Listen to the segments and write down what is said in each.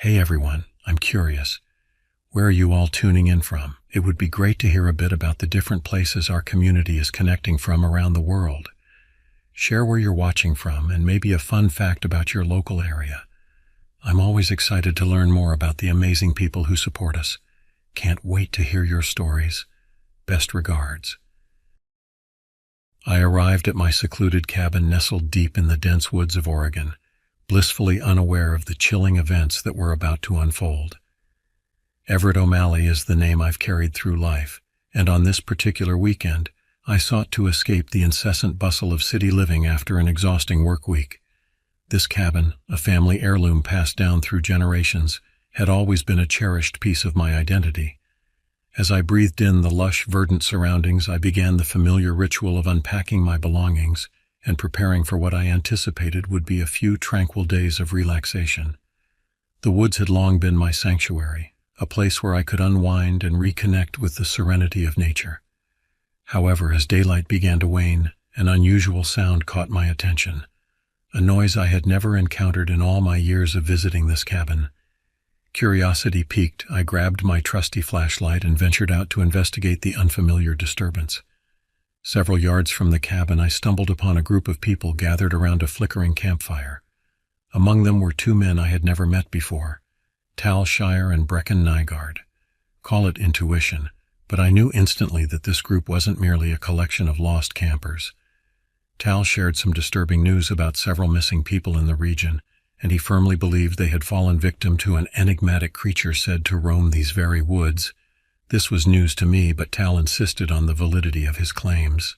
Hey everyone, I'm curious. Where are you all tuning in from? It would be great to hear a bit about the different places our community is connecting from around the world. Share where you're watching from and maybe a fun fact about your local area. I'm always excited to learn more about the amazing people who support us. Can't wait to hear your stories. Best regards. I arrived at my secluded cabin nestled deep in the dense woods of Oregon, blissfully unaware of the chilling events that were about to unfold. Everett O'Malley is the name I've carried through life, and on this particular weekend, I sought to escape the incessant bustle of city living after an exhausting work week. This cabin, a family heirloom passed down through generations, had always been a cherished piece of my identity. As I breathed in the lush, verdant surroundings, I began the familiar ritual of unpacking my belongings and preparing for what I anticipated would be a few tranquil days of relaxation. The woods had long been my sanctuary, a place where I could unwind and reconnect with the serenity of nature. However, as daylight began to wane, an unusual sound caught my attention, a noise I had never encountered in all my years of visiting this cabin. Curiosity piqued, I grabbed my trusty flashlight and ventured out to investigate the unfamiliar disturbance. Several yards from the cabin, I stumbled upon a group of people gathered around a flickering campfire. Among them were two men I had never met before, Tal Shire and Brecken Nygaard. Call it intuition, but I knew instantly that this group wasn't merely a collection of lost campers. Tal shared some disturbing news about several missing people in the region, and he firmly believed they had fallen victim to an enigmatic creature said to roam these very woods. This was news to me, but Tal insisted on the validity of his claims.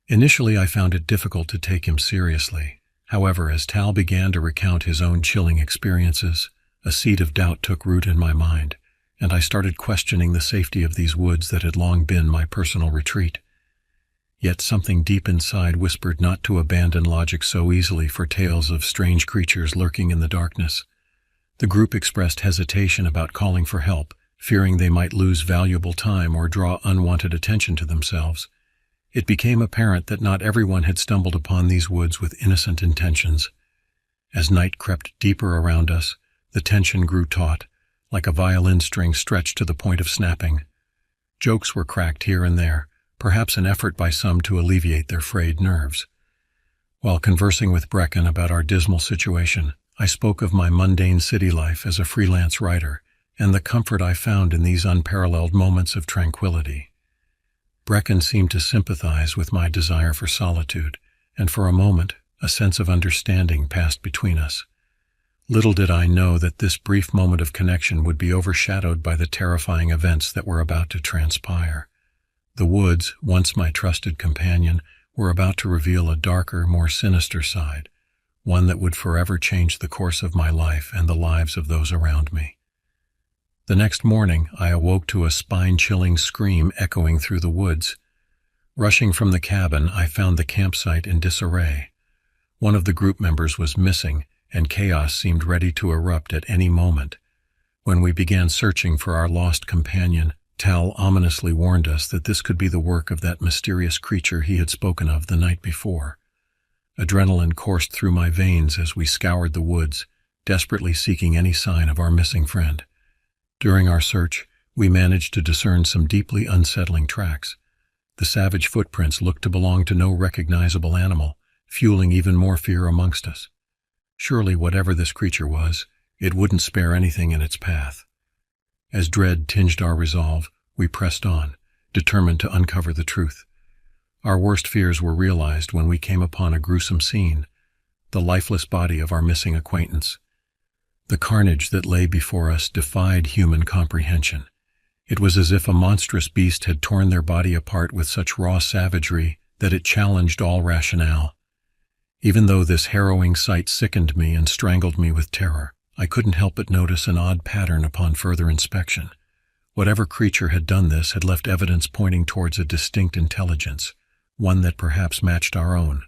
Initially, I found it difficult to take him seriously. However, as Tal began to recount his own chilling experiences, a seed of doubt took root in my mind, and I started questioning the safety of these woods that had long been my personal retreat. Yet something deep inside whispered not to abandon logic so easily for tales of strange creatures lurking in the darkness. The group expressed hesitation about calling for help, fearing they might lose valuable time or draw unwanted attention to themselves. It became apparent that not everyone had stumbled upon these woods with innocent intentions. As night crept deeper around us, the tension grew taut, like a violin string stretched to the point of snapping. Jokes were cracked here and there, perhaps an effort by some to alleviate their frayed nerves. While conversing with Brecken about our dismal situation, I spoke of my mundane city life as a freelance writer and the comfort I found in these unparalleled moments of tranquility. Brecken seemed to sympathize with my desire for solitude, and for a moment, a sense of understanding passed between us. Little did I know that this brief moment of connection would be overshadowed by the terrifying events that were about to transpire. The woods, once my trusted companion, were about to reveal a darker, more sinister side, one that would forever change the course of my life and the lives of those around me. The next morning, I awoke to a spine-chilling scream echoing through the woods. Rushing from the cabin, I found the campsite in disarray. One of the group members was missing, and chaos seemed ready to erupt at any moment. When we began searching for our lost companion, Tal ominously warned us that this could be the work of that mysterious creature he had spoken of the night before. Adrenaline coursed through my veins as we scoured the woods, desperately seeking any sign of our missing friend. During our search, we managed to discern some deeply unsettling tracks. The savage footprints looked to belong to no recognizable animal, fueling even more fear amongst us. Surely, whatever this creature was, it wouldn't spare anything in its path. As dread tinged our resolve, we pressed on, determined to uncover the truth. Our worst fears were realized when we came upon a gruesome scene, the lifeless body of our missing acquaintance. The carnage that lay before us defied human comprehension. It was as if a monstrous beast had torn their body apart with such raw savagery that it challenged all rationale. Even though this harrowing sight sickened me and strangled me with terror, I couldn't help but notice an odd pattern upon further inspection. Whatever creature had done this had left evidence pointing towards a distinct intelligence, one that perhaps matched our own.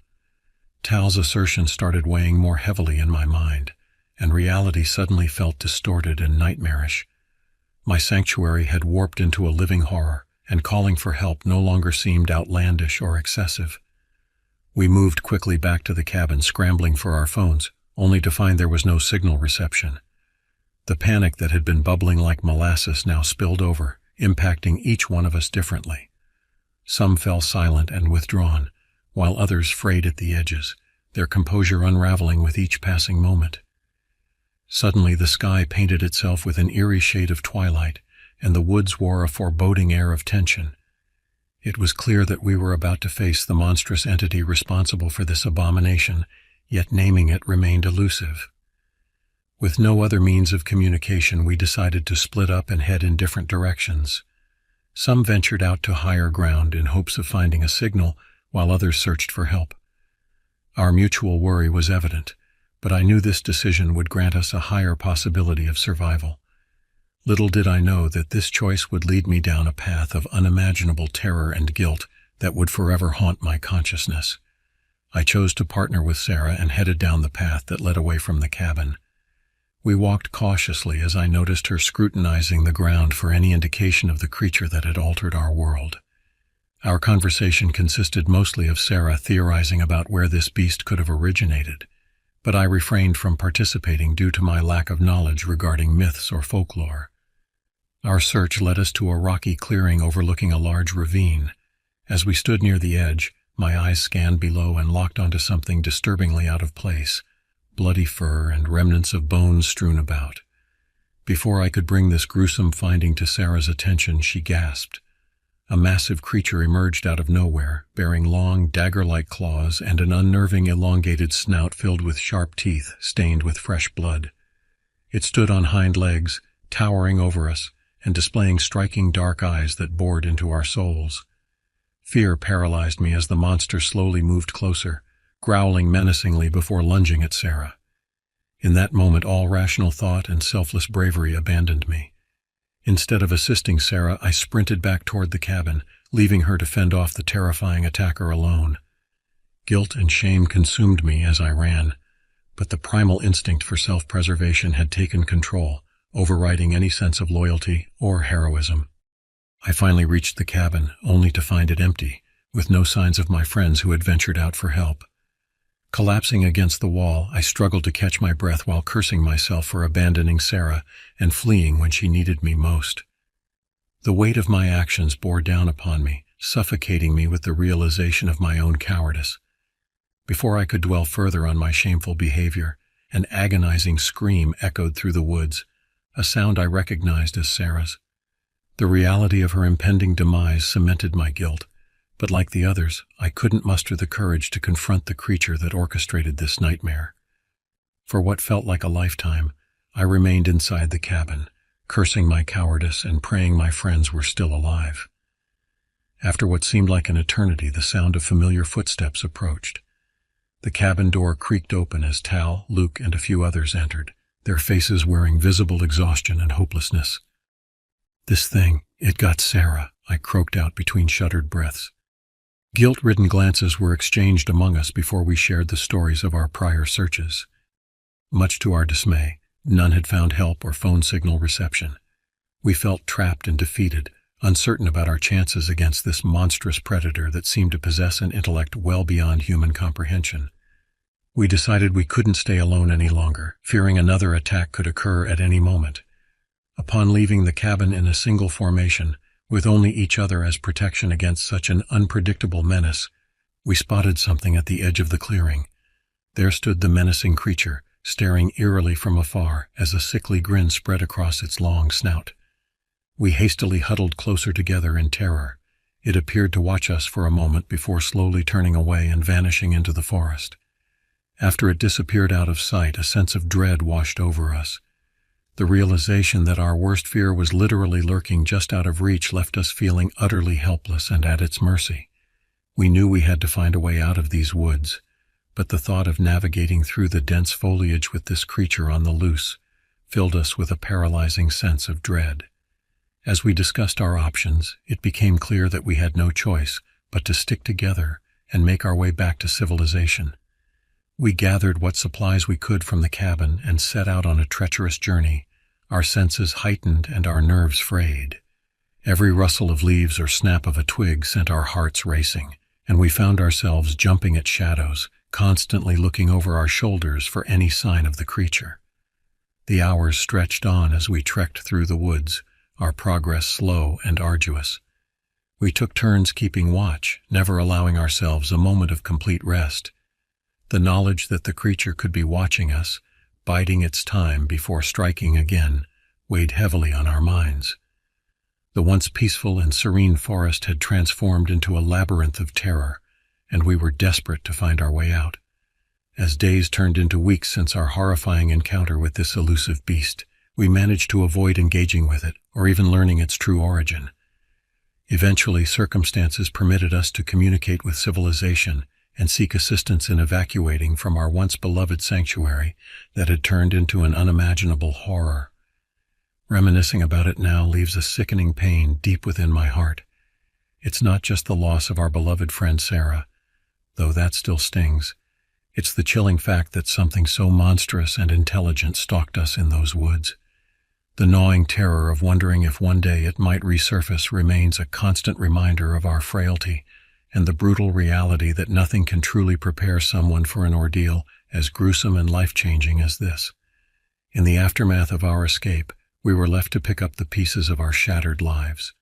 Tal's assertion started weighing more heavily in my mind, and reality suddenly felt distorted and nightmarish. My sanctuary had warped into a living horror, and calling for help no longer seemed outlandish or excessive. We moved quickly back to the cabin, scrambling for our phones, only to find there was no signal reception. The panic that had been bubbling like molasses now spilled over, impacting each one of us differently. Some fell silent and withdrawn, while others frayed at the edges, their composure unraveling with each passing moment. Suddenly the sky painted itself with an eerie shade of twilight, and the woods wore a foreboding air of tension. It was clear that we were about to face the monstrous entity responsible for this abomination, yet naming it remained elusive. With no other means of communication, we decided to split up and head in different directions. Some ventured out to higher ground in hopes of finding a signal, while others searched for help. Our mutual worry was evident, but I knew this decision would grant us a higher possibility of survival. Little did I know that this choice would lead me down a path of unimaginable terror and guilt that would forever haunt my consciousness. I chose to partner with Sarah and headed down the path that led away from the cabin. We walked cautiously as I noticed her scrutinizing the ground for any indication of the creature that had altered our world. Our conversation consisted mostly of Sarah theorizing about where this beast could have originated, but I refrained from participating due to my lack of knowledge regarding myths or folklore. Our search led us to a rocky clearing overlooking a large ravine. As we stood near the edge, my eyes scanned below and locked onto something disturbingly out of place, bloody fur and remnants of bones strewn about. Before I could bring this gruesome finding to Sarah's attention, she gasped. A massive creature emerged out of nowhere, bearing long, dagger-like claws and an unnerving, elongated snout filled with sharp teeth stained with fresh blood. It stood on hind legs, towering over us, and displaying striking dark eyes that bored into our souls. Fear paralyzed me as the monster slowly moved closer, growling menacingly before lunging at Sarah. In that moment, all rational thought and selfless bravery abandoned me. Instead of assisting Sarah, I sprinted back toward the cabin, leaving her to fend off the terrifying attacker alone. Guilt and shame consumed me as I ran, but the primal instinct for self-preservation had taken control, overriding any sense of loyalty or heroism. I finally reached the cabin, only to find it empty, with no signs of my friends who had ventured out for help. Collapsing against the wall, I struggled to catch my breath while cursing myself for abandoning Sarah and fleeing when she needed me most. The weight of my actions bore down upon me, suffocating me with the realization of my own cowardice. Before I could dwell further on my shameful behavior, an agonizing scream echoed through the woods, a sound I recognized as Sarah's. The reality of her impending demise cemented my guilt, but like the others, I couldn't muster the courage to confront the creature that orchestrated this nightmare. For what felt like a lifetime, I remained inside the cabin, cursing my cowardice and praying my friends were still alive. After what seemed like an eternity, the sound of familiar footsteps approached. The cabin door creaked open as Tal, Luke, and a few others entered, their faces wearing visible exhaustion and hopelessness. "This thing, it got Sarah," I croaked out between shuddered breaths. Guilt-ridden glances were exchanged among us before we shared the stories of our prior searches. Much to our dismay, none had found help or phone signal reception. We felt trapped and defeated, uncertain about our chances against this monstrous predator that seemed to possess an intellect well beyond human comprehension. We decided we couldn't stay alone any longer, fearing another attack could occur at any moment. Upon leaving the cabin in a single formation, with only each other as protection against such an unpredictable menace, we spotted something at the edge of the clearing. There stood the menacing creature, staring eerily from afar as a sickly grin spread across its long snout. We hastily huddled closer together in terror. It appeared to watch us for a moment before slowly turning away and vanishing into the forest. After it disappeared out of sight, a sense of dread washed over us. The realization that our worst fear was literally lurking just out of reach left us feeling utterly helpless and at its mercy. We knew we had to find a way out of these woods, but the thought of navigating through the dense foliage with this creature on the loose filled us with a paralyzing sense of dread. As we discussed our options, it became clear that we had no choice but to stick together and make our way back to civilization. We gathered what supplies we could from the cabin and set out on a treacherous journey, our senses heightened and our nerves frayed. Every rustle of leaves or snap of a twig sent our hearts racing, and we found ourselves jumping at shadows, constantly looking over our shoulders for any sign of the creature. The hours stretched on as we trekked through the woods, our progress slow and arduous. We took turns keeping watch, never allowing ourselves a moment of complete rest. The knowledge that the creature could be watching us, biding its time before striking again, weighed heavily on our minds. The once peaceful and serene forest had transformed into a labyrinth of terror, and we were desperate to find our way out. As days turned into weeks since our horrifying encounter with this elusive beast, we managed to avoid engaging with it or even learning its true origin. Eventually, circumstances permitted us to communicate with civilization and seek assistance in evacuating from our once beloved sanctuary that had turned into an unimaginable horror. Reminiscing about it now leaves a sickening pain deep within my heart. It's not just the loss of our beloved friend Sarah, though that still stings. It's the chilling fact that something so monstrous and intelligent stalked us in those woods. The gnawing terror of wondering if one day it might resurface remains a constant reminder of our frailty and the brutal reality that nothing can truly prepare someone for an ordeal as gruesome and life-changing as this. In the aftermath of our escape, we were left to pick up the pieces of our shattered lives.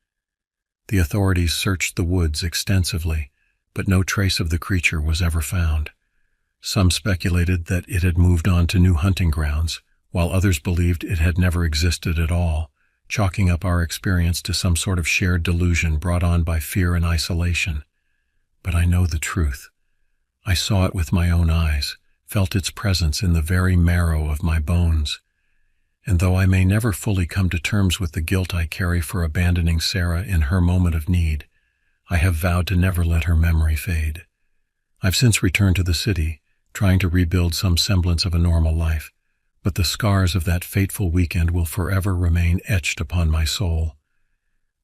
The authorities searched the woods extensively, but no trace of the creature was ever found. Some speculated that it had moved on to new hunting grounds, while others believed it had never existed at all, chalking up our experience to some sort of shared delusion brought on by fear and isolation. But I know the truth. I saw it with my own eyes, felt its presence in the very marrow of my bones. And though I may never fully come to terms with the guilt I carry for abandoning Sarah in her moment of need, I have vowed to never let her memory fade. I've since returned to the city, trying to rebuild some semblance of a normal life, but the scars of that fateful weekend will forever remain etched upon my soul.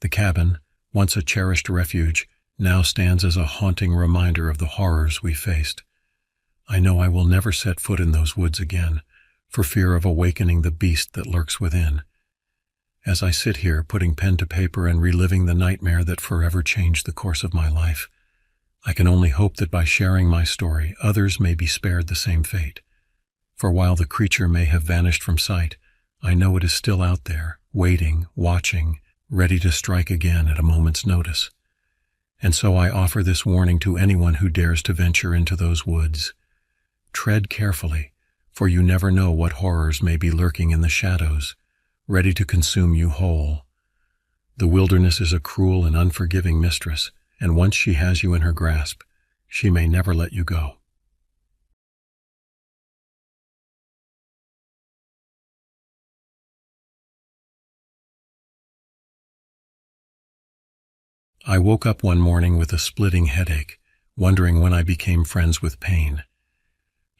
The cabin, once a cherished refuge, now stands as a haunting reminder of the horrors we faced. I know I will never set foot in those woods again, for fear of awakening the beast that lurks within. As I sit here putting pen to paper and reliving the nightmare that forever changed the course of my life, I can only hope that by sharing my story, others may be spared the same fate. For while the creature may have vanished from sight, I know it is still out there, waiting, watching, ready to strike again at a moment's notice. And so I offer this warning to anyone who dares to venture into those woods. Tread carefully, for you never know what horrors may be lurking in the shadows, ready to consume you whole. The wilderness is a cruel and unforgiving mistress, and once she has you in her grasp, she may never let you go. I woke up one morning with a splitting headache, wondering when I became friends with pain.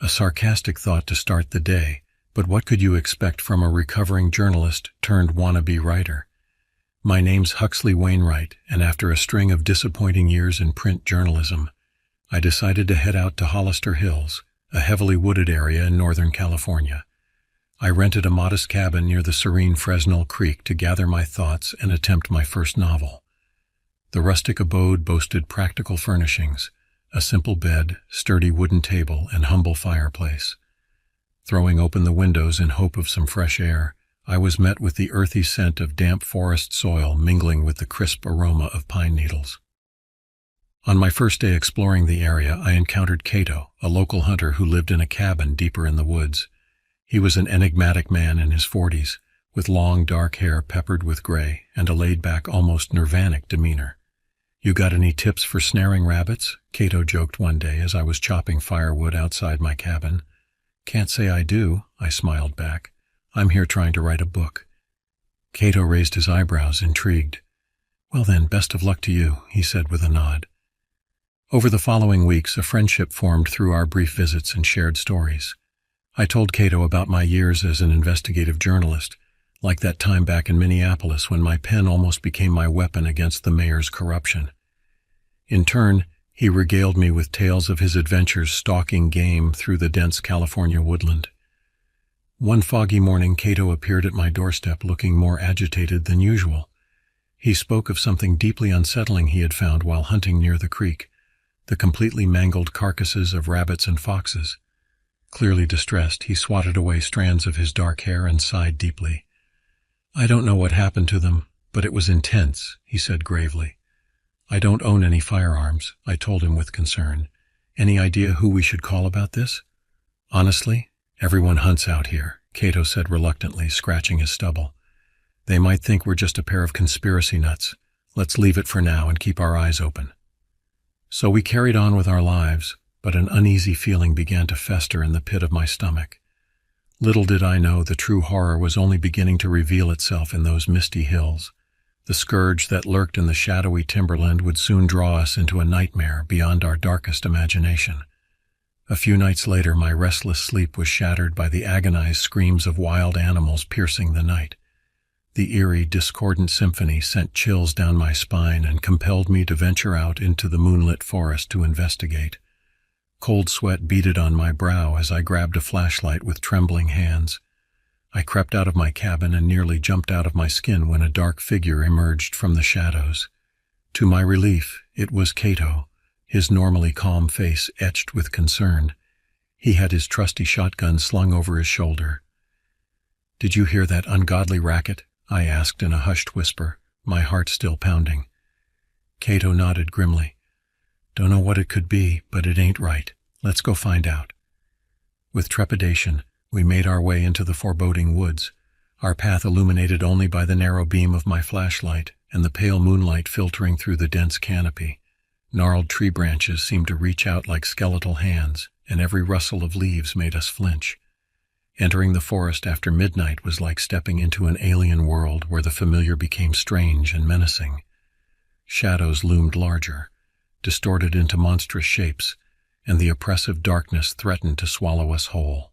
A sarcastic thought to start the day, but what could you expect from a recovering journalist turned wannabe writer? My name's Huxley Wainwright, and after a string of disappointing years in print journalism, I decided to head out to Hollister Hills, a heavily wooded area in Northern California. I rented a modest cabin near the serene Fresnel Creek to gather my thoughts and attempt my first novel. The rustic abode boasted practical furnishings, a simple bed, sturdy wooden table, and humble fireplace. Throwing open the windows in hope of some fresh air, I was met with the earthy scent of damp forest soil mingling with the crisp aroma of pine needles. On my first day exploring the area, I encountered Cato, a local hunter who lived in a cabin deeper in the woods. He was an enigmatic man in his 40s, with long dark hair peppered with gray and a laid-back, almost nirvanic demeanor. "You got any tips for snaring rabbits?" Cato joked one day as I was chopping firewood outside my cabin. "Can't say I do," I smiled back. "I'm here trying to write a book." Cato raised his eyebrows, intrigued. "Well then, best of luck to you," he said with a nod. Over the following weeks, a friendship formed through our brief visits and shared stories. I told Cato about my years as an investigative journalist, like that time back in Minneapolis when my pen almost became my weapon against the mayor's corruption. In turn, he regaled me with tales of his adventures stalking game through the dense California woodland. One foggy morning, Cato appeared at my doorstep looking more agitated than usual. He spoke of something deeply unsettling he had found while hunting near the creek, the completely mangled carcasses of rabbits and foxes. Clearly distressed, he swatted away strands of his dark hair and sighed deeply. "I don't know what happened to them, but it was intense," he said gravely. "I don't own any firearms," I told him with concern. "Any idea who we should call about this?" "Honestly, everyone hunts out here," Cato said reluctantly, scratching his stubble. "They might think we're just a pair of conspiracy nuts. Let's leave it for now and keep our eyes open." So we carried on with our lives, but an uneasy feeling began to fester in the pit of my stomach. Little did I know the true horror was only beginning to reveal itself in those misty hills. The scourge that lurked in the shadowy timberland would soon draw us into a nightmare beyond our darkest imagination. A few nights later, my restless sleep was shattered by the agonized screams of wild animals piercing the night. The eerie, discordant symphony sent chills down my spine and compelled me to venture out into the moonlit forest to investigate. Cold sweat beaded on my brow as I grabbed a flashlight with trembling hands. I crept out of my cabin and nearly jumped out of my skin when a dark figure emerged from the shadows. To my relief, it was Cato, his normally calm face etched with concern. He had his trusty shotgun slung over his shoulder. "Did you hear that ungodly racket?" I asked in a hushed whisper, my heart still pounding. Cato nodded grimly. "Don't know what it could be, but it ain't right. Let's go find out." With trepidation, we made our way into the foreboding woods, our path illuminated only by the narrow beam of my flashlight and the pale moonlight filtering through the dense canopy. Gnarled tree branches seemed to reach out like skeletal hands, and every rustle of leaves made us flinch. Entering the forest after midnight was like stepping into an alien world where the familiar became strange and menacing. Shadows loomed larger, distorted into monstrous shapes, and the oppressive darkness threatened to swallow us whole.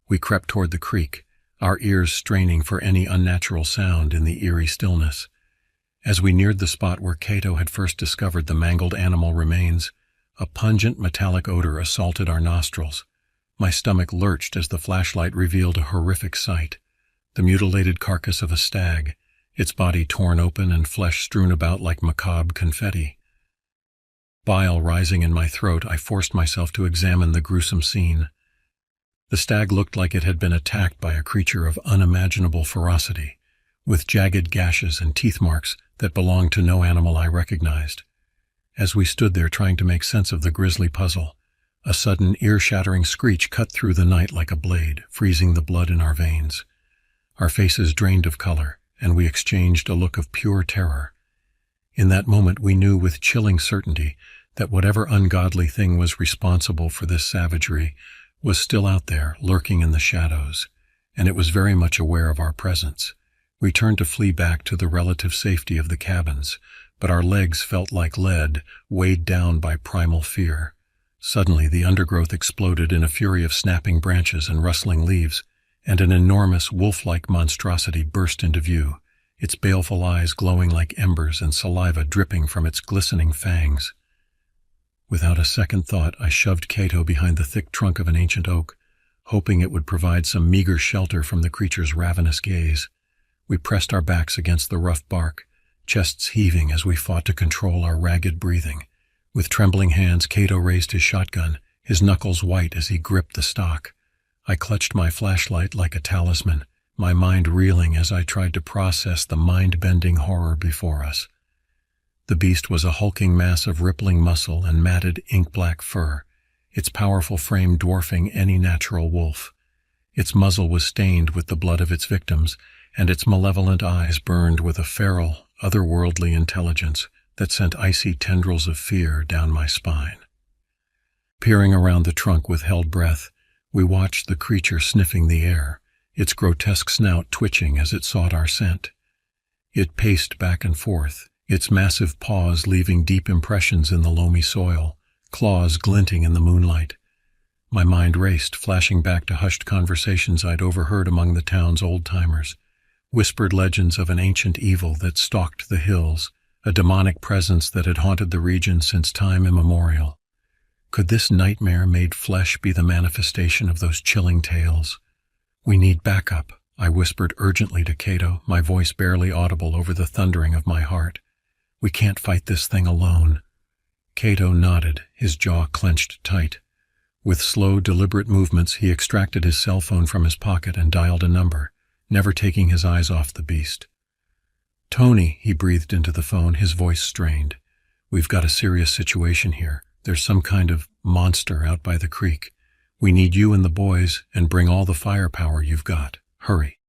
We crept toward the creek, our ears straining for any unnatural sound in the eerie stillness. As we neared the spot where Cato had first discovered the mangled animal remains, a pungent metallic odor assaulted our nostrils. My stomach lurched as the flashlight revealed a horrific sight. The mutilated carcass of a stag, its body torn open and flesh strewn about like macabre confetti. Bile rising in my throat, I forced myself to examine the gruesome scene. The stag looked like it had been attacked by a creature of unimaginable ferocity, with jagged gashes and teeth marks that belonged to no animal I recognized. As we stood there trying to make sense of the grisly puzzle, a sudden ear-shattering screech cut through the night like a blade, freezing the blood in our veins. Our faces drained of color, and we exchanged a look of pure terror. In that moment we knew with chilling certainty that whatever ungodly thing was responsible for this savagery was still out there, lurking in the shadows, and it was very much aware of our presence. We turned to flee back to the relative safety of the cabins, but our legs felt like lead, weighed down by primal fear. Suddenly the undergrowth exploded in a fury of snapping branches and rustling leaves, and an enormous wolf-like monstrosity burst into view, its baleful eyes glowing like embers and saliva dripping from its glistening fangs. Without a second thought, I shoved Cato behind the thick trunk of an ancient oak, hoping it would provide some meager shelter from the creature's ravenous gaze. We pressed our backs against the rough bark, chests heaving as we fought to control our ragged breathing. With trembling hands, Cato raised his shotgun, his knuckles white as he gripped the stock. I clutched my flashlight like a talisman, my mind reeling as I tried to process the mind-bending horror before us. The beast was a hulking mass of rippling muscle and matted ink-black fur, its powerful frame dwarfing any natural wolf. Its muzzle was stained with the blood of its victims, and its malevolent eyes burned with a feral, otherworldly intelligence that sent icy tendrils of fear down my spine. Peering around the trunk with held breath, we watched the creature sniffing the air, its grotesque snout twitching as it sought our scent. It paced back and forth, its massive paws leaving deep impressions in the loamy soil, claws glinting in the moonlight. My mind raced, flashing back to hushed conversations I'd overheard among the town's old-timers, whispered legends of an ancient evil that stalked the hills, a demonic presence that had haunted the region since time immemorial. Could this nightmare-made flesh be the manifestation of those chilling tales? "We need backup," I whispered urgently to Cato, my voice barely audible over the thundering of my heart. "We can't fight this thing alone." Cato nodded, his jaw clenched tight. With slow, deliberate movements, he extracted his cell phone from his pocket and dialed a number, never taking his eyes off the beast. "Tony," he breathed into the phone, his voice strained. "We've got a serious situation here. There's some kind of monster out by the creek. We need you and the boys, and bring all the firepower you've got. Hurry."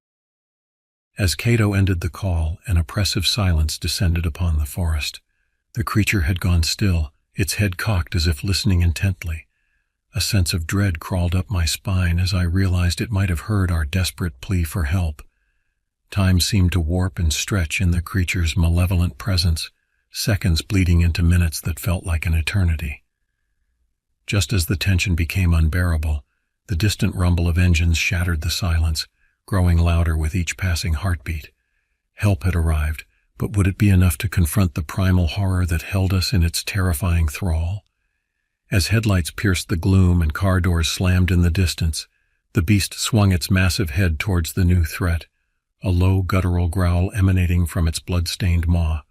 As Cato ended the call, an oppressive silence descended upon the forest. The creature had gone still, its head cocked as if listening intently. A sense of dread crawled up my spine as I realized it might have heard our desperate plea for help. Time seemed to warp and stretch in the creature's malevolent presence, seconds bleeding into minutes that felt like an eternity. Just as the tension became unbearable, the distant rumble of engines shattered the silence, growing louder with each passing heartbeat. Help had arrived, but would it be enough to confront the primal horror that held us in its terrifying thrall? As headlights pierced the gloom and car doors slammed in the distance, the beast swung its massive head towards the new threat, a low guttural growl emanating from its blood-stained maw.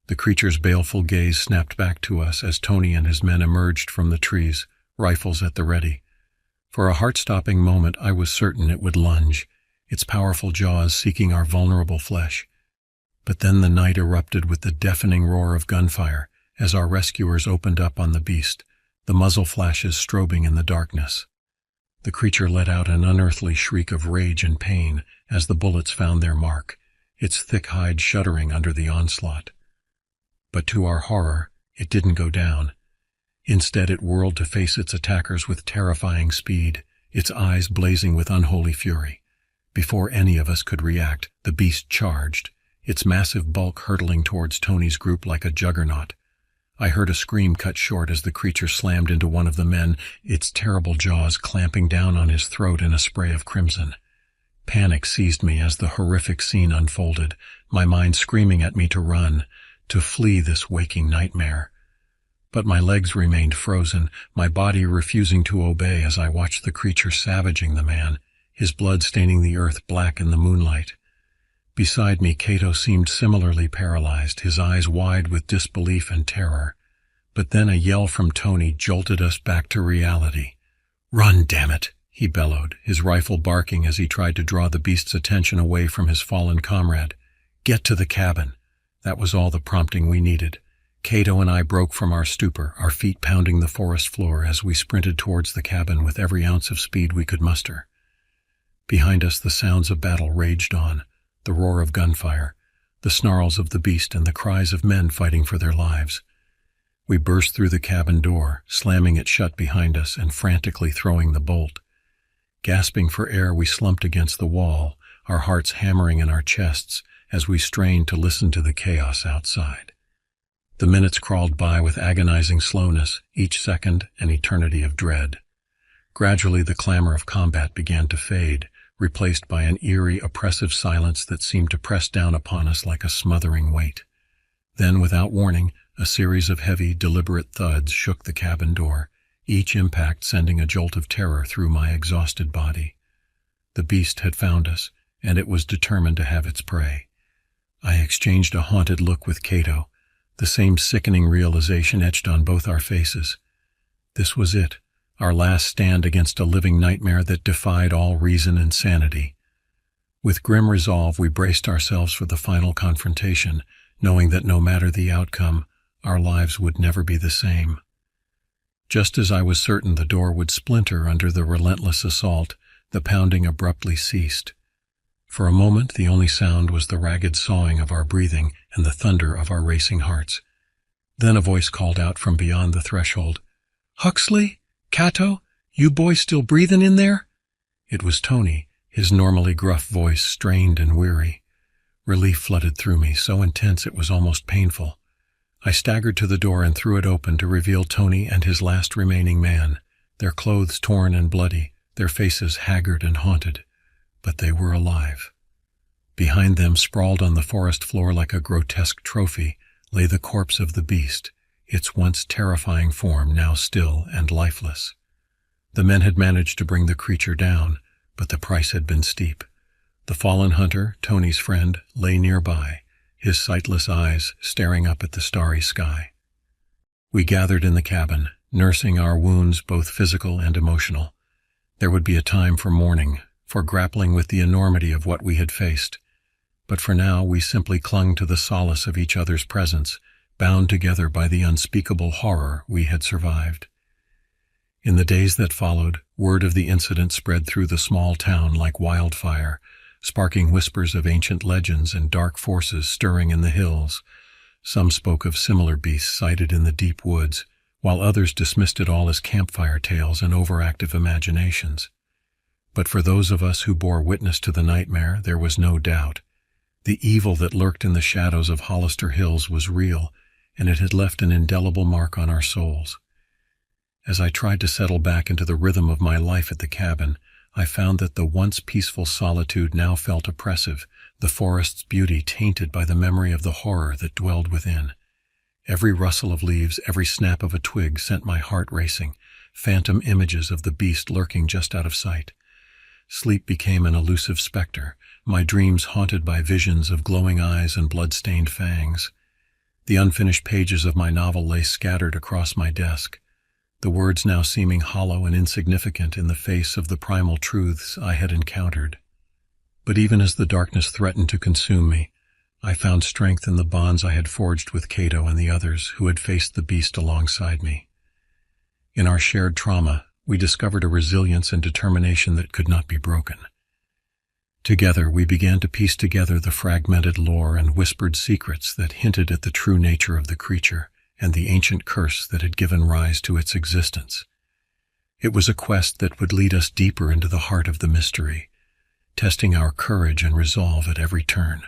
The creature's baleful gaze snapped back to us as Tony and his men emerged from the trees, rifles at the ready. For a heart-stopping moment, I was certain it would lunge, its powerful jaws seeking our vulnerable flesh. But then the night erupted with the deafening roar of gunfire as our rescuers opened up on the beast, the muzzle flashes strobing in the darkness. The creature let out an unearthly shriek of rage and pain as the bullets found their mark, its thick hide shuddering under the onslaught. But to our horror, it didn't go down. Instead, it whirled to face its attackers with terrifying speed, its eyes blazing with unholy fury. Before any of us could react, the beast charged, its massive bulk hurtling towards Tony's group like a juggernaut. I heard a scream cut short as the creature slammed into one of the men, its terrible jaws clamping down on his throat in a spray of crimson. Panic seized me as the horrific scene unfolded, my mind screaming at me to run, to flee this waking nightmare. But my legs remained frozen, my body refusing to obey as I watched the creature savaging the man, his blood staining the earth black in the moonlight. Beside me, Cato seemed similarly paralyzed, his eyes wide with disbelief and terror. But then a yell from Tony jolted us back to reality. "Run, damn it!" he bellowed, his rifle barking as he tried to draw the beast's attention away from his fallen comrade. "Get to the cabin." That was all the prompting we needed. Cato and I broke from our stupor, our feet pounding the forest floor as we sprinted towards the cabin with every ounce of speed we could muster. Behind us, the sounds of battle raged on, the roar of gunfire, the snarls of the beast, and the cries of men fighting for their lives. We burst through the cabin door, slamming it shut behind us and frantically throwing the bolt. Gasping for air, we slumped against the wall, our hearts hammering in our chests as we strained to listen to the chaos outside. The minutes crawled by with agonizing slowness, each second an eternity of dread. Gradually, the clamor of combat began to fade, replaced by an eerie, oppressive silence that seemed to press down upon us like a smothering weight. Then, without warning, a series of heavy, deliberate thuds shook the cabin door, each impact sending a jolt of terror through my exhausted body. The beast had found us, and it was determined to have its prey. I exchanged a haunted look with Cato, the same sickening realization etched on both our faces. This was it, our last stand against a living nightmare that defied all reason and sanity. With grim resolve, we braced ourselves for the final confrontation, knowing that no matter the outcome, our lives would never be the same. Just as I was certain the door would splinter under the relentless assault, the pounding abruptly ceased. For a moment, the only sound was the ragged sawing of our breathing and the thunder of our racing hearts. Then a voice called out from beyond the threshold, "Huxley? Cato? You boys still breathing in there?" It was Tony, his normally gruff voice strained and weary. Relief flooded through me, so intense it was almost painful. I staggered to the door and threw it open to reveal Tony and his last remaining man, their clothes torn and bloody, their faces haggard and haunted. But they were alive. Behind them, sprawled on the forest floor like a grotesque trophy, lay the corpse of the beast, its once terrifying form now still and lifeless. The men had managed to bring the creature down, but the price had been steep. The fallen hunter, Tony's friend, lay nearby, his sightless eyes staring up at the starry sky. We gathered in the cabin, nursing our wounds, both physical and emotional. There would be a time for mourning, for grappling with the enormity of what we had faced. But for now, we simply clung to the solace of each other's presence, bound together by the unspeakable horror we had survived. In the days that followed, word of the incident spread through the small town like wildfire, sparking whispers of ancient legends and dark forces stirring in the hills. Some spoke of similar beasts sighted in the deep woods, while others dismissed it all as campfire tales and overactive imaginations. But for those of us who bore witness to the nightmare, there was no doubt. The evil that lurked in the shadows of Hollister Hills was real, and it had left an indelible mark on our souls. As I tried to settle back into the rhythm of my life at the cabin, I found that the once peaceful solitude now felt oppressive, the forest's beauty tainted by the memory of the horror that dwelled within. Every rustle of leaves, every snap of a twig sent my heart racing, phantom images of the beast lurking just out of sight. Sleep became an elusive specter, my dreams haunted by visions of glowing eyes and blood-stained fangs. The unfinished pages of my novel lay scattered across my desk, the words now seeming hollow and insignificant in the face of the primal truths I had encountered. But even as the darkness threatened to consume me, I found strength in the bonds I had forged with Cato and the others who had faced the beast alongside me. In our shared trauma, we discovered a resilience and determination that could not be broken. Together, we began to piece together the fragmented lore and whispered secrets that hinted at the true nature of the creature and the ancient curse that had given rise to its existence. It was a quest that would lead us deeper into the heart of the mystery, testing our courage and resolve at every turn.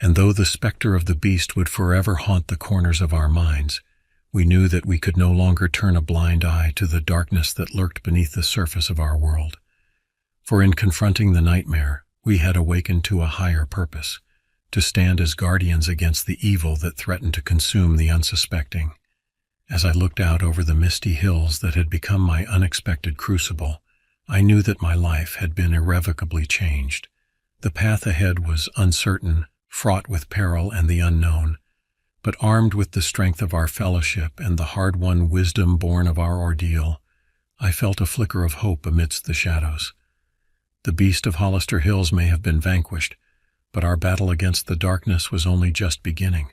And though the specter of the beast would forever haunt the corners of our minds, we knew that we could no longer turn a blind eye to the darkness that lurked beneath the surface of our world. For in confronting the nightmare, we had awakened to a higher purpose, to stand as guardians against the evil that threatened to consume the unsuspecting. As I looked out over the misty hills that had become my unexpected crucible, I knew that my life had been irrevocably changed. The path ahead was uncertain, fraught with peril and the unknown, but armed with the strength of our fellowship and the hard-won wisdom born of our ordeal, I felt a flicker of hope amidst the shadows. The beast of Hollister Hills may have been vanquished, but our battle against the darkness was only just beginning.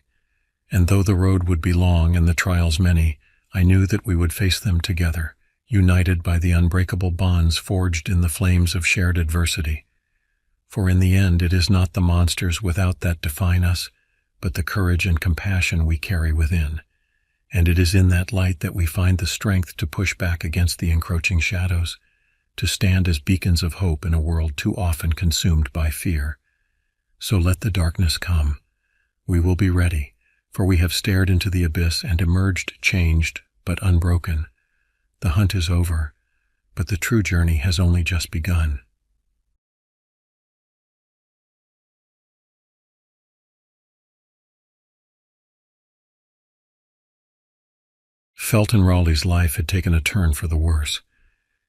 And though the road would be long and the trials many, I knew that we would face them together, united by the unbreakable bonds forged in the flames of shared adversity. For in the end, it is not the monsters without that define us, but the courage and compassion we carry within. And it is in that light that we find the strength to push back against the encroaching shadows, to stand as beacons of hope in a world too often consumed by fear. So let the darkness come. We will be ready, for we have stared into the abyss and emerged changed, but unbroken. The hunt is over, but the true journey has only just begun. Felton Raleigh's life had taken a turn for the worse.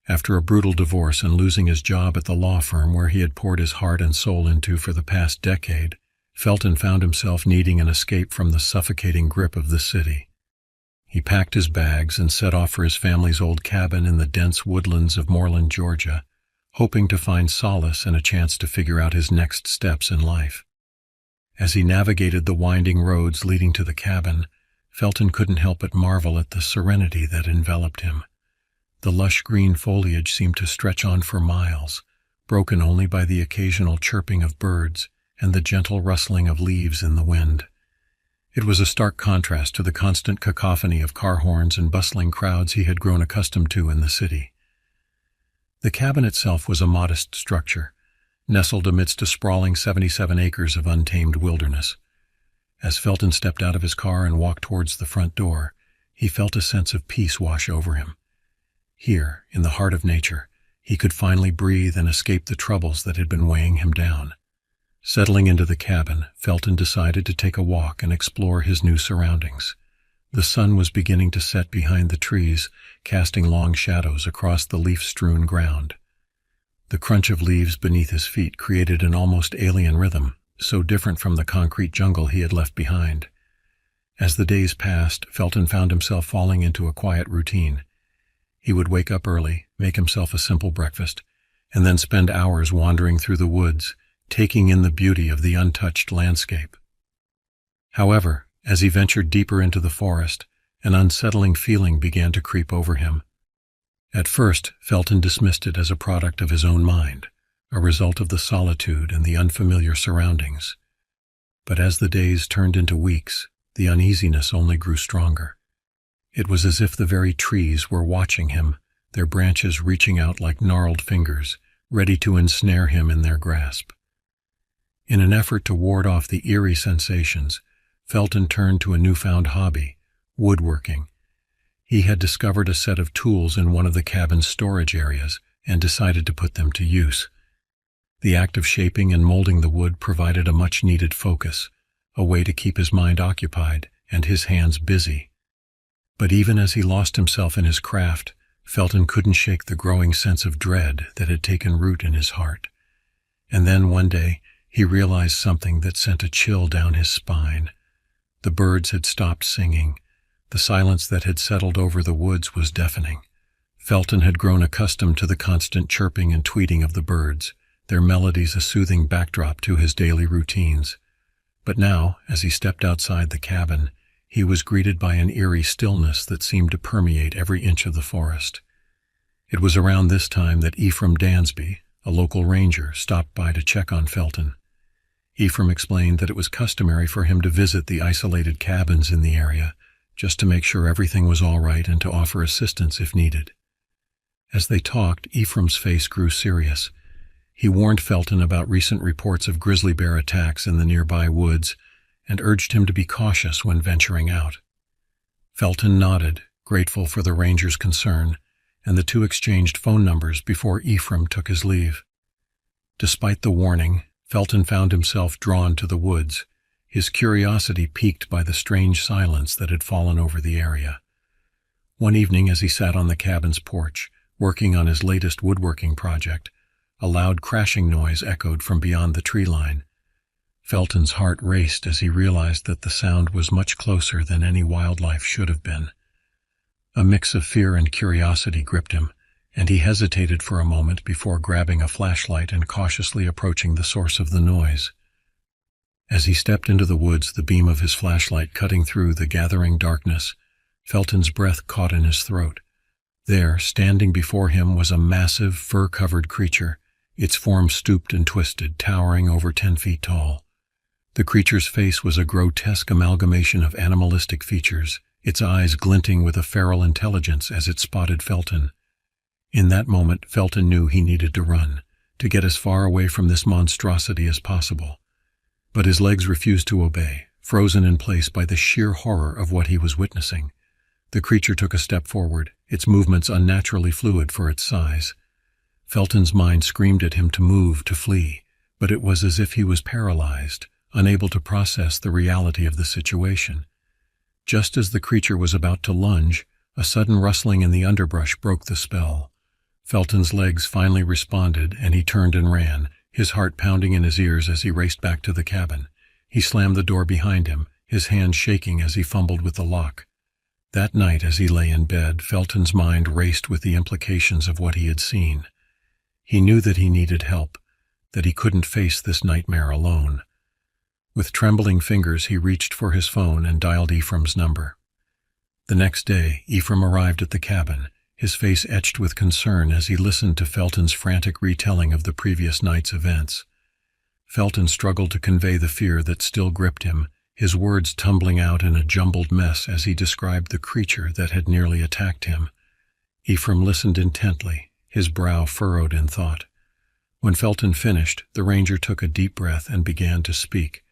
After a brutal divorce and losing his job at the law firm where he had poured his heart and soul into for the past decade, Felton found himself needing an escape from the suffocating grip of the city. He packed his bags and set off for his family's old cabin in the dense woodlands of Moreland, Georgia, hoping to find solace and a chance to figure out his next steps in life. As he navigated the winding roads leading to the cabin, Felton couldn't help but marvel at the serenity that enveloped him. The lush green foliage seemed to stretch on for miles, broken only by the occasional chirping of birds and the gentle rustling of leaves in the wind. It was a stark contrast to the constant cacophony of car horns and bustling crowds he had grown accustomed to in the city. The cabin itself was a modest structure, nestled amidst a sprawling 77 acres of untamed wilderness. As Felton stepped out of his car and walked towards the front door, he felt a sense of peace wash over him. Here, in the heart of nature, he could finally breathe and escape the troubles that had been weighing him down. Settling into the cabin, Felton decided to take a walk and explore his new surroundings. The sun was beginning to set behind the trees, casting long shadows across the leaf-strewn ground. The crunch of leaves beneath his feet created an almost alien rhythm, so different from the concrete jungle he had left behind. As the days passed, Felton found himself falling into a quiet routine. He would wake up early, make himself a simple breakfast, and then spend hours wandering through the woods, taking in the beauty of the untouched landscape. However, as he ventured deeper into the forest, an unsettling feeling began to creep over him. At first, Felton dismissed it as a product of his own mind, a result of the solitude and the unfamiliar surroundings. But as the days turned into weeks, the uneasiness only grew stronger. It was as if the very trees were watching him, their branches reaching out like gnarled fingers, ready to ensnare him in their grasp. In an effort to ward off the eerie sensations, Felton turned to a newfound hobby, woodworking. He had discovered a set of tools in one of the cabin's storage areas and decided to put them to use. The act of shaping and molding the wood provided a much-needed focus, a way to keep his mind occupied and his hands busy. But even as he lost himself in his craft, Felton couldn't shake the growing sense of dread that had taken root in his heart. And then one day, he realized something that sent a chill down his spine. The birds had stopped singing. The silence that had settled over the woods was deafening. Felton had grown accustomed to the constant chirping and tweeting of the birds, their melodies a soothing backdrop to his daily routines. But now, as he stepped outside the cabin, he was greeted by an eerie stillness that seemed to permeate every inch of the forest. It was around this time that Ephraim Dansby, a local ranger, stopped by to check on Felton. Ephraim explained that it was customary for him to visit the isolated cabins in the area, just to make sure everything was all right and to offer assistance if needed. As they talked, Ephraim's face grew serious. He warned Felton about recent reports of grizzly bear attacks in the nearby woods and urged him to be cautious when venturing out. Felton nodded, grateful for the ranger's concern, and the two exchanged phone numbers before Ephraim took his leave. Despite the warning, Felton found himself drawn to the woods, his curiosity piqued by the strange silence that had fallen over the area. One evening, as he sat on the cabin's porch, working on his latest woodworking project, a loud crashing noise echoed from beyond the tree line. Felton's heart raced as he realized that the sound was much closer than any wildlife should have been. A mix of fear and curiosity gripped him, and he hesitated for a moment before grabbing a flashlight and cautiously approaching the source of the noise. As he stepped into the woods, the beam of his flashlight cutting through the gathering darkness, Felton's breath caught in his throat. There, standing before him, was a massive, fur-covered creature, its form stooped and twisted, towering over 10 feet tall. The creature's face was a grotesque amalgamation of animalistic features, its eyes glinting with a feral intelligence as it spotted Felton. In that moment, Felton knew he needed to run, to get as far away from this monstrosity as possible. But his legs refused to obey, frozen in place by the sheer horror of what he was witnessing. The creature took a step forward, its movements unnaturally fluid for its size. Felton's mind screamed at him to move, to flee, but it was as if he was paralyzed, unable to process the reality of the situation. Just as the creature was about to lunge, a sudden rustling in the underbrush broke the spell. Felton's legs finally responded, and he turned and ran, his heart pounding in his ears as he raced back to the cabin. He slammed the door behind him, his hands shaking as he fumbled with the lock. That night, as he lay in bed, Felton's mind raced with the implications of what he had seen. He knew that he needed help, that he couldn't face this nightmare alone. With trembling fingers, he reached for his phone and dialed Ephraim's number. The next day, Ephraim arrived at the cabin, his face etched with concern as he listened to Felton's frantic retelling of the previous night's events. Felton struggled to convey the fear that still gripped him, his words tumbling out in a jumbled mess as he described the creature that had nearly attacked him. Ephraim listened intently, his brow furrowed in thought. When Felton finished, the ranger took a deep breath and began to speak.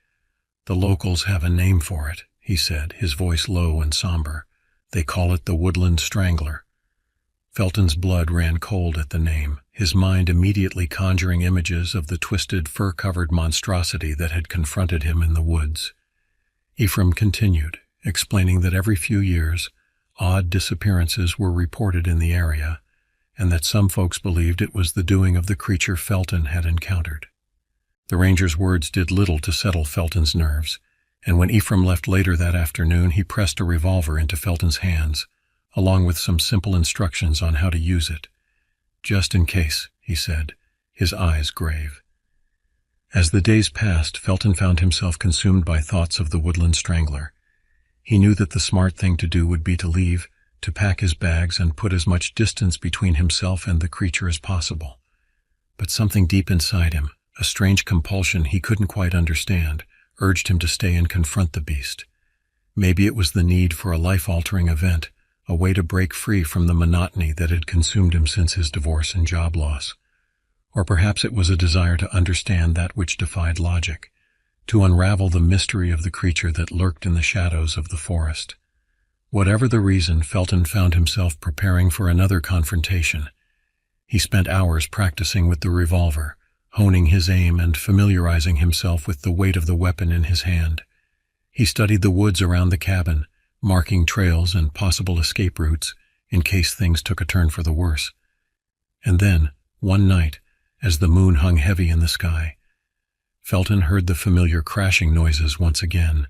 "The locals have a name for it," he said, his voice low and somber. "They call it the woodland strangler." Felton's blood ran cold at the name, his mind immediately conjuring images of the twisted, fur-covered monstrosity that had confronted him in the woods. Ephraim continued, explaining that every few years, odd disappearances were reported in the area, and that some folks believed it was the doing of the creature Felton had encountered. The ranger's words did little to settle Felton's nerves. and when Ephraim left later that afternoon, he pressed a revolver into Felton's hands, along with some simple instructions on how to use it. "Just in case," he said, his eyes grave. As the days passed, Felton found himself consumed by thoughts of the woodland strangler. He knew that the smart thing to do would be to leave, to pack his bags and put as much distance between himself and the creature as possible. But something deep inside him, a strange compulsion he couldn't quite understand, urged him to stay and confront the beast. Maybe it was the need for a life-altering event, a way to break free from the monotony that had consumed him since his divorce and job loss. Or perhaps it was a desire to understand that which defied logic, to unravel the mystery of the creature that lurked in the shadows of the forest. Whatever the reason, Felton found himself preparing for another confrontation. He spent hours practicing with the revolver, honing his aim and familiarizing himself with the weight of the weapon in his hand. He studied the woods around the cabin, marking trails and possible escape routes in case things took a turn for the worse. And then, one night, as the moon hung heavy in the sky, Felton heard the familiar crashing noises once again.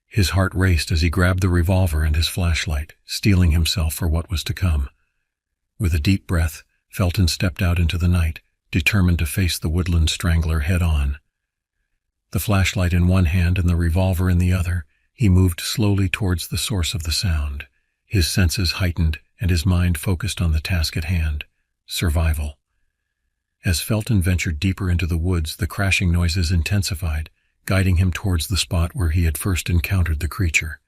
His heart raced as he grabbed the revolver and his flashlight, steeling himself for what was to come. With a deep breath, Felton stepped out into the night, determined to face the woodland strangler head-on. The flashlight in one hand and the revolver in the other, he moved slowly towards the source of the sound, his senses heightened and his mind focused on the task at hand: survival. As Felton ventured deeper into the woods, the crashing noises intensified, guiding him towards the spot where he had first encountered the creature.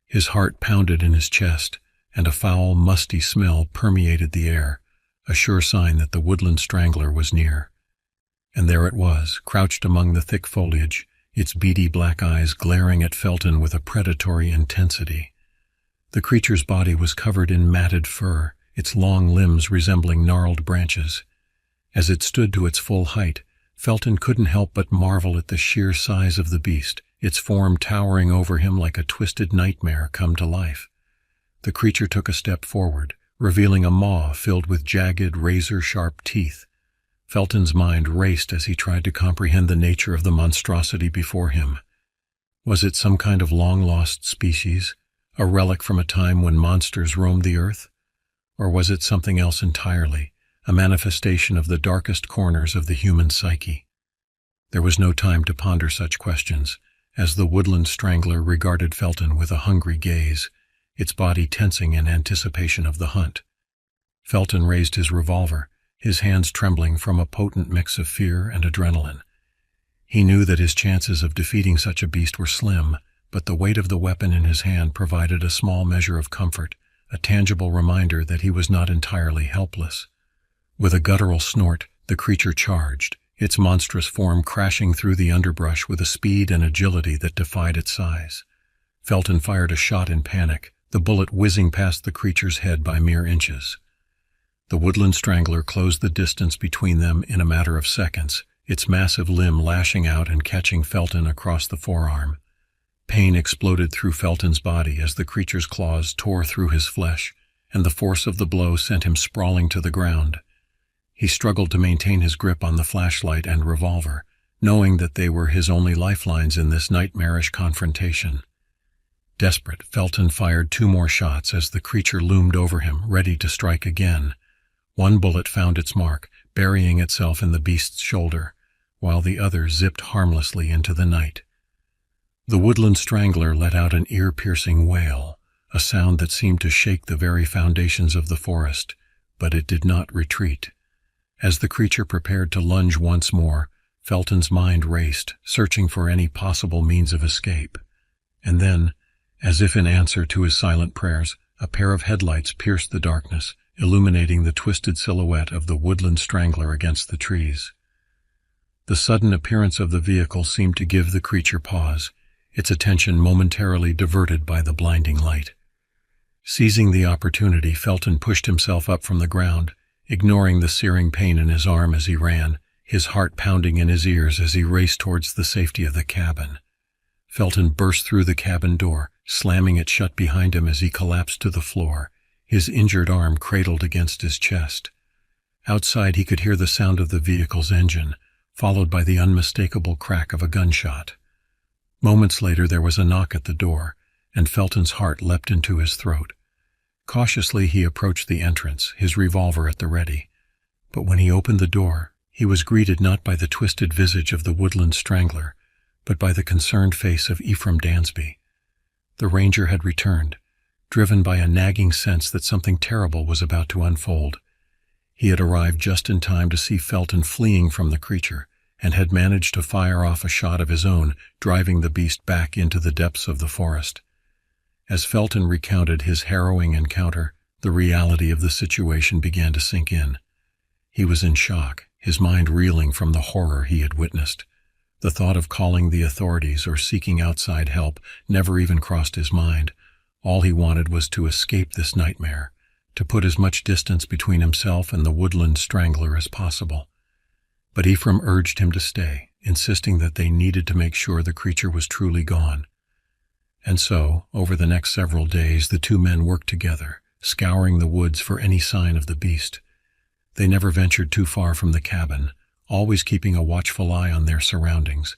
His heart pounded in his chest, and a foul, musty smell permeated the air, a sure sign that the woodland strangler was near. And there it was, crouched among the thick foliage, its beady black eyes glaring at Felton with a predatory intensity. The creature's body was covered in matted fur, its long limbs resembling gnarled branches. As it stood to its full height, Felton couldn't help but marvel at the sheer size of the beast, its form towering over him like a twisted nightmare come to life. The creature took a step forward, revealing a maw filled with jagged, razor-sharp teeth. Felton's mind raced as he tried to comprehend the nature of the monstrosity before him. Was it some kind of long-lost species, a relic from a time when monsters roamed the earth? Or was it something else entirely, a manifestation of the darkest corners of the human psyche? There was no time to ponder such questions, as the woodland strangler regarded Felton with a hungry gaze, its body tensing in anticipation of the hunt. Felton raised his revolver, his hands trembling from a potent mix of fear and adrenaline. He knew that his chances of defeating such a beast were slim, but the weight of the weapon in his hand provided a small measure of comfort, a tangible reminder that he was not entirely helpless. With a guttural snort, the creature charged, its monstrous form crashing through the underbrush with a speed and agility that defied its size. Felton fired a shot in panic, the bullet whizzing past the creature's head by mere inches. The woodland strangler closed the distance between them in a matter of seconds, its massive limb lashing out and catching Felton across the forearm. Pain exploded through Felton's body as the creature's claws tore through his flesh, and the force of the blow sent him sprawling to the ground. He struggled to maintain his grip on the flashlight and revolver, knowing that they were his only lifelines in this nightmarish confrontation. Desperate, Felton fired 2 more shots as the creature loomed over him, ready to strike again. One bullet found its mark, burying itself in the beast's shoulder, while the other zipped harmlessly into the night. The woodland strangler let out an ear-piercing wail, a sound that seemed to shake the very foundations of the forest, but it did not retreat. As the creature prepared to lunge once more, Felton's mind raced, searching for any possible means of escape. And then, as if in answer to his silent prayers, a pair of headlights pierced the darkness, illuminating the twisted silhouette of the woodland strangler against the trees. The sudden appearance of the vehicle seemed to give the creature pause, its attention momentarily diverted by the blinding light. Seizing the opportunity, Felton pushed himself up from the ground, ignoring the searing pain in his arm as he ran, his heart pounding in his ears as he raced towards the safety of the cabin. Felton burst through the cabin door, slamming it shut behind him as he collapsed to the floor, his injured arm cradled against his chest. Outside he could hear the sound of the vehicle's engine, followed by the unmistakable crack of a gunshot. Moments later there was a knock at the door, and Felton's heart leapt into his throat. Cautiously he approached the entrance, his revolver at the ready. But when he opened the door, he was greeted not by the twisted visage of the woodland strangler, but by the concerned face of Ephraim Dansby. The ranger had returned, driven by a nagging sense that something terrible was about to unfold. He had arrived just in time to see Felton fleeing from the creature, and had managed to fire off a shot of his own, driving the beast back into the depths of the forest. As Felton recounted his harrowing encounter, the reality of the situation began to sink in. He was in shock, his mind reeling from the horror he had witnessed. The thought of calling the authorities or seeking outside help never even crossed his mind. All he wanted was to escape this nightmare, to put as much distance between himself and the woodland strangler as possible. But Ephraim urged him to stay, insisting that they needed to make sure the creature was truly gone. And so, over the next several days, the two men worked together, scouring the woods for any sign of the beast. They never ventured too far from the cabin, always keeping a watchful eye on their surroundings,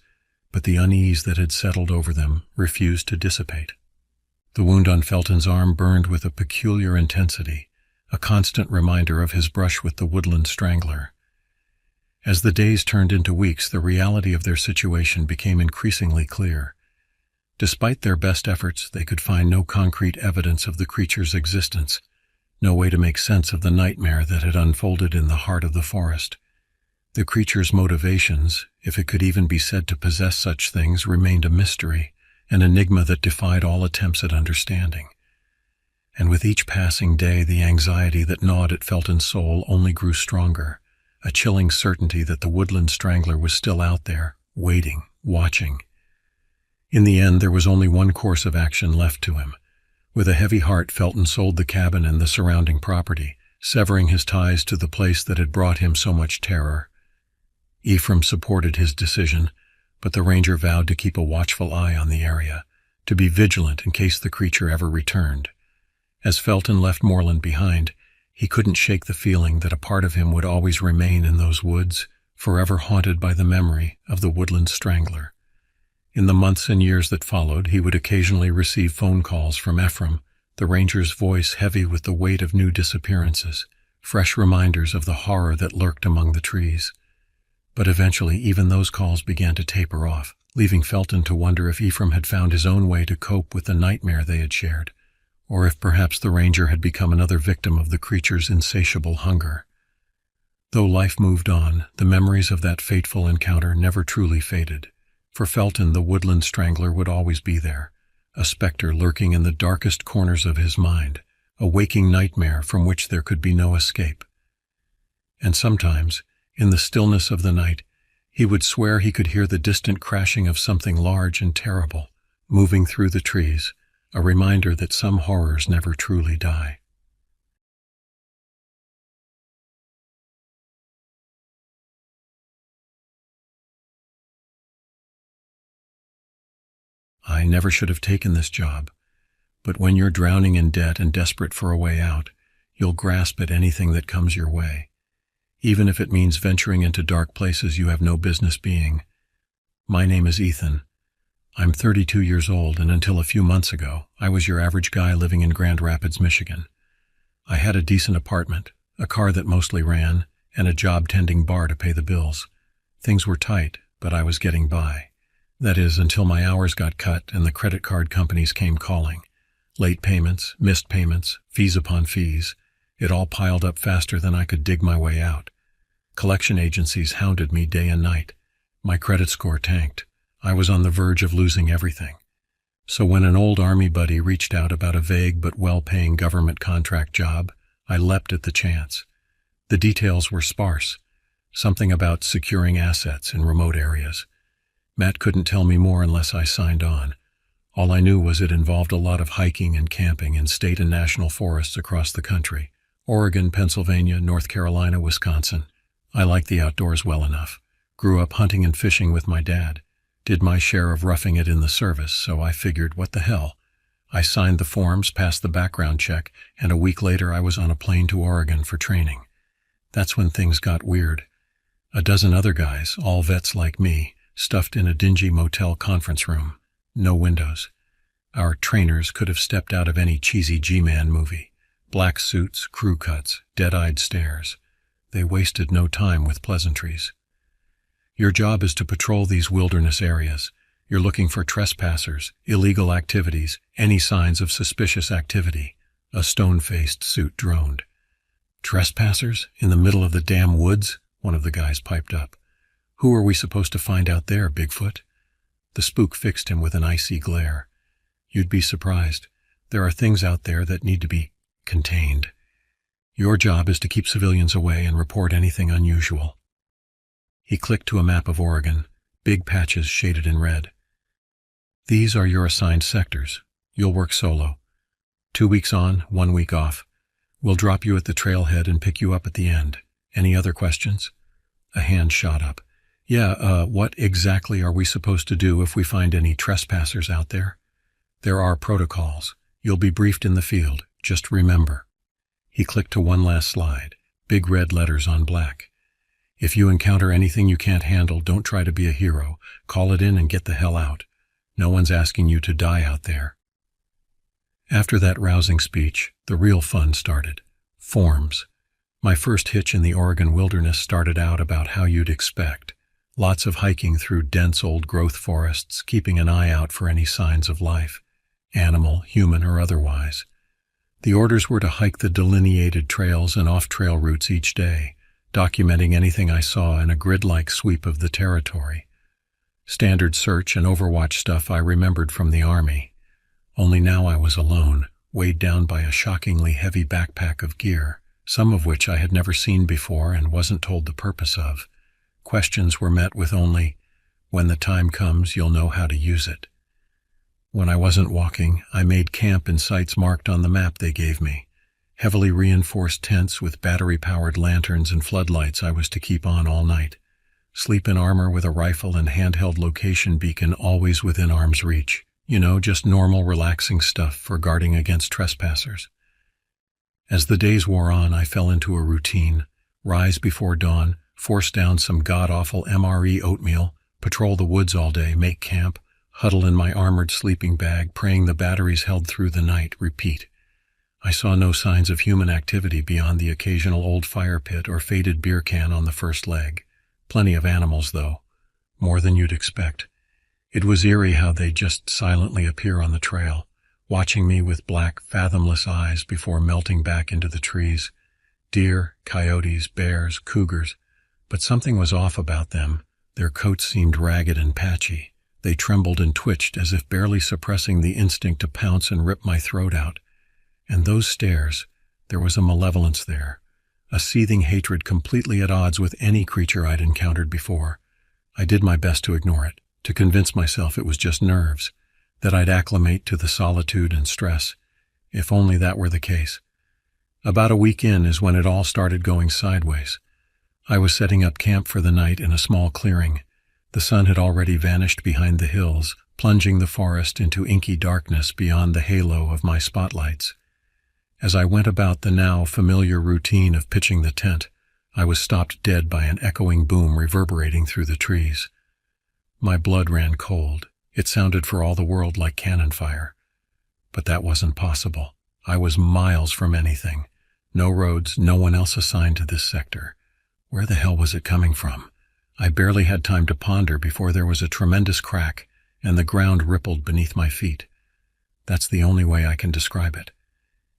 but the unease that had settled over them refused to dissipate. The wound on Felton's arm burned with a peculiar intensity, a constant reminder of his brush with the woodland strangler. As the days turned into weeks, the reality of their situation became increasingly clear. Despite their best efforts, they could find no concrete evidence of the creature's existence, no way to make sense of the nightmare that had unfolded in the heart of the forest. The creature's motivations, if it could even be said to possess such things, remained a mystery, an enigma that defied all attempts at understanding. And with each passing day, the anxiety that gnawed at Felton's soul only grew stronger, a chilling certainty that the woodland strangler was still out there, waiting, watching. In the end, there was only one course of action left to him. With a heavy heart, Felton sold the cabin and the surrounding property, severing his ties to the place that had brought him so much terror. Ephraim supported his decision, but the ranger vowed to keep a watchful eye on the area, to be vigilant in case the creature ever returned. As Felton left Moreland behind, he couldn't shake the feeling that a part of him would always remain in those woods, forever haunted by the memory of the woodland strangler. In the months and years that followed, he would occasionally receive phone calls from Ephraim, the ranger's voice heavy with the weight of new disappearances, fresh reminders of the horror that lurked among the trees. But eventually even those calls began to taper off, leaving Felton to wonder if Ephraim had found his own way to cope with the nightmare they had shared, or if perhaps the ranger had become another victim of the creature's insatiable hunger. Though life moved on, the memories of that fateful encounter never truly faded. For Felton, the woodland strangler would always be there, a specter lurking in the darkest corners of his mind, a waking nightmare from which there could be no escape. And sometimes, in the stillness of the night, he would swear he could hear the distant crashing of something large and terrible, moving through the trees, a reminder that some horrors never truly die. I never should have taken this job, but when you're drowning in debt and desperate for a way out, you'll grasp at anything that comes your way, even if it means venturing into dark places you have no business being. My name is Ethan. I'm 32 years old, and until a few months ago, I was your average guy living in Grand Rapids, Michigan. I had a decent apartment, a car that mostly ran, and a job tending bar to pay the bills. Things were tight, but I was getting by. That is, until my hours got cut and the credit card companies came calling. Late payments, missed payments, fees upon fees. It all piled up faster than I could dig my way out. Collection agencies hounded me day and night. My credit score tanked. I was on the verge of losing everything. So when an old army buddy reached out about a vague but well-paying government contract job, I leapt at the chance. The details were sparse. Something about securing assets in remote areas. Matt couldn't tell me more unless I signed on. All I knew was it involved a lot of hiking and camping in state and national forests across the country. Oregon, Pennsylvania, North Carolina, Wisconsin. I liked the outdoors well enough. Grew up hunting and fishing with my dad. Did my share of roughing it in the service, so I figured, what the hell? I signed the forms, passed the background check, and a week later I was on a plane to Oregon for training. That's when things got weird. A dozen other guys, all vets like me, stuffed in a dingy motel conference room. No windows. Our trainers could have stepped out of any cheesy G-Man movie. Black suits, crew cuts, dead-eyed stares. They wasted no time with pleasantries. Your job is to patrol these wilderness areas. You're looking for trespassers, illegal activities, any signs of suspicious activity. A stone-faced suit droned. Trespassers? In the middle of the damn woods? One of the guys piped up. Who are we supposed to find out there, Bigfoot? The spook fixed him with an icy glare. You'd be surprised. There are things out there that need to be contained. Your job is to keep civilians away and report anything unusual. He clicked to a map of Oregon, big patches shaded in red. These are your assigned sectors. You'll work solo. 2 weeks on, 1 week off. We'll drop you at the trailhead and pick you up at the end. Any other questions? A hand shot up. Yeah, what exactly are we supposed to do if we find any trespassers out there? There are protocols. You'll be briefed in the field. Just remember. He clicked to one last slide, big red letters on black. If you encounter anything you can't handle, don't try to be a hero. Call it in and get the hell out. No one's asking you to die out there. After that rousing speech, the real fun started. Forms. My first hitch in the Oregon wilderness started out about how you'd expect. Lots of hiking through dense old-growth forests, keeping an eye out for any signs of life, animal, human, or otherwise. The orders were to hike the delineated trails and off-trail routes each day, documenting anything I saw in a grid-like sweep of the territory. Standard search and overwatch stuff I remembered from the Army. Only now I was alone, weighed down by a shockingly heavy backpack of gear, some of which I had never seen before and wasn't told the purpose of. Questions were met with only, "When the time comes, you'll know how to use it." When I wasn't walking, I made camp in sites marked on the map they gave me. Heavily reinforced tents with battery-powered lanterns and floodlights I was to keep on all night. Sleep in armor with a rifle and handheld location beacon always within arm's reach. You know, just normal, relaxing stuff for guarding against trespassers. As the days wore on, I fell into a routine. Rise before dawn, force down some god-awful MRE oatmeal, patrol the woods all day, make camp, huddle in my armored sleeping bag, praying the batteries held through the night, repeat. I saw no signs of human activity beyond the occasional old fire pit or faded beer can on the first leg. Plenty of animals, though. More than you'd expect. It was eerie how they just silently appear on the trail, watching me with black, fathomless eyes before melting back into the trees. Deer, coyotes, bears, cougars. But something was off about them. Their coats seemed ragged and patchy. They trembled and twitched as if barely suppressing the instinct to pounce and rip my throat out. And those stares, there was a malevolence there, a seething hatred completely at odds with any creature I'd encountered before. I did my best to ignore it, to convince myself it was just nerves, that I'd acclimate to the solitude and stress, if only that were the case. About a week in is when it all started going sideways. I was setting up camp for the night in a small clearing. The sun had already vanished behind the hills, plunging the forest into inky darkness beyond the halo of my spotlights. As I went about the now familiar routine of pitching the tent, I was stopped dead by an echoing boom reverberating through the trees. My blood ran cold. It sounded for all the world like cannon fire. But that wasn't possible. I was miles from anything. No roads, no one else assigned to this sector. Where the hell was it coming from? I barely had time to ponder before there was a tremendous crack, and the ground rippled beneath my feet. That's the only way I can describe it.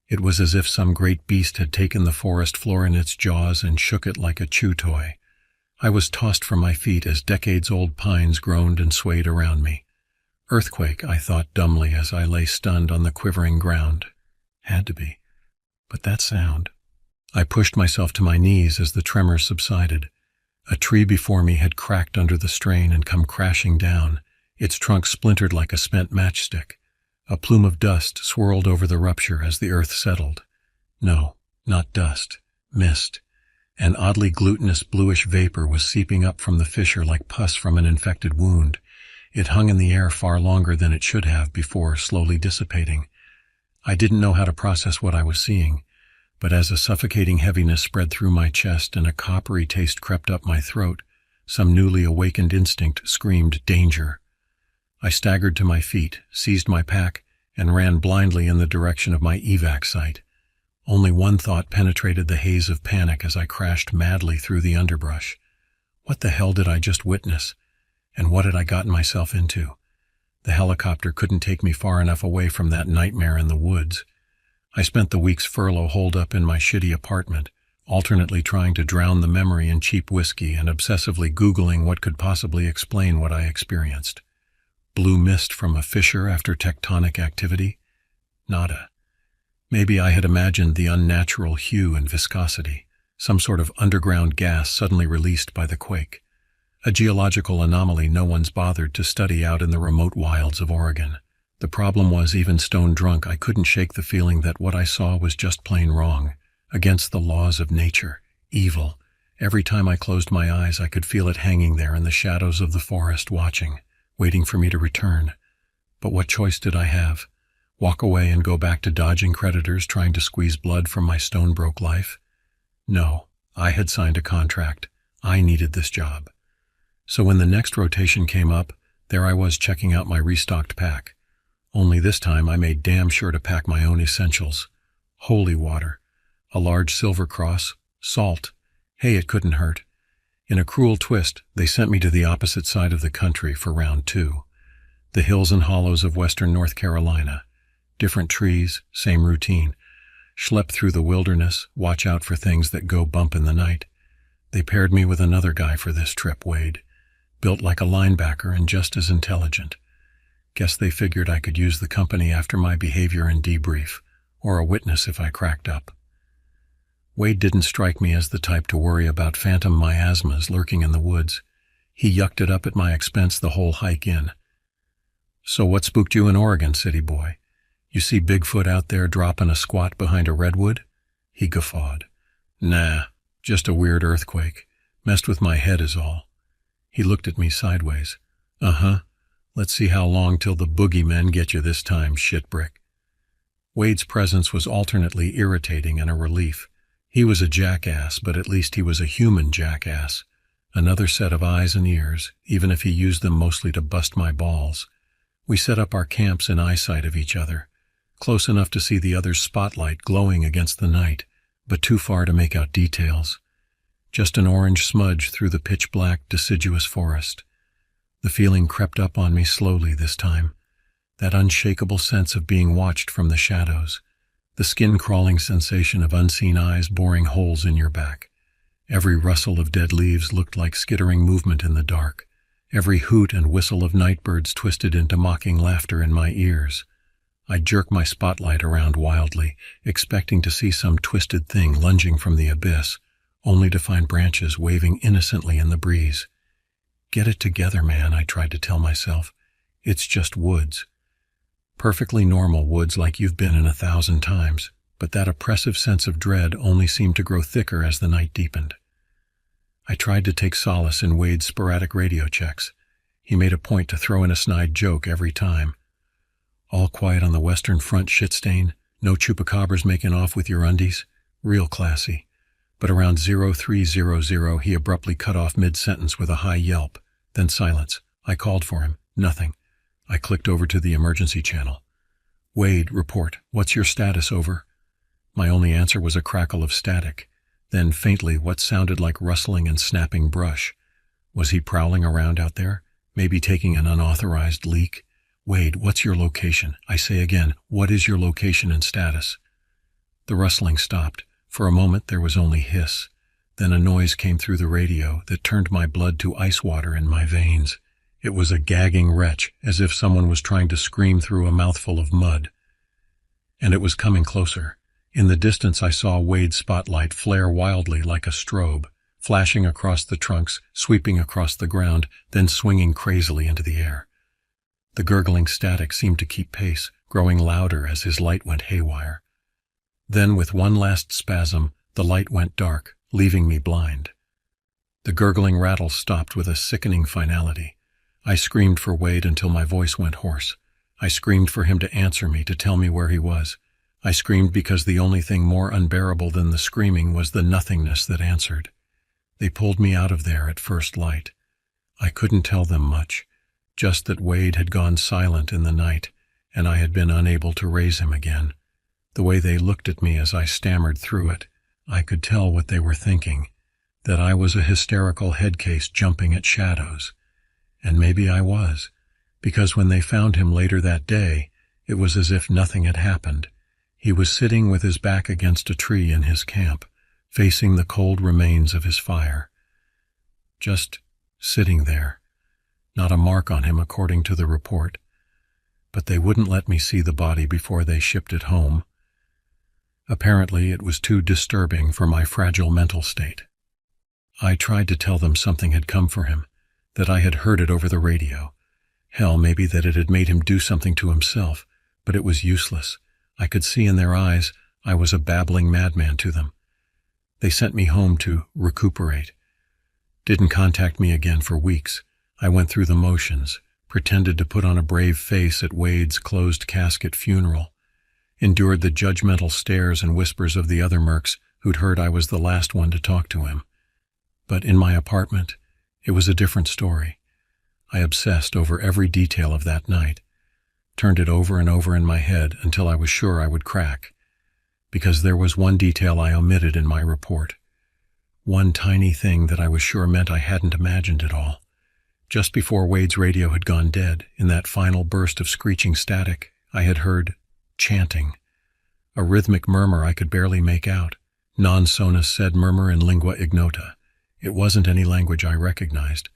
It was as if some great beast had taken the forest floor in its jaws and shook it like a chew toy. I was tossed from my feet as decades-old pines groaned and swayed around me. Earthquake, I thought dumbly as I lay stunned on the quivering ground. Had to be. But that sound. I pushed myself to my knees as the tremors subsided. A tree before me had cracked under the strain and come crashing down, its trunk splintered like a spent matchstick. A plume of dust swirled over the rupture as the earth settled. No, not dust. Mist. An oddly glutinous bluish vapor was seeping up from the fissure like pus from an infected wound. It hung in the air far longer than it should have before slowly dissipating. I didn't know how to process what I was seeing, but as a suffocating heaviness spread through my chest and a coppery taste crept up my throat, some newly awakened instinct screamed danger. I staggered to my feet, seized my pack, and ran blindly in the direction of my evac site. Only one thought penetrated the haze of panic as I crashed madly through the underbrush. What the hell did I just witness? And what had I gotten myself into? The helicopter couldn't take me far enough away from that nightmare in the woods. I spent the week's furlough holed up in my shitty apartment, alternately trying to drown the memory in cheap whiskey and obsessively Googling what could possibly explain what I experienced. Blue mist from a fissure after tectonic activity? Nada. Maybe I had imagined the unnatural hue and viscosity, some sort of underground gas suddenly released by the quake. A geological anomaly no one's bothered to study out in the remote wilds of Oregon. The problem was, even stone drunk, I couldn't shake the feeling that what I saw was just plain wrong, against the laws of nature, evil. Every time I closed my eyes, I could feel it hanging there in the shadows of the forest, watching, waiting for me to return. But what choice did I have? Walk away and go back to dodging creditors trying to squeeze blood from my stone-broke life? No, I had signed a contract. I needed this job. So when the next rotation came up, there I was checking out my restocked pack. Only this time I made damn sure to pack my own essentials. Holy water, a large silver cross, salt. Hey, it couldn't hurt. In a cruel twist, they sent me to the opposite side of the country for round 2. The hills and hollows of western North Carolina. Different trees, same routine. Schlep through the wilderness, watch out for things that go bump in the night. They paired me with another guy for this trip, Wade. Built like a linebacker and just as intelligent. Guess they figured I could use the company after my behavior in debrief, or a witness if I cracked up. Wade didn't strike me as the type to worry about phantom miasmas lurking in the woods. He yucked it up at my expense the whole hike in. So what spooked you in Oregon, city boy? You see Bigfoot out there dropping a squat behind a redwood? He guffawed. Nah, just a weird earthquake. Messed with my head is all. He looked at me sideways. Uh-huh. Let's see how long till the boogeymen get you this time, shitbrick. Wade's presence was alternately irritating and a relief. He was a jackass, but at least he was a human jackass. Another set of eyes and ears, even if he used them mostly to bust my balls. We set up our camps in eyesight of each other, close enough to see the other's spotlight glowing against the night, but too far to make out details. Just an orange smudge through the pitch-black, deciduous forest. The feeling crept up on me slowly this time, that unshakable sense of being watched from the shadows, the skin-crawling sensation of unseen eyes boring holes in your back. Every rustle of dead leaves looked like skittering movement in the dark. Every hoot and whistle of nightbirds twisted into mocking laughter in my ears. I jerked my spotlight around wildly, expecting to see some twisted thing lunging from the abyss, only to find branches waving innocently in the breeze. Get it together, man, I tried to tell myself. It's just woods. Perfectly normal woods like you've been in 1,000 times, but that oppressive sense of dread only seemed to grow thicker as the night deepened. I tried to take solace in Wade's sporadic radio checks. He made a point to throw in a snide joke every time. All quiet on the western front, shitstain. No chupacabras making off with your undies. Real classy. But around 0300 he abruptly cut off mid-sentence with a high yelp. Then silence. I called for him. Nothing. I clicked over to the emergency channel. Wade, report. What's your status, over? My only answer was a crackle of static. Then faintly what sounded like rustling and snapping brush. Was he prowling around out there? Maybe taking an unauthorized leak? Wade, what's your location? I say again, what is your location and status? The rustling stopped. For a moment there was only hiss. Then a noise came through the radio that turned my blood to ice water in my veins. It was a gagging retch, as if someone was trying to scream through a mouthful of mud. And it was coming closer. In the distance I saw Wade's spotlight flare wildly like a strobe, flashing across the trunks, sweeping across the ground, then swinging crazily into the air. The gurgling static seemed to keep pace, growing louder as his light went haywire. Then, with one last spasm, the light went dark, leaving me blind. The gurgling rattle stopped with a sickening finality. I screamed for Wade until my voice went hoarse. I screamed for him to answer me, to tell me where he was. I screamed because the only thing more unbearable than the screaming was the nothingness that answered. They pulled me out of there at first light. I couldn't tell them much. just that Wade had gone silent in the night, and I had been unable to raise him again. The way they looked at me as I stammered through it, I could tell what they were thinking, that I was a hysterical headcase jumping at shadows. And maybe I was, because when they found him later that day, it was as if nothing had happened. He was sitting with his back against a tree in his camp, facing the cold remains of his fire. Just sitting there. Not a mark on him according to the report. But they wouldn't let me see the body before they shipped it home. Apparently it was too disturbing for my fragile mental state. I tried to tell them something had come for him, that I had heard it over the radio. Hell, maybe that it had made him do something to himself, but it was useless. I could see in their eyes I was a babbling madman to them. They sent me home to recuperate. Didn't contact me again for weeks. I went through the motions, pretended to put on a brave face at Wade's closed casket funeral, endured the judgmental stares and whispers of the other mercs who'd heard I was the last one to talk to him. But in my apartment, it was a different story. I obsessed over every detail of that night, turned it over and over in my head until I was sure I would crack, because there was one detail I omitted in my report. One tiny thing that I was sure meant I hadn't imagined it all. Just before Wade's radio had gone dead, in that final burst of screeching static, I had heard chanting. A rhythmic murmur I could barely make out. Non sonus sed murmur in lingua ignota. It wasn't any language I recognized,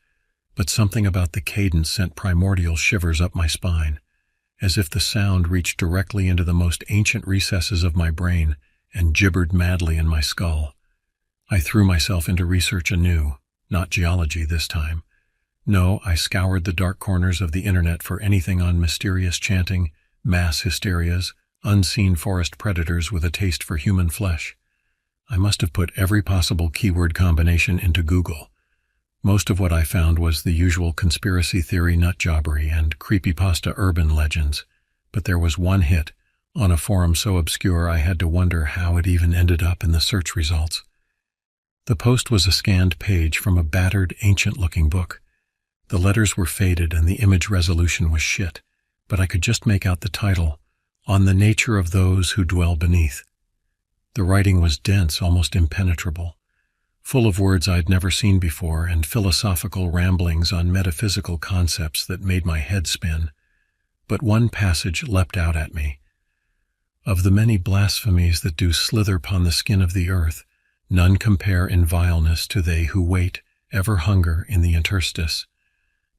but something about the cadence sent primordial shivers up my spine, as if the sound reached directly into the most ancient recesses of my brain and gibbered madly in my skull. I threw myself into research anew, not geology this time. No, I scoured the dark corners of the internet for anything on mysterious chanting, mass hysterias, unseen forest predators with a taste for human flesh. I must have put every possible keyword combination into Google. Most of what I found was the usual conspiracy theory nutjobbery and creepypasta urban legends, but there was one hit, on a forum so obscure I had to wonder how it even ended up in the search results. The post was a scanned page from a battered, ancient-looking book. The letters were faded and the image resolution was shit, but I could just make out the title, On the Nature of Those Who Dwell Beneath. The writing was dense, almost impenetrable, full of words I'd never seen before and philosophical ramblings on metaphysical concepts that made my head spin. But one passage leapt out at me. Of the many blasphemies that do slither upon the skin of the earth, none compare in vileness to they who wait, ever hunger in the interstice.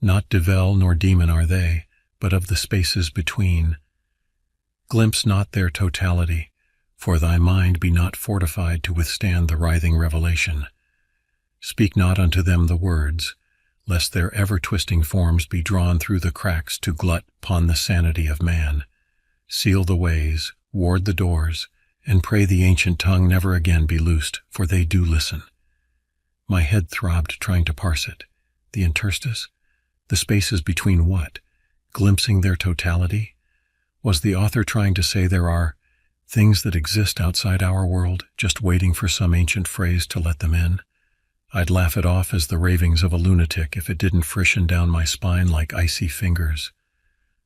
Not devil nor demon are they, but of the spaces between. Glimpse not their totality, for thy mind be not fortified to withstand the writhing revelation. Speak not unto them the words, lest their ever-twisting forms be drawn through the cracks to glut upon the sanity of man. Seal the ways, ward the doors, and pray the ancient tongue never again be loosed, for they do listen. My head throbbed trying to parse it. The interstice? The spaces between what? Glimpsing their totality? Was the author trying to say there are things that exist outside our world, just waiting for some ancient phrase to let them in? I'd laugh it off as the ravings of a lunatic if it didn't frisson down my spine like icy fingers.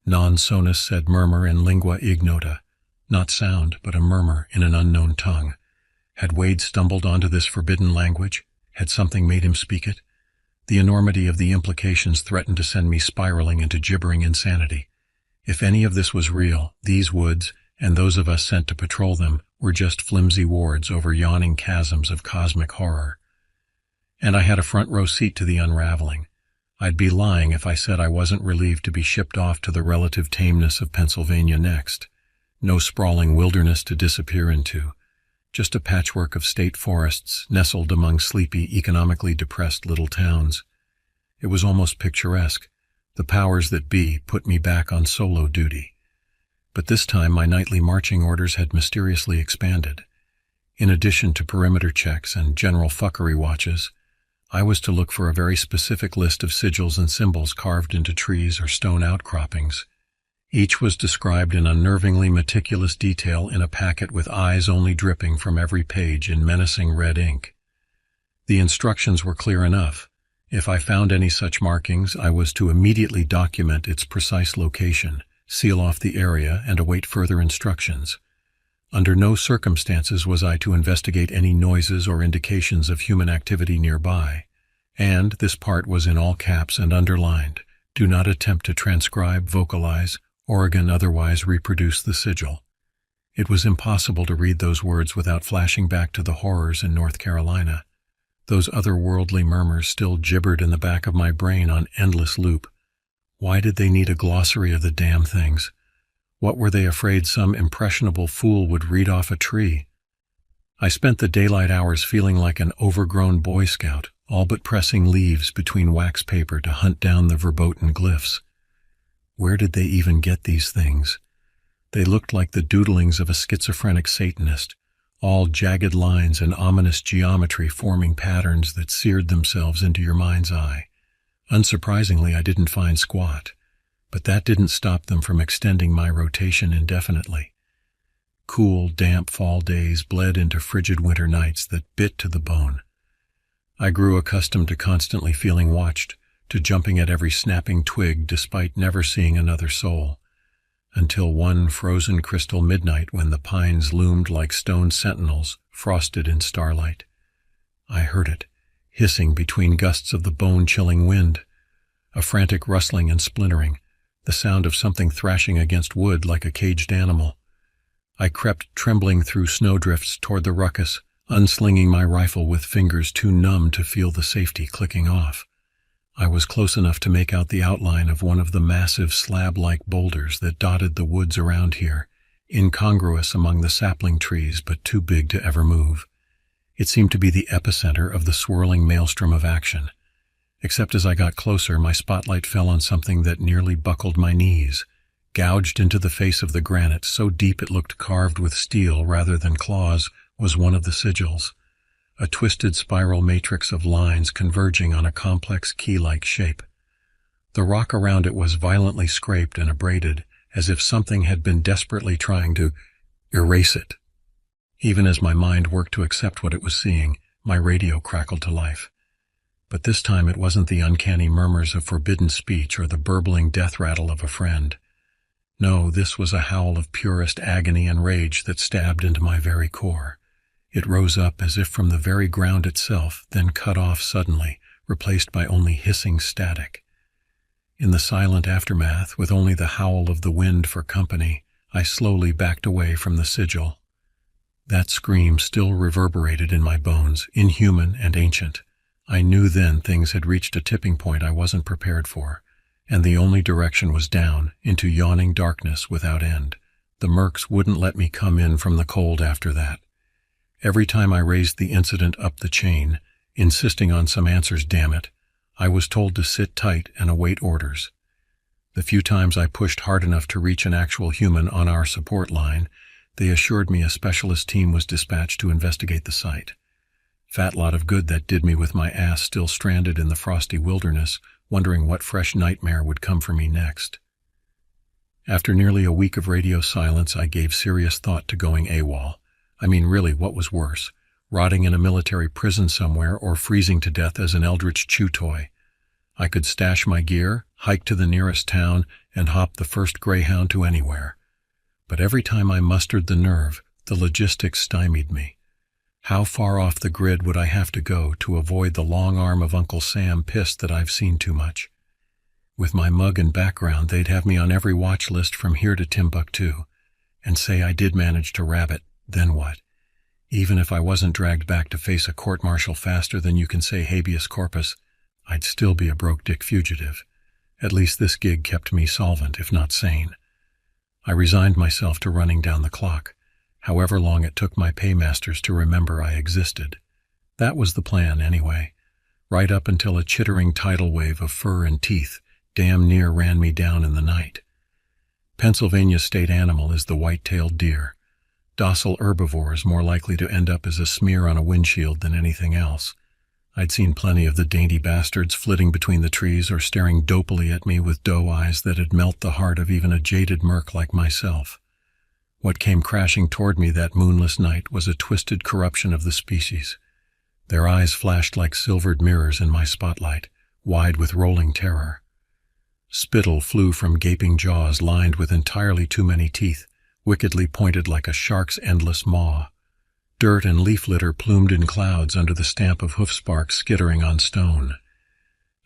Non sonus sed murmur in lingua ignota. Not sound, but a murmur in an unknown tongue. Had Wade stumbled onto this forbidden language? Had something made him speak it? The enormity of the implications threatened to send me spiraling into gibbering insanity. If any of this was real, these woods, and those of us sent to patrol them, were just flimsy wards over yawning chasms of cosmic horror. And I had a front row seat to the unraveling. I'd be lying if I said I wasn't relieved to be shipped off to the relative tameness of Pennsylvania next. No sprawling wilderness to disappear into, just a patchwork of state forests nestled among sleepy, economically depressed little towns. It was almost picturesque. The powers that be put me back on solo duty. But this time my nightly marching orders had mysteriously expanded. In addition to perimeter checks and general fuckery watches, I was to look for a very specific list of sigils and symbols carved into trees or stone outcroppings. Each was described in unnervingly meticulous detail in a packet with eyes only dripping from every page in menacing red ink. The instructions were clear enough. If I found any such markings, I was to immediately document its precise location, seal off the area, and await further instructions. Under no circumstances was I to investigate any noises or indications of human activity nearby. And this part was in all caps and underlined. Do not attempt to transcribe, vocalize, or otherwise reproduce the sigil. It was impossible to read those words without flashing back to the horrors in North Carolina. Those otherworldly murmurs still gibbered in the back of my brain on endless loop. Why did they need a glossary of the damn things? What were they afraid some impressionable fool would read off a tree? I spent the daylight hours feeling like an overgrown Boy Scout, all but pressing leaves between wax paper to hunt down the verboten glyphs. Where did they even get these things? They looked like the doodlings of a schizophrenic Satanist, all jagged lines and ominous geometry forming patterns that seared themselves into your mind's eye. Unsurprisingly, I didn't find squat, but that didn't stop them from extending my rotation indefinitely. Cool, damp fall days bled into frigid winter nights that bit to the bone. I grew accustomed to constantly feeling watched, to jumping at every snapping twig despite never seeing another soul, until one frozen crystal midnight when the pines loomed like stone sentinels frosted in starlight. I heard it, hissing between gusts of the bone-chilling wind, a frantic rustling and splintering, the sound of something thrashing against wood like a caged animal. I crept trembling through snowdrifts toward the ruckus, unslinging my rifle with fingers too numb to feel the safety clicking off. I was close enough to make out the outline of one of the massive slab-like boulders that dotted the woods around here, incongruous among the sapling trees but too big to ever move. It seemed to be the epicenter of the swirling maelstrom of action. Except as I got closer, my spotlight fell on something that nearly buckled my knees. Gouged into the face of the granite, so deep it looked carved with steel rather than claws, was one of the sigils. A twisted spiral matrix of lines converging on a complex key-like shape. The rock around it was violently scraped and abraded, as if something had been desperately trying to erase it. Even as my mind worked to accept what it was seeing, my radio crackled to life. But this time it wasn't the uncanny murmurs of forbidden speech or the burbling death rattle of a friend. No, this was a howl of purest agony and rage that stabbed into my very core. It rose up as if from the very ground itself, then cut off suddenly, replaced by only hissing static. In the silent aftermath, with only the howl of the wind for company, I slowly backed away from the sigil. That scream still reverberated in my bones, inhuman and ancient. I knew then things had reached a tipping point I wasn't prepared for, and the only direction was down, into yawning darkness without end. The mercs wouldn't let me come in from the cold after that. Every time I raised the incident up the chain, insisting on some answers, damn it, I was told to sit tight and await orders. The few times I pushed hard enough to reach an actual human on our support line, they assured me a specialist team was dispatched to investigate the site. Fat lot of good that did me with my ass still stranded in the frosty wilderness, wondering what fresh nightmare would come for me next. After nearly a week of radio silence, I gave serious thought to going AWOL. I mean, really, what was worse, rotting in a military prison somewhere or freezing to death as an eldritch chew toy? I could stash my gear, hike to the nearest town, and hop the first Greyhound to anywhere. But every time I mustered the nerve, the logistics stymied me. How far off the grid would I have to go to avoid the long arm of Uncle Sam pissed that I've seen too much? With my mug and background, they'd have me on every watch list from here to Timbuktu. And say I did manage to rabbit, then what? Even if I wasn't dragged back to face a court-martial faster than you can say habeas corpus, I'd still be a broke-dick fugitive. At least this gig kept me solvent, if not sane. I resigned myself to running down the clock, however long it took my paymasters to remember I existed. That was the plan, anyway, right up until a chittering tidal wave of fur and teeth damn near ran me down in the night. Pennsylvania's state animal is the white-tailed deer. Docile herbivores more likely to end up as a smear on a windshield than anything else. I'd seen plenty of the dainty bastards flitting between the trees or staring dopily at me with doe eyes that'd melt the heart of even a jaded merc like myself. What came crashing toward me that moonless night was a twisted corruption of the species. Their eyes flashed like silvered mirrors in my spotlight, wide with rolling terror. Spittle flew from gaping jaws lined with entirely too many teeth, wickedly pointed like a shark's endless maw. Dirt and leaf litter plumed in clouds under the stamp of hoof sparks skittering on stone.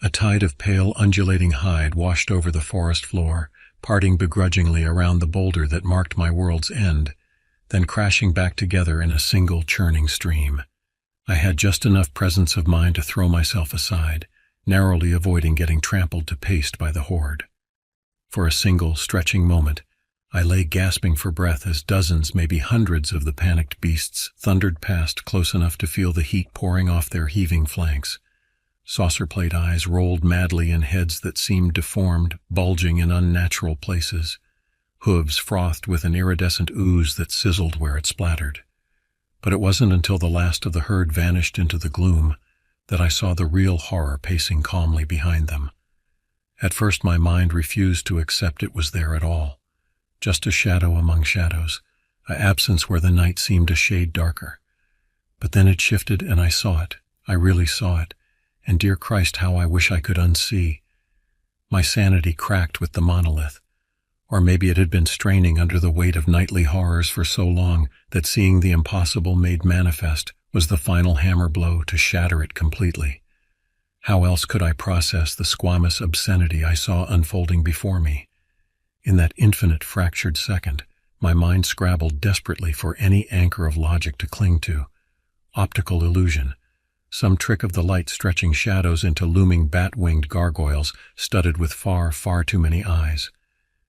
A tide of pale, undulating hide washed over the forest floor, parting begrudgingly around the boulder that marked my world's end, then crashing back together in a single churning stream. I had just enough presence of mind to throw myself aside, narrowly avoiding getting trampled to paste by the horde. For a single, stretching moment, I lay gasping for breath as dozens, maybe hundreds of the panicked beasts thundered past close enough to feel the heat pouring off their heaving flanks. Saucer-plate eyes rolled madly in heads that seemed deformed, bulging in unnatural places. Hooves frothed with an iridescent ooze that sizzled where it splattered. But it wasn't until the last of the herd vanished into the gloom that I saw the real horror pacing calmly behind them. At first my mind refused to accept it was there at all. Just a shadow among shadows, an absence where the night seemed a shade darker. But then it shifted and I saw it. I really saw it. And dear Christ, how I wish I could unsee. My sanity cracked with the monolith. Or maybe it had been straining under the weight of nightly horrors for so long that seeing the impossible made manifest was the final hammer blow to shatter it completely. How else could I process the squamous obscenity I saw unfolding before me? In that infinite fractured second, my mind scrabbled desperately for any anchor of logic to cling to. Optical illusion. Some trick of the light stretching shadows into looming bat-winged gargoyles studded with far, far too many eyes.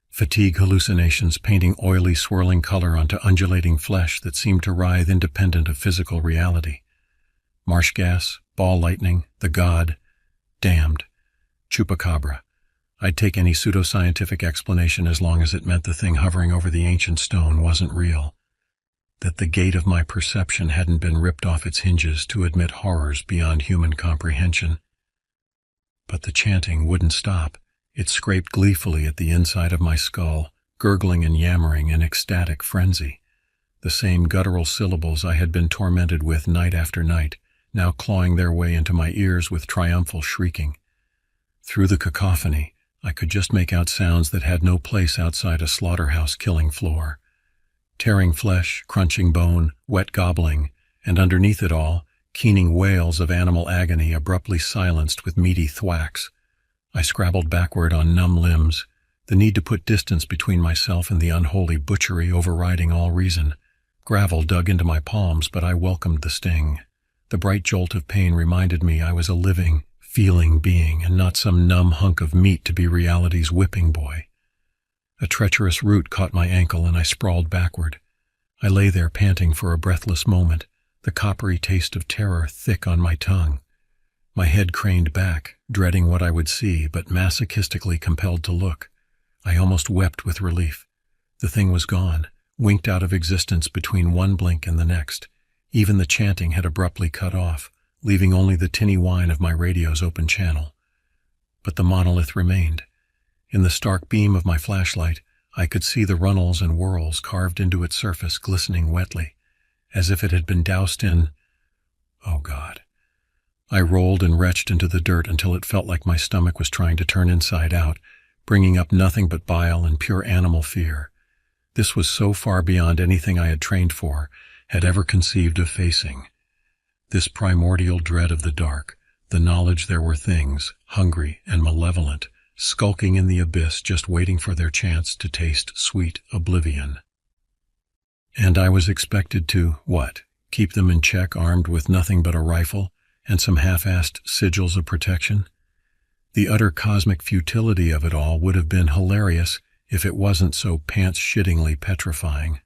Fatigue hallucinations painting oily, swirling color onto undulating flesh that seemed to writhe independent of physical reality. Marsh gas, ball lightning, the god, damned, chupacabra. I'd take any pseudoscientific explanation as long as it meant the thing hovering over the ancient stone wasn't real. That the gate of my perception hadn't been ripped off its hinges to admit horrors beyond human comprehension. But the chanting wouldn't stop. It scraped gleefully at the inside of my skull, gurgling and yammering in ecstatic frenzy. The same guttural syllables I had been tormented with night after night, now clawing their way into my ears with triumphal shrieking. Through the cacophony, I could just make out sounds that had no place outside a slaughterhouse killing floor. Tearing flesh, crunching bone, wet gobbling, and underneath it all, keening wails of animal agony abruptly silenced with meaty thwacks. I scrabbled backward on numb limbs, the need to put distance between myself and the unholy butchery overriding all reason. Gravel dug into my palms, but I welcomed the sting. The bright jolt of pain reminded me I was a living, feeling being and not some numb hunk of meat to be reality's whipping boy. A treacherous root caught my ankle and I sprawled backward. I lay there panting for a breathless moment, the coppery taste of terror thick on my tongue. My head craned back, dreading what I would see, but masochistically compelled to look. I almost wept with relief. The thing was gone, winked out of existence between one blink and the next. Even the chanting had abruptly cut off, leaving only the tinny whine of my radio's open channel. But the monolith remained. In the stark beam of my flashlight, I could see the runnels and whorls carved into its surface glistening wetly, as if it had been doused in... Oh, God. I rolled and retched into the dirt until it felt like my stomach was trying to turn inside out, bringing up nothing but bile and pure animal fear. This was so far beyond anything I had trained for, had ever conceived of facing. This primordial dread of the dark, the knowledge there were things, hungry and malevolent, skulking in the abyss just waiting for their chance to taste sweet oblivion. And I was expected to, what, keep them in check armed with nothing but a rifle and some half-assed sigils of protection? The utter cosmic futility of it all would have been hilarious if it wasn't so pants-shittingly petrifying.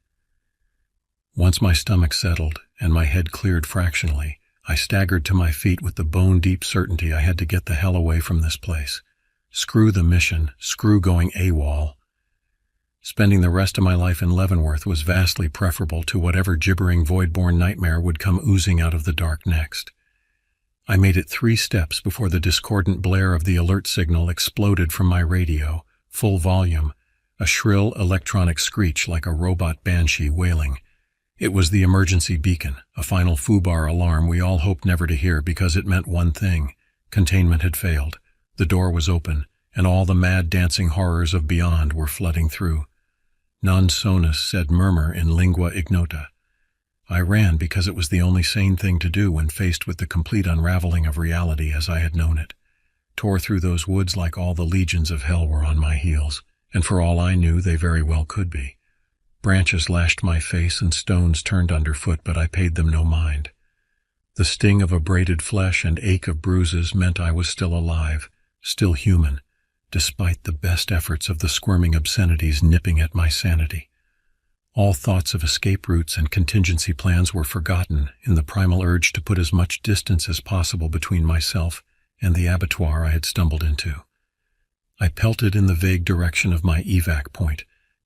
Once my stomach settled and my head cleared fractionally, I staggered to my feet with the bone-deep certainty I had to get the hell away from this place. Screw the mission, screw going AWOL. Spending the rest of my life in Leavenworth was vastly preferable to whatever gibbering void-born nightmare would come oozing out of the dark next. I made it 3 steps before the discordant blare of the alert signal exploded from my radio, full volume, a shrill electronic screech like a robot banshee wailing. It was the emergency beacon, a final foobar alarm we all hoped never to hear because it meant one thing: containment had failed. The door was open, and all the mad dancing horrors of beyond were flooding through. Non sonus sed murmur in lingua ignota. I ran because it was the only sane thing to do when faced with the complete unraveling of reality as I had known it. Tore through those woods like all the legions of hell were on my heels, and for all I knew, they very well could be. Branches lashed my face and stones turned underfoot, but I paid them no mind. The sting of abraded flesh and ache of bruises meant I was still alive, still human, despite the best efforts of the squirming obscenities nipping at my sanity. All thoughts of escape routes and contingency plans were forgotten in the primal urge to put as much distance as possible between myself and the abattoir I had stumbled into. I pelted in the vague direction of my evac point,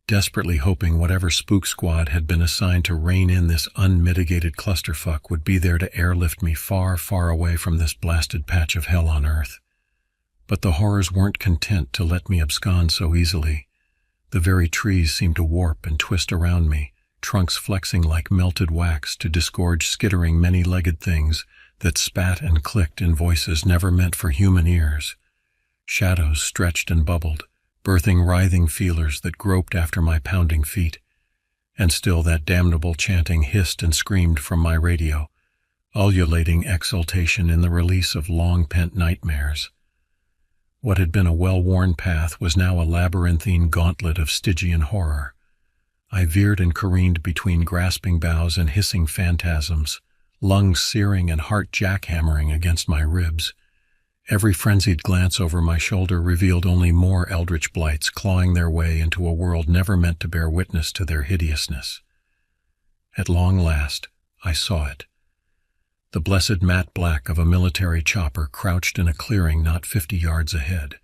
desperately hoping whatever spook squad had been assigned to rein in this unmitigated clusterfuck would be there to airlift me far, far away from this blasted patch of hell on earth. But the horrors weren't content to let me abscond so easily. The very trees seemed to warp and twist around me, trunks flexing like melted wax to disgorge skittering many-legged things that spat and clicked in voices never meant for human ears. Shadows stretched and bubbled, birthing writhing feelers that groped after my pounding feet. And still that damnable chanting hissed and screamed from my radio, ululating exultation in the release of long-pent nightmares. What had been a well-worn path was now a labyrinthine gauntlet of Stygian horror. I veered and careened between grasping boughs and hissing phantasms, lungs searing and heart jackhammering against my ribs. Every frenzied glance over my shoulder revealed only more eldritch blights clawing their way into a world never meant to bear witness to their hideousness. At long last, I saw it. The blessed matte black of a military chopper crouched in a clearing not 50 yards ahead.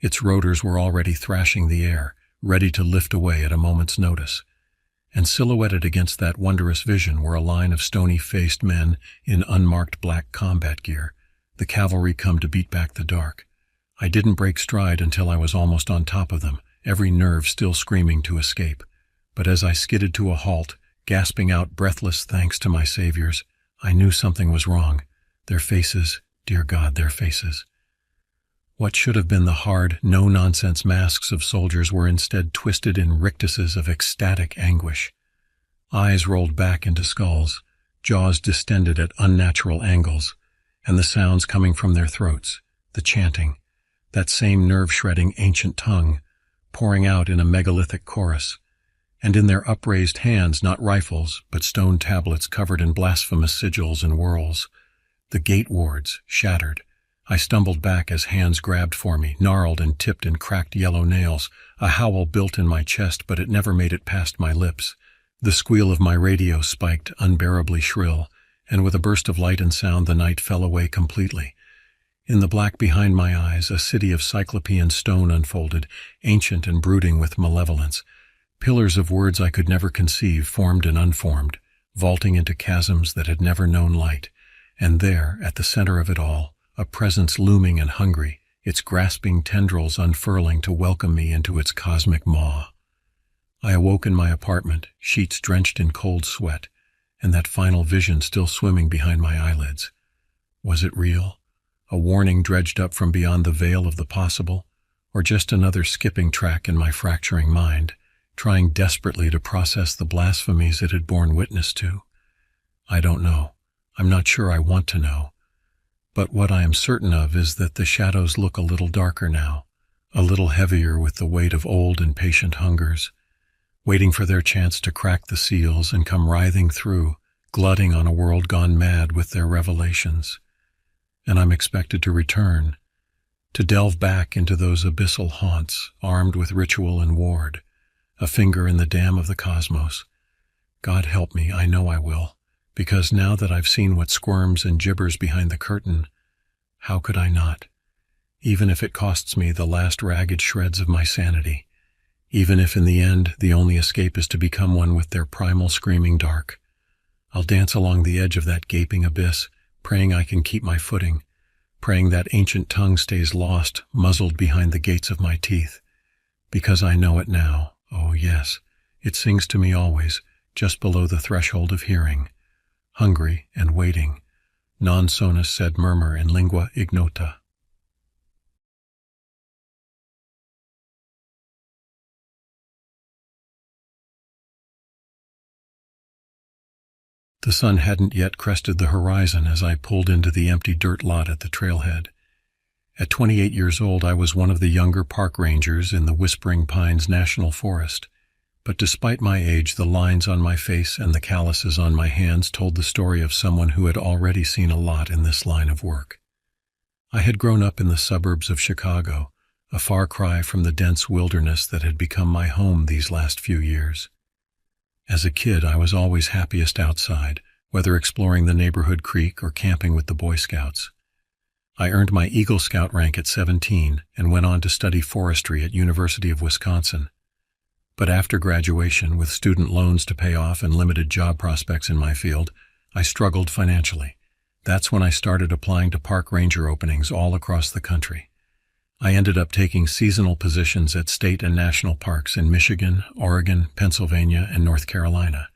Its rotors were already thrashing the air, ready to lift away at a moment's notice. And silhouetted against that wondrous vision were a line of stony-faced men in unmarked black combat gear, the cavalry come to beat back the dark. I didn't break stride until I was almost on top of them, every nerve still screaming to escape. But as I skidded to a halt, gasping out breathless thanks to my saviors, I knew something was wrong. Their faces, dear God, their faces. What should have been the hard, no-nonsense masks of soldiers were instead twisted in rictuses of ecstatic anguish. Eyes rolled back into skulls, jaws distended at unnatural angles, and the sounds coming from their throats, the chanting, that same nerve-shredding ancient tongue, pouring out in a megalithic chorus, and in their upraised hands not rifles, but stone tablets covered in blasphemous sigils and whorls. The gate wards, shattered. I stumbled back as hands grabbed for me, gnarled and tipped in cracked yellow nails. A howl built in my chest, but it never made it past my lips. The squeal of my radio spiked, unbearably shrill, and with a burst of light and sound the night fell away completely. In the black behind my eyes, a city of cyclopean stone unfolded, ancient and brooding with malevolence. Pillars of words I could never conceive formed and unformed, vaulting into chasms that had never known light. And there, at the center of it all, a presence looming and hungry, its grasping tendrils unfurling to welcome me into its cosmic maw. I awoke in my apartment, sheets drenched in cold sweat, and that final vision still swimming behind my eyelids. Was it real? A warning dredged up from beyond the veil of the possible? Or just another skipping track in my fracturing mind, trying desperately to process the blasphemies it had borne witness to? I don't know. I'm not sure I want to know. But what I am certain of is that the shadows look a little darker now, a little heavier with the weight of old and patient hungers, waiting for their chance to crack the seals and come writhing through, glutting on a world gone mad with their revelations. And I'm expected to return, to delve back into those abyssal haunts, armed with ritual and ward, a finger in the dam of the cosmos. God help me, I know I will, because now that I've seen what squirms and gibbers behind the curtain, how could I not? Even if it costs me the last ragged shreds of my sanity, even if in the end the only escape is to become one with their primal screaming dark, I'll dance along the edge of that gaping abyss, praying I can keep my footing, praying that ancient tongue stays lost, muzzled behind the gates of my teeth, because I know it now. Oh, yes, it sings to me always, just below the threshold of hearing, hungry and waiting, non sonus sed murmur in lingua ignota. The sun hadn't yet crested the horizon as I pulled into the empty dirt lot at the trailhead. At 28 years old, I was one of the younger park rangers in the Whispering Pines National Forest. But despite my age, the lines on my face and the calluses on my hands told the story of someone who had already seen a lot in this line of work. I had grown up in the suburbs of Chicago, a far cry from the dense wilderness that had become my home these last few years. As a kid, I was always happiest outside, whether exploring the neighborhood creek or camping with the Boy Scouts. I earned my Eagle Scout rank at 17 and went on to study forestry at University of Wisconsin. But after graduation, with student loans to pay off and limited job prospects in my field, I struggled financially. That's when I started applying to park ranger openings all across the country. I ended up taking seasonal positions at state and national parks in Michigan, Oregon, Pennsylvania, and North Carolina.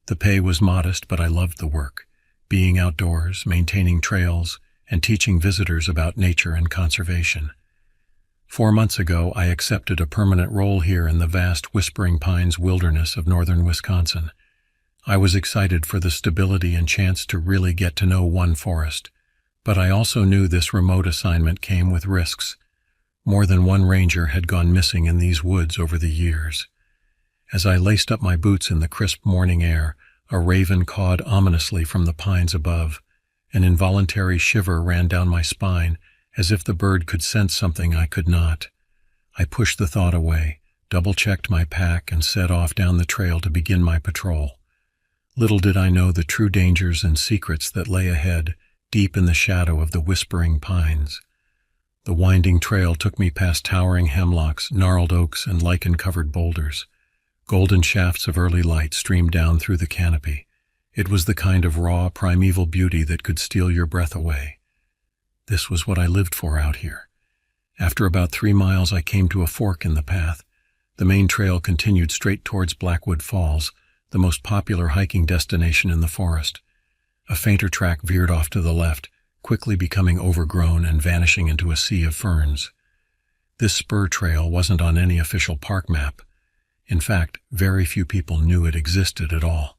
The pay was modest, but I loved the work, being outdoors, maintaining trails, and teaching visitors about nature and conservation. 4 months ago, I accepted a permanent role here in the vast Whispering Pines wilderness of northern Wisconsin. I was excited for the stability and chance to really get to know one forest, but I also knew this remote assignment came with risks. More than one ranger had gone missing in these woods over the years. As I laced up my boots in the crisp morning air, a raven cawed ominously from the pines above. An involuntary shiver ran down my spine, as if the bird could sense something I could not. I pushed the thought away, double-checked my pack, and set off down the trail to begin my patrol. Little did I know the true dangers and secrets that lay ahead, deep in the shadow of the Whispering Pines. The winding trail took me past towering hemlocks, gnarled oaks, and lichen-covered boulders. Golden shafts of early light streamed down through the canopy. It was the kind of raw, primeval beauty that could steal your breath away. This was what I lived for out here. After about 3 miles, I came to a fork in the path. The main trail continued straight towards Blackwood Falls, the most popular hiking destination in the forest. A fainter track veered off to the left, quickly becoming overgrown and vanishing into a sea of ferns. This spur trail wasn't on any official park map. In fact, very few people knew it existed at all.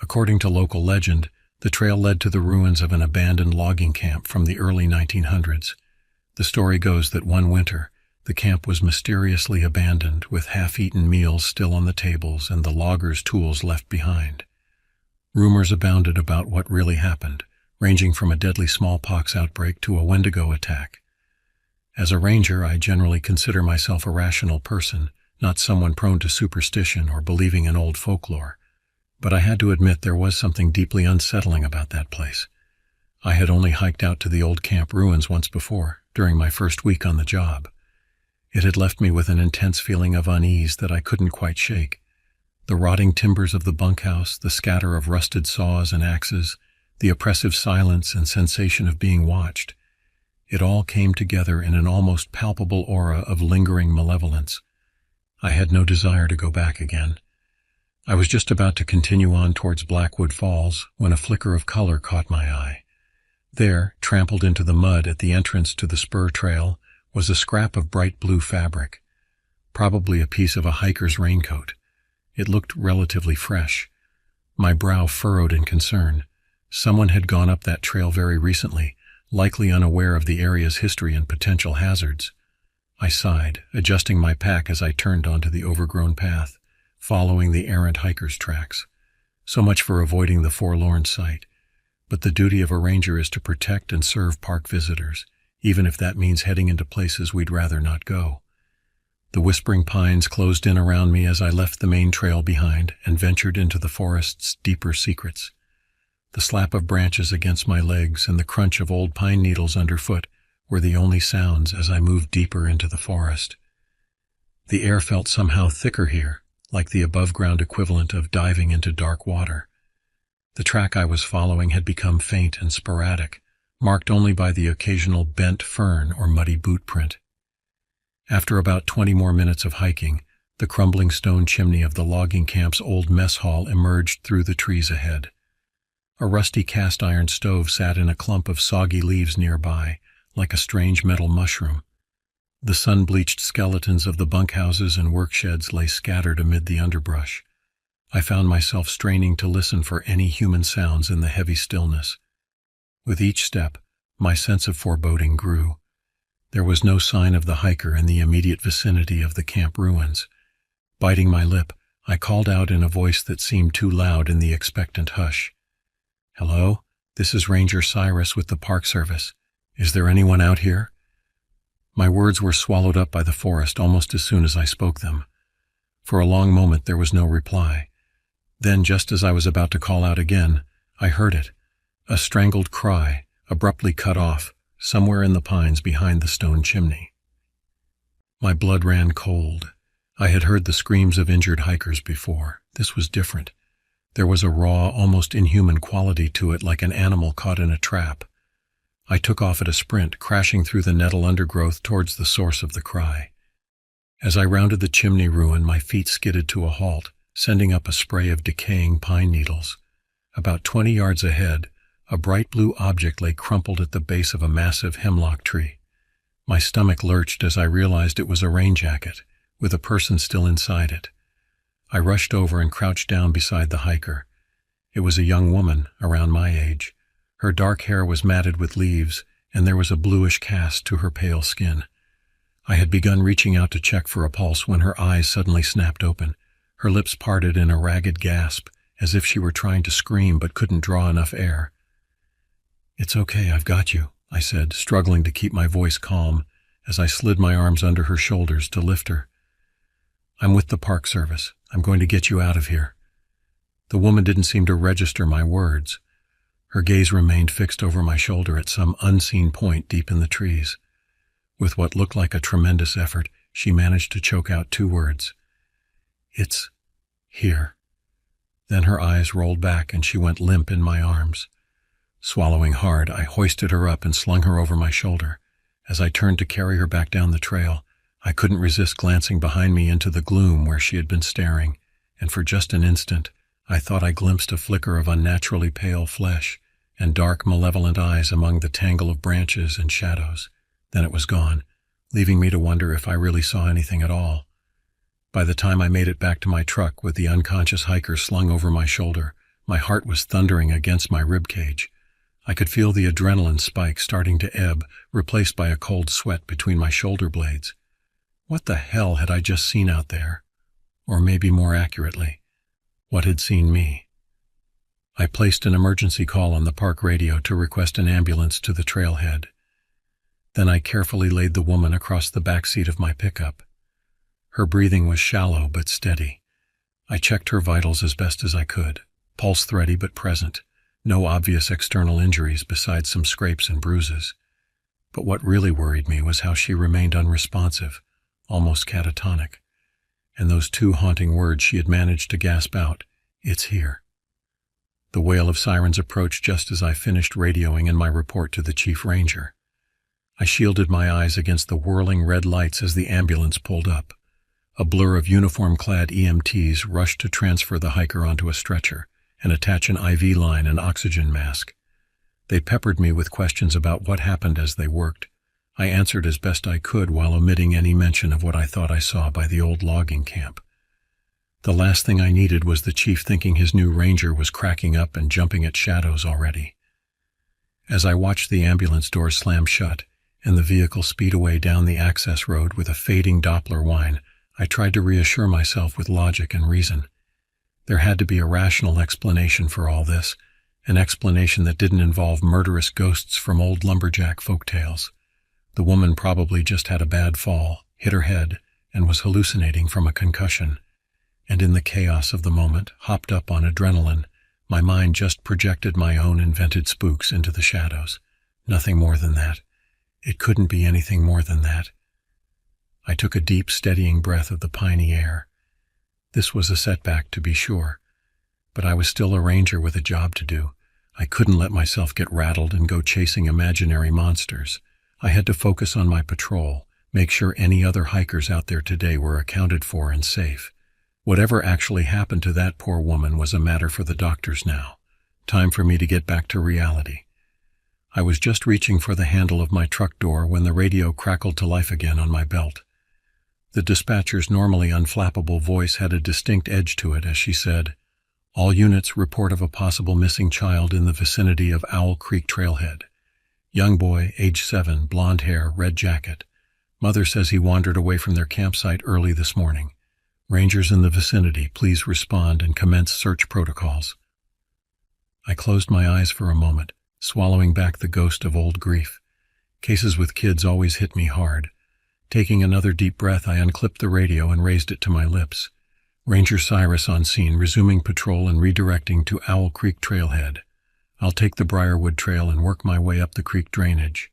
According to local legend, the trail led to the ruins of an abandoned logging camp from the early 1900s. The story goes that one winter, the camp was mysteriously abandoned, with half-eaten meals still on the tables and the loggers' tools left behind. Rumors abounded about what really happened, ranging from a deadly smallpox outbreak to a Wendigo attack. As a ranger, I generally consider myself a rational person, not someone prone to superstition or believing in old folklore. But I had to admit there was something deeply unsettling about that place. I had only hiked out to the old camp ruins once before, during my first week on the job. It had left me with an intense feeling of unease that I couldn't quite shake. The rotting timbers of the bunkhouse, the scatter of rusted saws and axes, the oppressive silence and sensation of being watched. It all came together in an almost palpable aura of lingering malevolence. I had no desire to go back again. I was just about to continue on towards Blackwood Falls when a flicker of color caught my eye. There, trampled into the mud at the entrance to the spur trail, was a scrap of bright blue fabric, probably a piece of a hiker's raincoat. It looked relatively fresh. My brow furrowed in concern. Someone had gone up that trail very recently, likely unaware of the area's history and potential hazards. I sighed, adjusting my pack as I turned onto the overgrown path, following the errant hiker's tracks. So much for avoiding the forlorn sight. But the duty of a ranger is to protect and serve park visitors, even if that means heading into places we'd rather not go. The Whispering Pines closed in around me as I left the main trail behind and ventured into the forest's deeper secrets. The slap of branches against my legs and the crunch of old pine needles underfoot were the only sounds as I moved deeper into the forest. The air felt somehow thicker here, like the above-ground equivalent of diving into dark water. The track I was following had become faint and sporadic, marked only by the occasional bent fern or muddy boot print. After about 20 more minutes of hiking, the crumbling stone chimney of the logging camp's old mess hall emerged through the trees ahead. A rusty cast-iron stove sat in a clump of soggy leaves nearby, like a strange metal mushroom. The sun-bleached skeletons of the bunkhouses and worksheds lay scattered amid the underbrush. I found myself straining to listen for any human sounds in the heavy stillness. With each step, my sense of foreboding grew. There was no sign of the hiker in the immediate vicinity of the camp ruins. Biting my lip, I called out in a voice that seemed too loud in the expectant hush. "Hello, this is Ranger Cyrus with the Park Service. Is there anyone out here?" My words were swallowed up by the forest almost as soon as I spoke them. For a long moment there was no reply. Then, just as I was about to call out again, I heard it. A strangled cry, abruptly cut off, somewhere in the pines behind the stone chimney. My blood ran cold. I had heard the screams of injured hikers before. This was different. There was a raw, almost inhuman quality to it, like an animal caught in a trap. I took off at a sprint, crashing through the nettle undergrowth towards the source of the cry. As I rounded the chimney ruin, my feet skidded to a halt, sending up a spray of decaying pine needles. About 20 yards ahead, a bright blue object lay crumpled at the base of a massive hemlock tree. My stomach lurched as I realized it was a rain jacket, with a person still inside it. I rushed over and crouched down beside the hiker. It was a young woman, around my age. Her dark hair was matted with leaves, and there was a bluish cast to her pale skin. I had begun reaching out to check for a pulse when her eyes suddenly snapped open. Her lips parted in a ragged gasp, as if she were trying to scream but couldn't draw enough air. "It's okay, I've got you," I said, struggling to keep my voice calm as I slid my arms under her shoulders to lift her. "I'm with the Park Service. I'm going to get you out of here." The woman didn't seem to register my words. Her gaze remained fixed over my shoulder at some unseen point deep in the trees. With what looked like a tremendous effort, she managed to choke out 2 words. "It's here." Then her eyes rolled back and she went limp in my arms. Swallowing hard, I hoisted her up and slung her over my shoulder. As I turned to carry her back down the trail, I couldn't resist glancing behind me into the gloom where she had been staring, and for just an instant, I thought I glimpsed a flicker of unnaturally pale flesh and dark, malevolent eyes among the tangle of branches and shadows. Then it was gone, leaving me to wonder if I really saw anything at all. By the time I made it back to my truck with the unconscious hiker slung over my shoulder, my heart was thundering against my ribcage. I could feel the adrenaline spike starting to ebb, replaced by a cold sweat between my shoulder blades. What the hell had I just seen out there? Or maybe more accurately, what had seen me? I placed an emergency call on the park radio to request an ambulance to the trailhead. Then I carefully laid the woman across the back seat of my pickup. Her breathing was shallow but steady. I checked her vitals as best as I could, pulse thready but present. No obvious external injuries besides some scrapes and bruises. But what really worried me was how she remained unresponsive, almost catatonic. And those 2 haunting words she had managed to gasp out, "It's here." The wail of sirens approached just as I finished radioing in my report to the chief ranger. I shielded my eyes against the whirling red lights as the ambulance pulled up. A blur of uniform-clad EMTs rushed to transfer the hiker onto a stretcher and attach an IV line and oxygen mask. They peppered me with questions about what happened as they worked. I answered as best I could while omitting any mention of what I thought I saw by the old logging camp. The last thing I needed was the chief thinking his new ranger was cracking up and jumping at shadows already. As I watched the ambulance doors slam shut and the vehicle speed away down the access road with a fading Doppler whine, I tried to reassure myself with logic and reason. There had to be a rational explanation for all this, an explanation that didn't involve murderous ghosts from old lumberjack folktales. The woman probably just had a bad fall, hit her head, and was hallucinating from a concussion. And in the chaos of the moment, hopped up on adrenaline, my mind just projected my own invented spooks into the shadows. Nothing more than that. It couldn't be anything more than that. I took a deep, steadying breath of the piney air. This was a setback, to be sure, but I was still a ranger with a job to do. I couldn't let myself get rattled and go chasing imaginary monsters. I had to focus on my patrol, make sure any other hikers out there today were accounted for and safe. Whatever actually happened to that poor woman was a matter for the doctors now. Time for me to get back to reality. I was just reaching for the handle of my truck door when the radio crackled to life again on my belt. The dispatcher's normally unflappable voice had a distinct edge to it as she said, All units report of a possible missing child in the vicinity of Owl Creek Trailhead. Young boy, age 7, blonde hair, red jacket. Mother says he wandered away from their campsite early this morning. Rangers in the vicinity, please respond and commence search protocols. I closed my eyes for a moment, swallowing back the ghost of old grief. Cases with kids always hit me hard. Taking another deep breath, I unclipped the radio and raised it to my lips. Ranger Cyrus on scene, resuming patrol and redirecting to Owl Creek Trailhead. I'll take the Briarwood Trail and work my way up the creek drainage.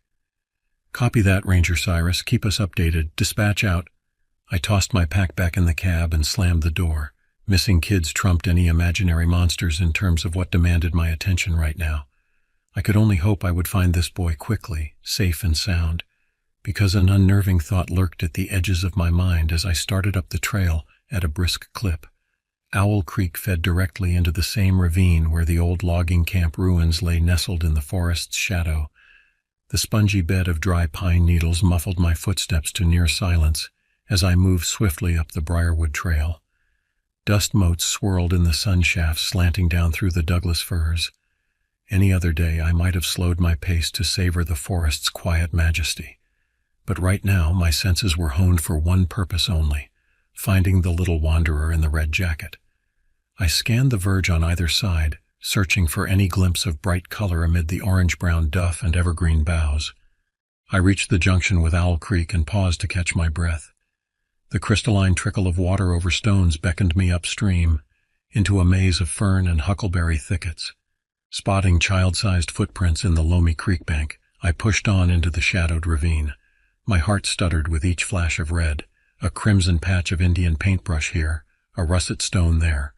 Copy that, Ranger Cyrus. Keep us updated. Dispatch out. I tossed my pack back in the cab and slammed the door. Missing kids trumped any imaginary monsters in terms of what demanded my attention right now. I could only hope I would find this boy quickly, safe and sound, because an unnerving thought lurked at the edges of my mind as I started up the trail at a brisk clip. Owl Creek fed directly into the same ravine where the old logging camp ruins lay nestled in the forest's shadow. The spongy bed of dry pine needles muffled my footsteps to near silence as I moved swiftly up the Briarwood Trail. Dust motes swirled in the sun shafts slanting down through the Douglas firs. Any other day I might have slowed my pace to savor the forest's quiet majesty. But right now my senses were honed for one purpose only: finding the little wanderer in the red jacket. I scanned the verge on either side, searching for any glimpse of bright color amid the orange-brown duff and evergreen boughs. I reached the junction with Owl Creek and paused to catch my breath. The crystalline trickle of water over stones beckoned me upstream, into a maze of fern and huckleberry thickets. Spotting child-sized footprints in the loamy creek bank, I pushed on into the shadowed ravine. My heart stuttered with each flash of red, a crimson patch of Indian paintbrush here, a russet stone there,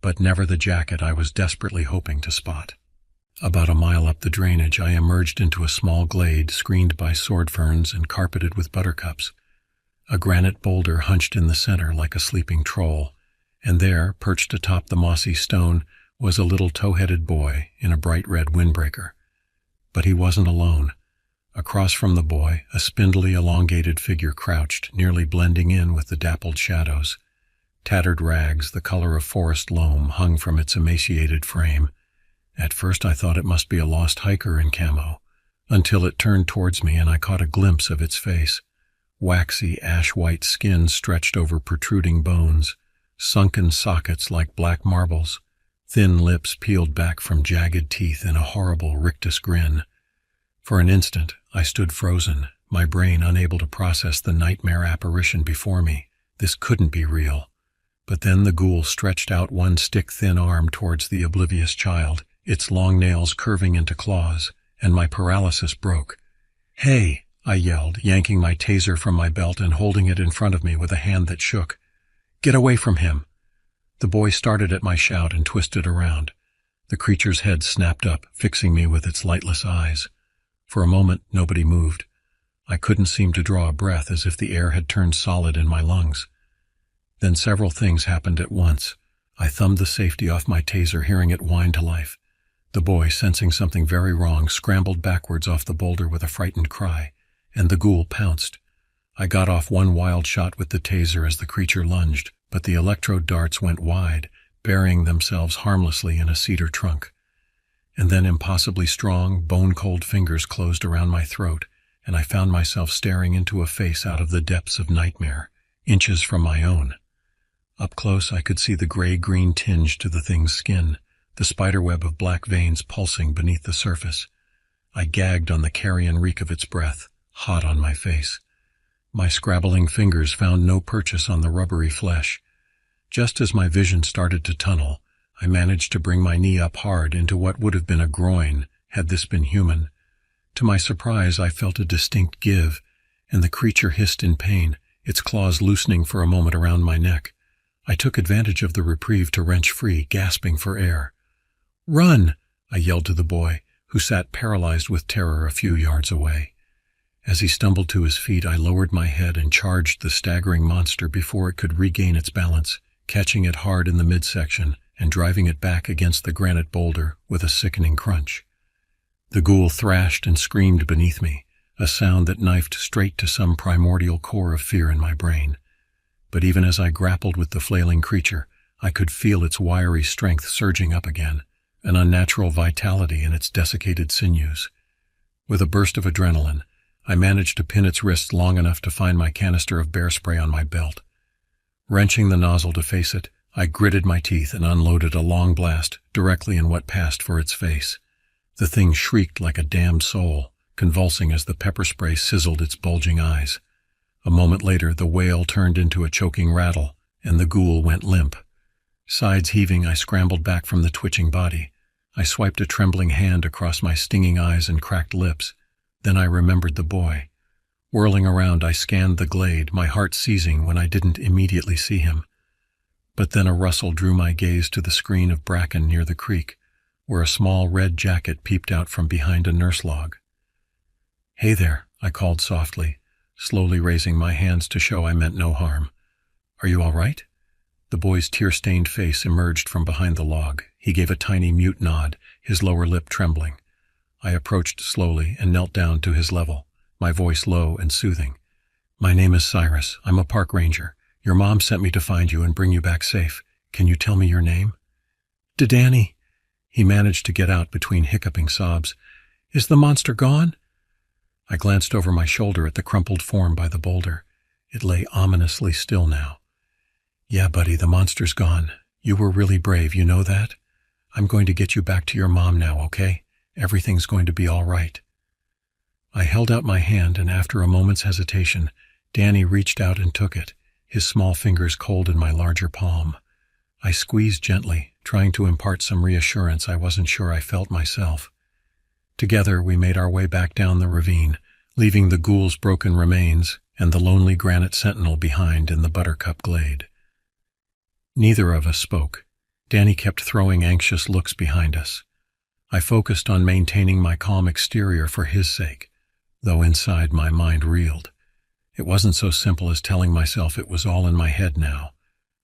but never the jacket I was desperately hoping to spot. About a mile up the drainage, I emerged into a small glade screened by sword ferns and carpeted with buttercups. A granite boulder hunched in the center like a sleeping troll, and there, perched atop the mossy stone, was a little tow-headed boy in a bright red windbreaker. But he wasn't alone. Across from the boy, a spindly, elongated figure crouched, nearly blending in with the dappled shadows. Tattered rags, the color of forest loam, hung from its emaciated frame. At first I thought it must be a lost hiker in camo, until it turned towards me and I caught a glimpse of its face. Waxy, ash-white skin stretched over protruding bones, sunken sockets like black marbles, thin lips peeled back from jagged teeth in a horrible rictus grin. For an instant, I stood frozen, my brain unable to process the nightmare apparition before me. This couldn't be real. But then the ghoul stretched out one stick-thin arm towards the oblivious child, its long nails curving into claws, and my paralysis broke. "Hey!" I yelled, yanking my taser from my belt and holding it in front of me with a hand that shook. "Get away from him!" The boy started at my shout and twisted around. The creature's head snapped up, fixing me with its lightless eyes. For a moment, nobody moved. I couldn't seem to draw a breath, as if the air had turned solid in my lungs. Then several things happened at once. I thumbed the safety off my taser, hearing it whine to life. The boy, sensing something very wrong, scrambled backwards off the boulder with a frightened cry, and the ghoul pounced. I got off one wild shot with the taser as the creature lunged, but the electrode darts went wide, burying themselves harmlessly in a cedar trunk. And then impossibly strong, bone-cold fingers closed around my throat, and I found myself staring into a face out of the depths of nightmare, inches from my own. Up close I could see the gray-green tinge to the thing's skin, the spiderweb of black veins pulsing beneath the surface. I gagged on the carrion reek of its breath, hot on my face. My scrabbling fingers found no purchase on the rubbery flesh. Just as my vision started to tunnel, I managed to bring my knee up hard into what would have been a groin, had this been human. To my surprise, I felt a distinct give, and the creature hissed in pain, its claws loosening for a moment around my neck. I took advantage of the reprieve to wrench free, gasping for air. "Run!" I yelled to the boy, who sat paralyzed with terror a few yards away. As he stumbled to his feet, I lowered my head and charged the staggering monster before it could regain its balance, catching it hard in the midsection and driving it back against the granite boulder with a sickening crunch. The ghoul thrashed and screamed beneath me, a sound that knifed straight to some primordial core of fear in my brain. But even as I grappled with the flailing creature, I could feel its wiry strength surging up again, an unnatural vitality in its desiccated sinews. With a burst of adrenaline, I managed to pin its wrists long enough to find my canister of bear spray on my belt. Wrenching the nozzle to face it, I gritted my teeth and unloaded a long blast directly in what passed for its face. The thing shrieked like a damned soul, convulsing as the pepper spray sizzled its bulging eyes. A moment later, the wail turned into a choking rattle, and the ghoul went limp. Sides heaving, I scrambled back from the twitching body. I swiped a trembling hand across my stinging eyes and cracked lips. Then I remembered the boy. Whirling around, I scanned the glade, my heart seizing when I didn't immediately see him. But then a rustle drew my gaze to the screen of bracken near the creek, where a small red jacket peeped out from behind a nurse log. "Hey there," I called softly, slowly raising my hands to show I meant no harm. "Are you all right?" The boy's tear-stained face emerged from behind the log. He gave a tiny mute nod, his lower lip trembling. I approached slowly and knelt down to his level, my voice low and soothing. "My name is Cyrus. I'm a park ranger. Your mom sent me to find you and bring you back safe. Can you tell me your name?" "Danny," he managed to get out between hiccuping sobs. "Is the monster gone?" I glanced over my shoulder at the crumpled form by the boulder. It lay ominously still now. "Yeah, buddy, the monster's gone. You were really brave, you know that? I'm going to get you back to your mom now, okay? Everything's going to be all right." I held out my hand, and after a moment's hesitation, Danny reached out and took it, his small fingers cold in my larger palm. I squeezed gently, trying to impart some reassurance I wasn't sure I felt myself. Together, we made our way back down the ravine, leaving the ghoul's broken remains and the lonely granite sentinel behind in the buttercup glade. Neither of us spoke. Danny kept throwing anxious looks behind us. I focused on maintaining my calm exterior for his sake, though inside my mind reeled. It wasn't so simple as telling myself it was all in my head now.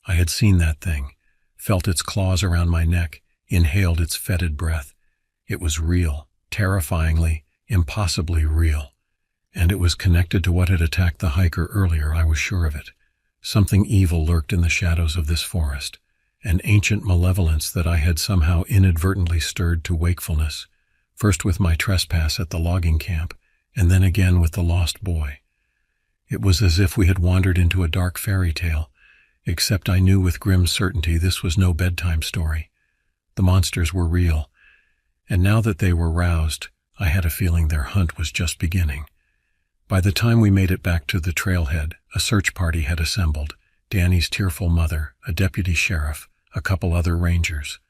I had seen that thing, felt its claws around my neck, inhaled its fetid breath. It was real, terrifyingly, impossibly real. And it was connected to what had attacked the hiker earlier, I was sure of it. Something evil lurked in the shadows of this forest, an ancient malevolence that I had somehow inadvertently stirred to wakefulness, first with my trespass at the logging camp, and then again with the lost boy. It was as if we had wandered into a dark fairy tale, except I knew with grim certainty this was no bedtime story. The monsters were real, and now that they were roused, I had a feeling their hunt was just beginning. By the time we made it back to the trailhead, a search party had assembled, Danny's tearful mother, a deputy sheriff, a couple other rangers.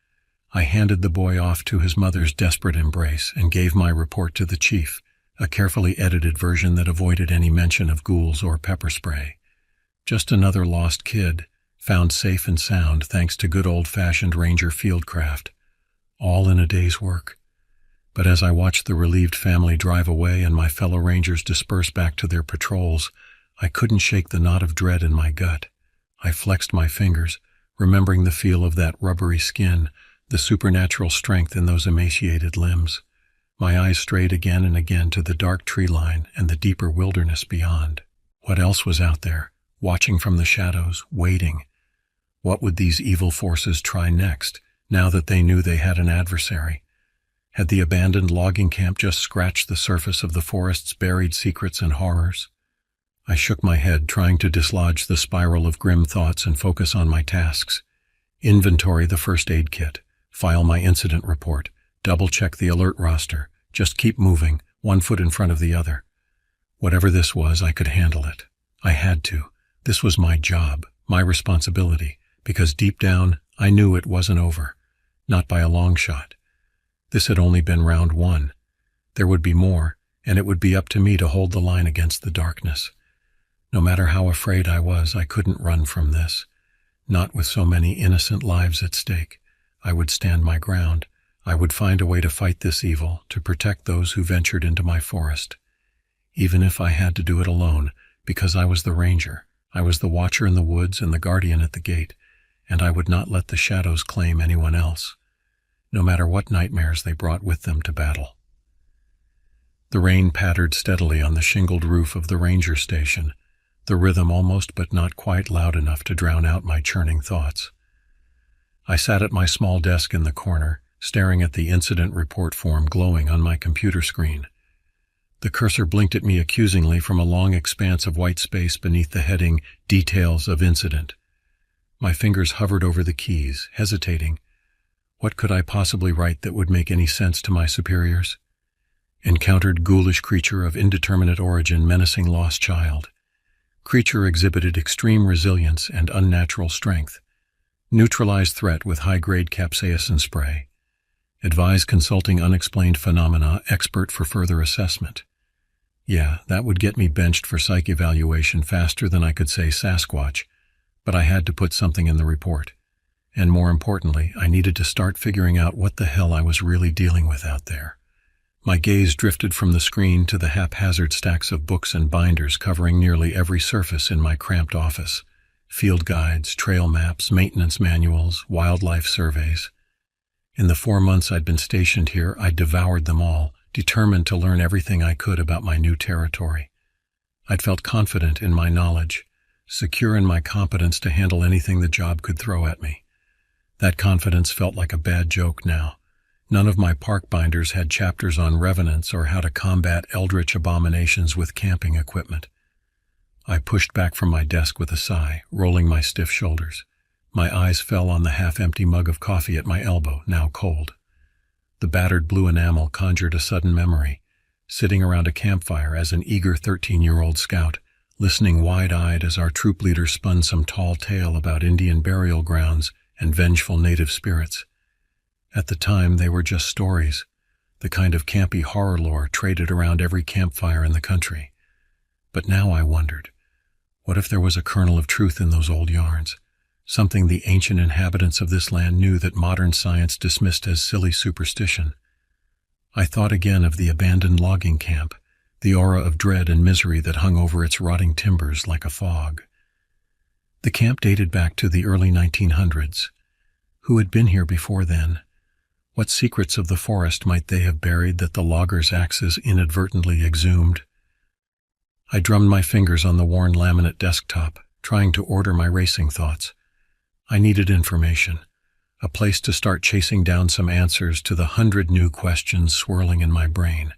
I handed the boy off to his mother's desperate embrace and gave my report to the chief, a carefully edited version that avoided any mention of ghouls or pepper spray. Just another lost kid, found safe and sound thanks to good old-fashioned ranger fieldcraft. All in a day's work. But as I watched the relieved family drive away and my fellow rangers disperse back to their patrols, I couldn't shake the knot of dread in my gut. I flexed my fingers, remembering the feel of that rubbery skin, the supernatural strength in those emaciated limbs. My eyes strayed again and again to the dark tree line and the deeper wilderness beyond. What else was out there, watching from the shadows, waiting? What would these evil forces try next, now that they knew they had an adversary? Had the abandoned logging camp just scratched the surface of the forest's buried secrets and horrors? I shook my head, trying to dislodge the spiral of grim thoughts and focus on my tasks. Inventory the first aid kit, file my incident report, double-check the alert roster, just keep moving, one foot in front of the other. Whatever this was, I could handle it. I had to. This was my job, my responsibility, because deep down, I knew it wasn't over. Not by a long shot. This had only been round one. There would be more, and it would be up to me to hold the line against the darkness. No matter how afraid I was, I couldn't run from this. Not with so many innocent lives at stake. I would stand my ground. I would find a way to fight this evil, to protect those who ventured into my forest. Even if I had to do it alone, because I was the ranger. I was the watcher in the woods and the guardian at the gate, and I would not let the shadows claim anyone else, no matter what nightmares they brought with them to battle. The rain pattered steadily on the shingled roof of the ranger station, the rhythm almost but not quite loud enough to drown out my churning thoughts. I sat at my small desk in the corner, staring at the incident report form glowing on my computer screen. The cursor blinked at me accusingly from a long expanse of white space beneath the heading Details of Incident. My fingers hovered over the keys, hesitating. What could I possibly write that would make any sense to my superiors? Encountered ghoulish creature of indeterminate origin menacing lost child. Creature exhibited extreme resilience and unnatural strength. Neutralized threat with high-grade capsaicin spray. Advise consulting unexplained phenomena expert for further assessment. Yeah, that would get me benched for psych evaluation faster than I could say Sasquatch, but I had to put something in the report. And more importantly, I needed to start figuring out what the hell I was really dealing with out there. My gaze drifted from the screen to the haphazard stacks of books and binders covering nearly every surface in my cramped office. Field guides, trail maps, maintenance manuals, wildlife surveys. In the 4 months I'd been stationed here, I devoured them all, determined to learn everything I could about my new territory. I'd felt confident in my knowledge, secure in my competence to handle anything the job could throw at me. That confidence felt like a bad joke now. None of my park binders had chapters on revenants or how to combat eldritch abominations with camping equipment. I pushed back from my desk with a sigh, rolling my stiff shoulders. My eyes fell on the half-empty mug of coffee at my elbow, now cold. The battered blue enamel conjured a sudden memory, sitting around a campfire as an eager 13-year-old scout, listening wide-eyed as our troop leader spun some tall tale about Indian burial grounds and vengeful native spirits. At the time, they were just stories, the kind of campy horror lore traded around every campfire in the country. But now I wondered, what if there was a kernel of truth in those old yarns? Something the ancient inhabitants of this land knew that modern science dismissed as silly superstition. I thought again of the abandoned logging camp, the aura of dread and misery that hung over its rotting timbers like a fog. The camp dated back to the early 1900s. Who had been here before then? What secrets of the forest might they have buried that the loggers' axes inadvertently exhumed? I drummed my fingers on the worn laminate desktop, trying to order my racing thoughts. I needed information, a place to start chasing down some answers to the 100 new questions swirling in my brain.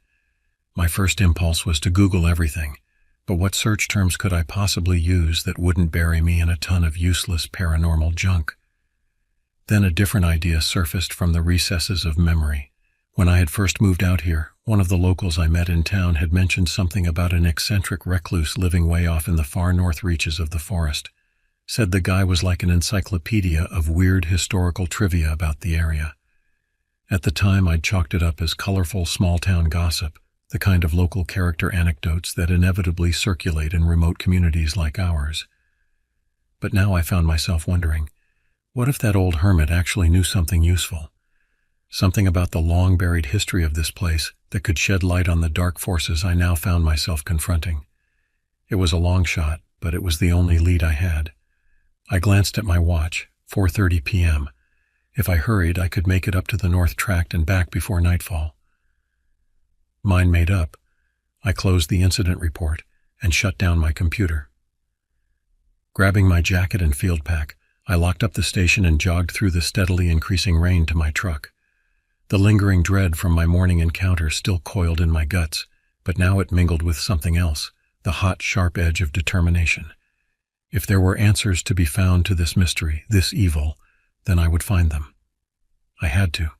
My first impulse was to Google everything, but what search terms could I possibly use that wouldn't bury me in a ton of useless paranormal junk? Then a different idea surfaced from the recesses of memory. When I had first moved out here, one of the locals I met in town had mentioned something about an eccentric recluse living way off in the far north reaches of the forest. Said the guy was like an encyclopedia of weird historical trivia about the area. At the time, I'd chalked it up as colorful small-town gossip, the kind of local character anecdotes that inevitably circulate in remote communities like ours. But now I found myself wondering, what if that old hermit actually knew something useful? Something about the long-buried history of this place that could shed light on the dark forces I now found myself confronting. It was a long shot, but it was the only lead I had. I glanced at my watch, 4:30 p.m. If I hurried, I could make it up to the North Tract and back before nightfall. Mind made up, I closed the incident report and shut down my computer. Grabbing my jacket and field pack, I locked up the station and jogged through the steadily increasing rain to my truck. The lingering dread from my morning encounter still coiled in my guts, but now it mingled with something else, the hot, sharp edge of determination. If there were answers to be found to this mystery, this evil, then I would find them. I had to.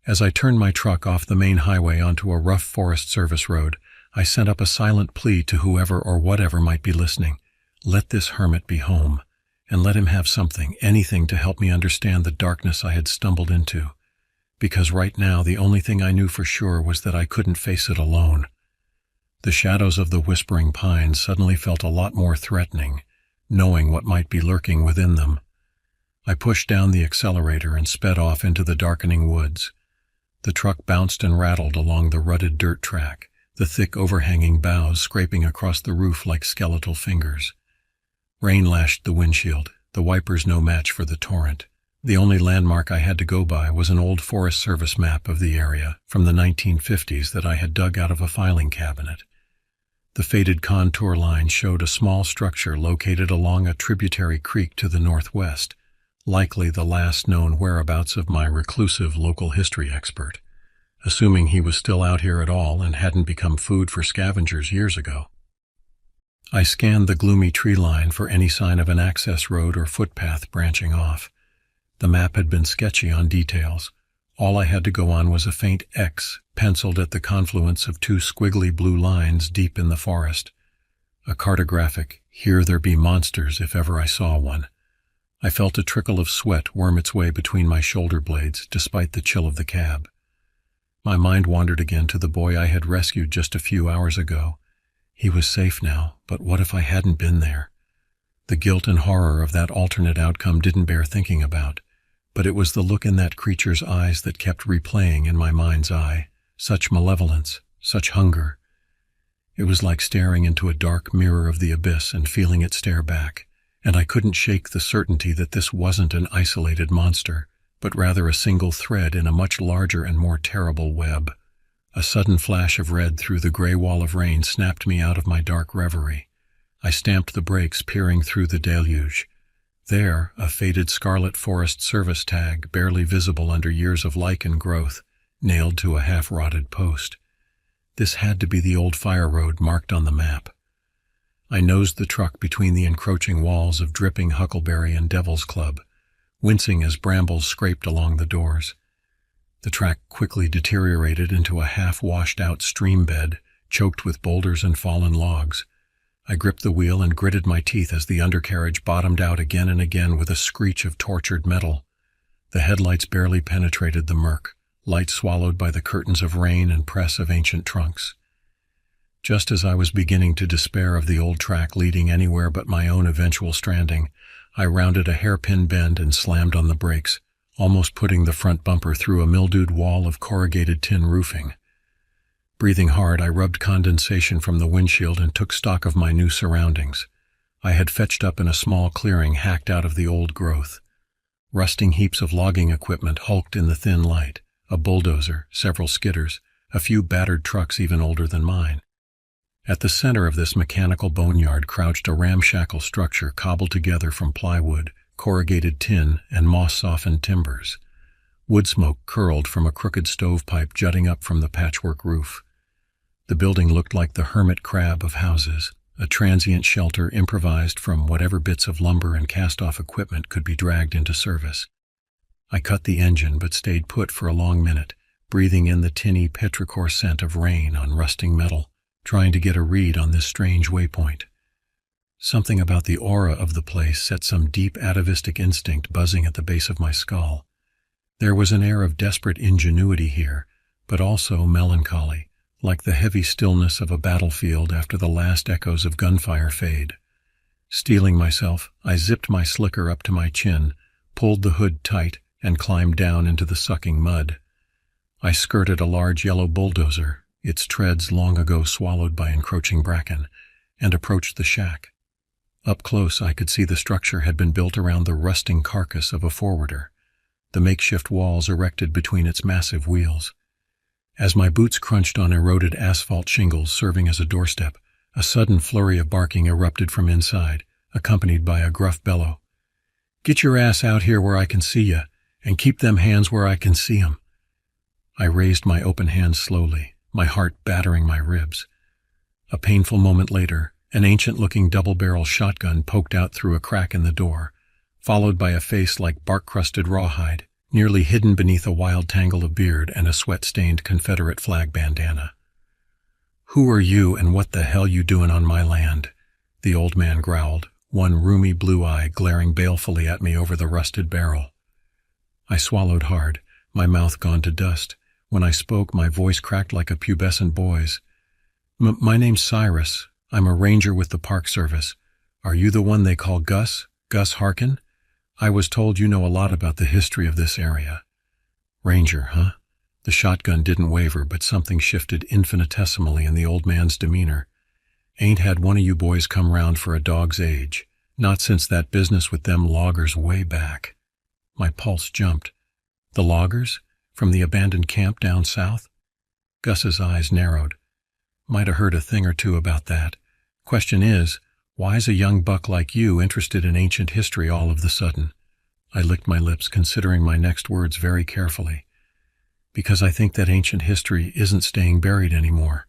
As I turned my truck off the main highway onto a rough Forest Service road, I sent up a silent plea to whoever or whatever might be listening. Let this hermit be home, and let him have something, anything to help me understand the darkness I had stumbled into. Because right now the only thing I knew for sure was that I couldn't face it alone. The shadows of the whispering pines suddenly felt a lot more threatening, knowing what might be lurking within them. I pushed down the accelerator and sped off into the darkening woods. The truck bounced and rattled along the rutted dirt track, the thick overhanging boughs scraping across the roof like skeletal fingers. Rain lashed the windshield, the wipers no match for the torrent. The only landmark I had to go by was an old Forest Service map of the area from the 1950s that I had dug out of a filing cabinet. The faded contour line showed a small structure located along a tributary creek to the northwest, likely the last known whereabouts of my reclusive local history expert, assuming he was still out here at all and hadn't become food for scavengers years ago. I scanned the gloomy tree line for any sign of an access road or footpath branching off. The map had been sketchy on details. All I had to go on was a faint X penciled at the confluence of two squiggly blue lines deep in the forest. A cartographic, "Here there be monsters if ever I saw one." I felt a trickle of sweat worm its way between my shoulder blades despite the chill of the cab. My mind wandered again to the boy I had rescued just a few hours ago. He was safe now, but what if I hadn't been there? The guilt and horror of that alternate outcome didn't bear thinking about, but it was the look in that creature's eyes that kept replaying in my mind's eye. Such malevolence, such hunger. It was like staring into a dark mirror of the abyss and feeling it stare back, and I couldn't shake the certainty that this wasn't an isolated monster, but rather a single thread in a much larger and more terrible web. A sudden flash of red through the gray wall of rain snapped me out of my dark reverie. I stamped the brakes, peering through the deluge. There, a faded Scarlet Forest Service tag, barely visible under years of lichen growth, nailed to a half-rotted post. This had to be the old fire road marked on the map. I nosed the truck between the encroaching walls of dripping Huckleberry and Devil's Club, wincing as brambles scraped along the doors. The track quickly deteriorated into a half-washed-out stream bed, choked with boulders and fallen logs. I gripped the wheel and gritted my teeth as the undercarriage bottomed out again and again with a screech of tortured metal. The headlights barely penetrated the murk, light swallowed by the curtains of rain and press of ancient trunks. Just as I was beginning to despair of the old track leading anywhere but my own eventual stranding, I rounded a hairpin bend and slammed on the brakes, almost putting the front bumper through a mildewed wall of corrugated tin roofing. Breathing hard, I rubbed condensation from the windshield and took stock of my new surroundings. I had fetched up in a small clearing hacked out of the old growth. Rusting heaps of logging equipment hulked in the thin light, a bulldozer, several skidders, a few battered trucks even older than mine. At the center of this mechanical boneyard crouched a ramshackle structure cobbled together from plywood, corrugated tin, and moss-softened timbers. Wood smoke curled from a crooked stovepipe jutting up from the patchwork roof. The building looked like the hermit crab of houses, a transient shelter improvised from whatever bits of lumber and cast-off equipment could be dragged into service. I cut the engine but stayed put for a long minute, breathing in the tinny petrichor scent of rain on rusting metal, trying to get a read on this strange waypoint. Something about the aura of the place set some deep atavistic instinct buzzing at the base of my skull. There was an air of desperate ingenuity here, but also melancholy, like the heavy stillness of a battlefield after the last echoes of gunfire fade. Steeling myself, I zipped my slicker up to my chin, pulled the hood tight, and climbed down into the sucking mud. I skirted a large yellow bulldozer, its treads long ago swallowed by encroaching bracken, and approached the shack. Up close, I could see the structure had been built around the rusting carcass of a forwarder, the makeshift walls erected between its massive wheels. As my boots crunched on eroded asphalt shingles serving as a doorstep, a sudden flurry of barking erupted from inside, accompanied by a gruff bellow. "Get your ass out here where I can see ya, and keep them hands where I can see 'em." I raised my open hands slowly, my heart battering my ribs. A painful moment later, an ancient-looking double-barrel shotgun poked out through a crack in the door, followed by a face like bark-crusted rawhide, nearly hidden beneath a wild tangle of beard and a sweat-stained Confederate flag bandana. "Who are you and what the hell you doing on my land?" the old man growled, one rheumy blue eye glaring balefully at me over the rusted barrel. I swallowed hard, my mouth gone to dust. When I spoke, my voice cracked like a pubescent boy's. My name's Cyrus. I'm a ranger with the Park Service. Are you the one they call Gus? Gus Harkin? I was told you know a lot about the history of this area." "Ranger, huh?" The shotgun didn't waver, but something shifted infinitesimally in the old man's demeanor. "Ain't had one of you boys come round for a dog's age. Not since that business with them loggers way back." My pulse jumped. "The loggers? From the abandoned camp down south?" Gus's eyes narrowed. "Might have heard a thing or two about that. Question is, why's a young buck like you interested in ancient history all of the sudden? I licked my lips, considering my next words very carefully. Because I think that ancient history isn't staying buried anymore.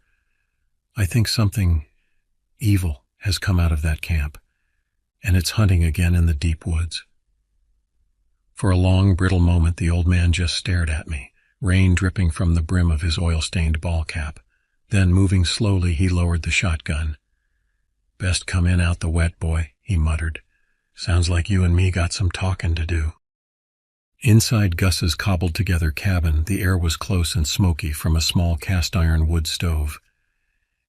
I think something evil has come out of that camp, and it's hunting again in the deep woods. For a long, brittle moment, the old man just stared at me, rain dripping from the brim of his oil-stained ball cap. Then, moving slowly, he lowered the shotgun. "Best come in out the wet, boy," he muttered. "Sounds like you and me got some talking to do." Inside Gus's cobbled-together cabin, the air was close and smoky from a small cast-iron wood stove.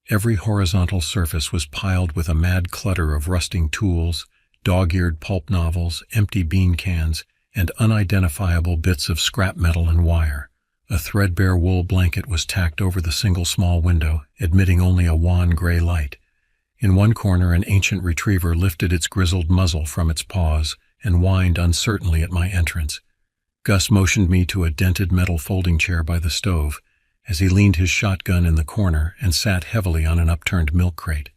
Every horizontal surface was piled with a mad clutter of rusting tools, dog-eared pulp novels, empty bean cans, and unidentifiable bits of scrap metal and wire. A threadbare wool blanket was tacked over the single small window, admitting only a wan gray light. In one corner, an ancient retriever lifted its grizzled muzzle from its paws and whined uncertainly at my entrance. Gus motioned me to a dented metal folding chair by the stove as he leaned his shotgun in the corner and sat heavily on an upturned milk crate.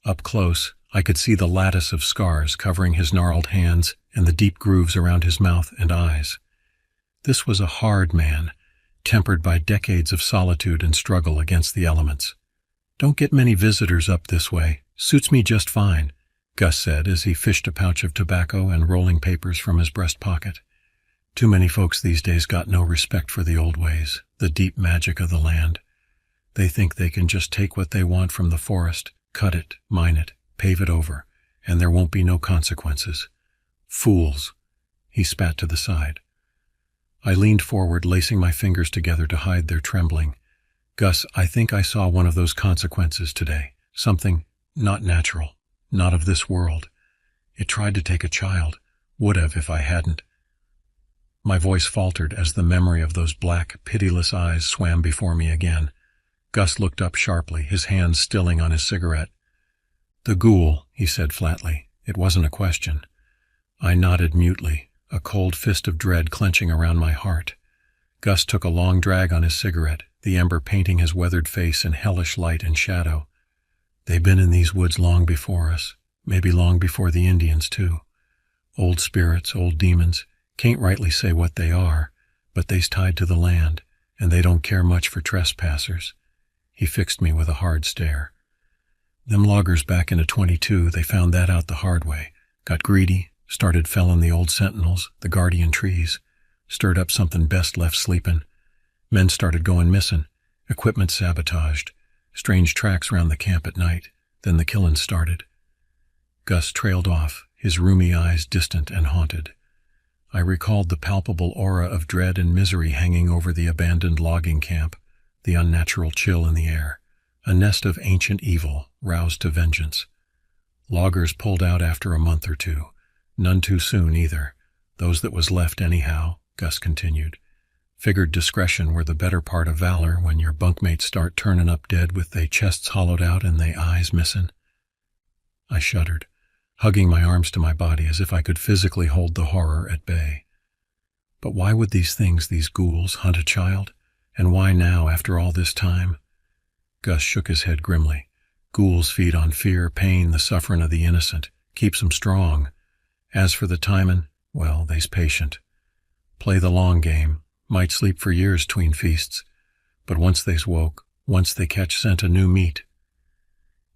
Up close, I could see the lattice of scars covering his gnarled hands and the deep grooves around his mouth and eyes. This was a hard man, tempered by decades of solitude and struggle against the elements. "Don't get many visitors up this way. Suits me just fine," Gus said as he fished a pouch of tobacco and rolling papers from his breast pocket. "Too many folks these days got no respect for the old ways, the deep magic of the land. They think they can just take what they want from the forest, cut it, mine it, pave it over, and there won't be no consequences. Fools." He spat to the side. I leaned forward, lacing my fingers together to hide their trembling. "Gus, I think I saw one of those consequences today. Something not natural, not of this world. It tried to take a child. Would have if I hadn't." My voice faltered as the memory of those black, pitiless eyes swam before me again. Gus looked up sharply, his hands stilling on his cigarette. "The ghoul," he said flatly. It wasn't a question. I nodded mutely, a cold fist of dread clenching around my heart. Gus took a long drag on his cigarette, the ember painting his weathered face in hellish light and shadow. "They've been in these woods long before us, maybe long before the Indians, too. Old spirits, old demons, can't rightly say what they are, but they's tied to the land, and they don't care much for trespassers." He fixed me with a hard stare. "Them loggers back in a 22, they found that out the hard way. Got greedy, started felling the old sentinels, the guardian trees, stirred up something best left sleeping. Men started going missing, equipment sabotaged, strange tracks round the camp at night. Then the killing started." Gus trailed off, his rheumy eyes distant and haunted. I recalled the palpable aura of dread and misery hanging over the abandoned logging camp, the unnatural chill in the air, a nest of ancient evil roused to vengeance. Loggers pulled out after a month or two, none too soon either. Those that was left anyhow, Gus continued. Figured discretion were the better part of valor when your bunkmates start turning up dead with they chests hollowed out and they eyes missing. I shuddered, hugging my arms to my body as if I could physically hold the horror at bay. But why would these things, these ghouls, hunt a child? And why now, after all this time? Gus shook his head grimly. "Ghouls feed on fear, pain, the suffering of the innocent. Keeps 'em strong. As for the timin', well, they's patient. Play the long game. Might sleep for years 'tween feasts. But once they's woke, once they catch scent of new meat."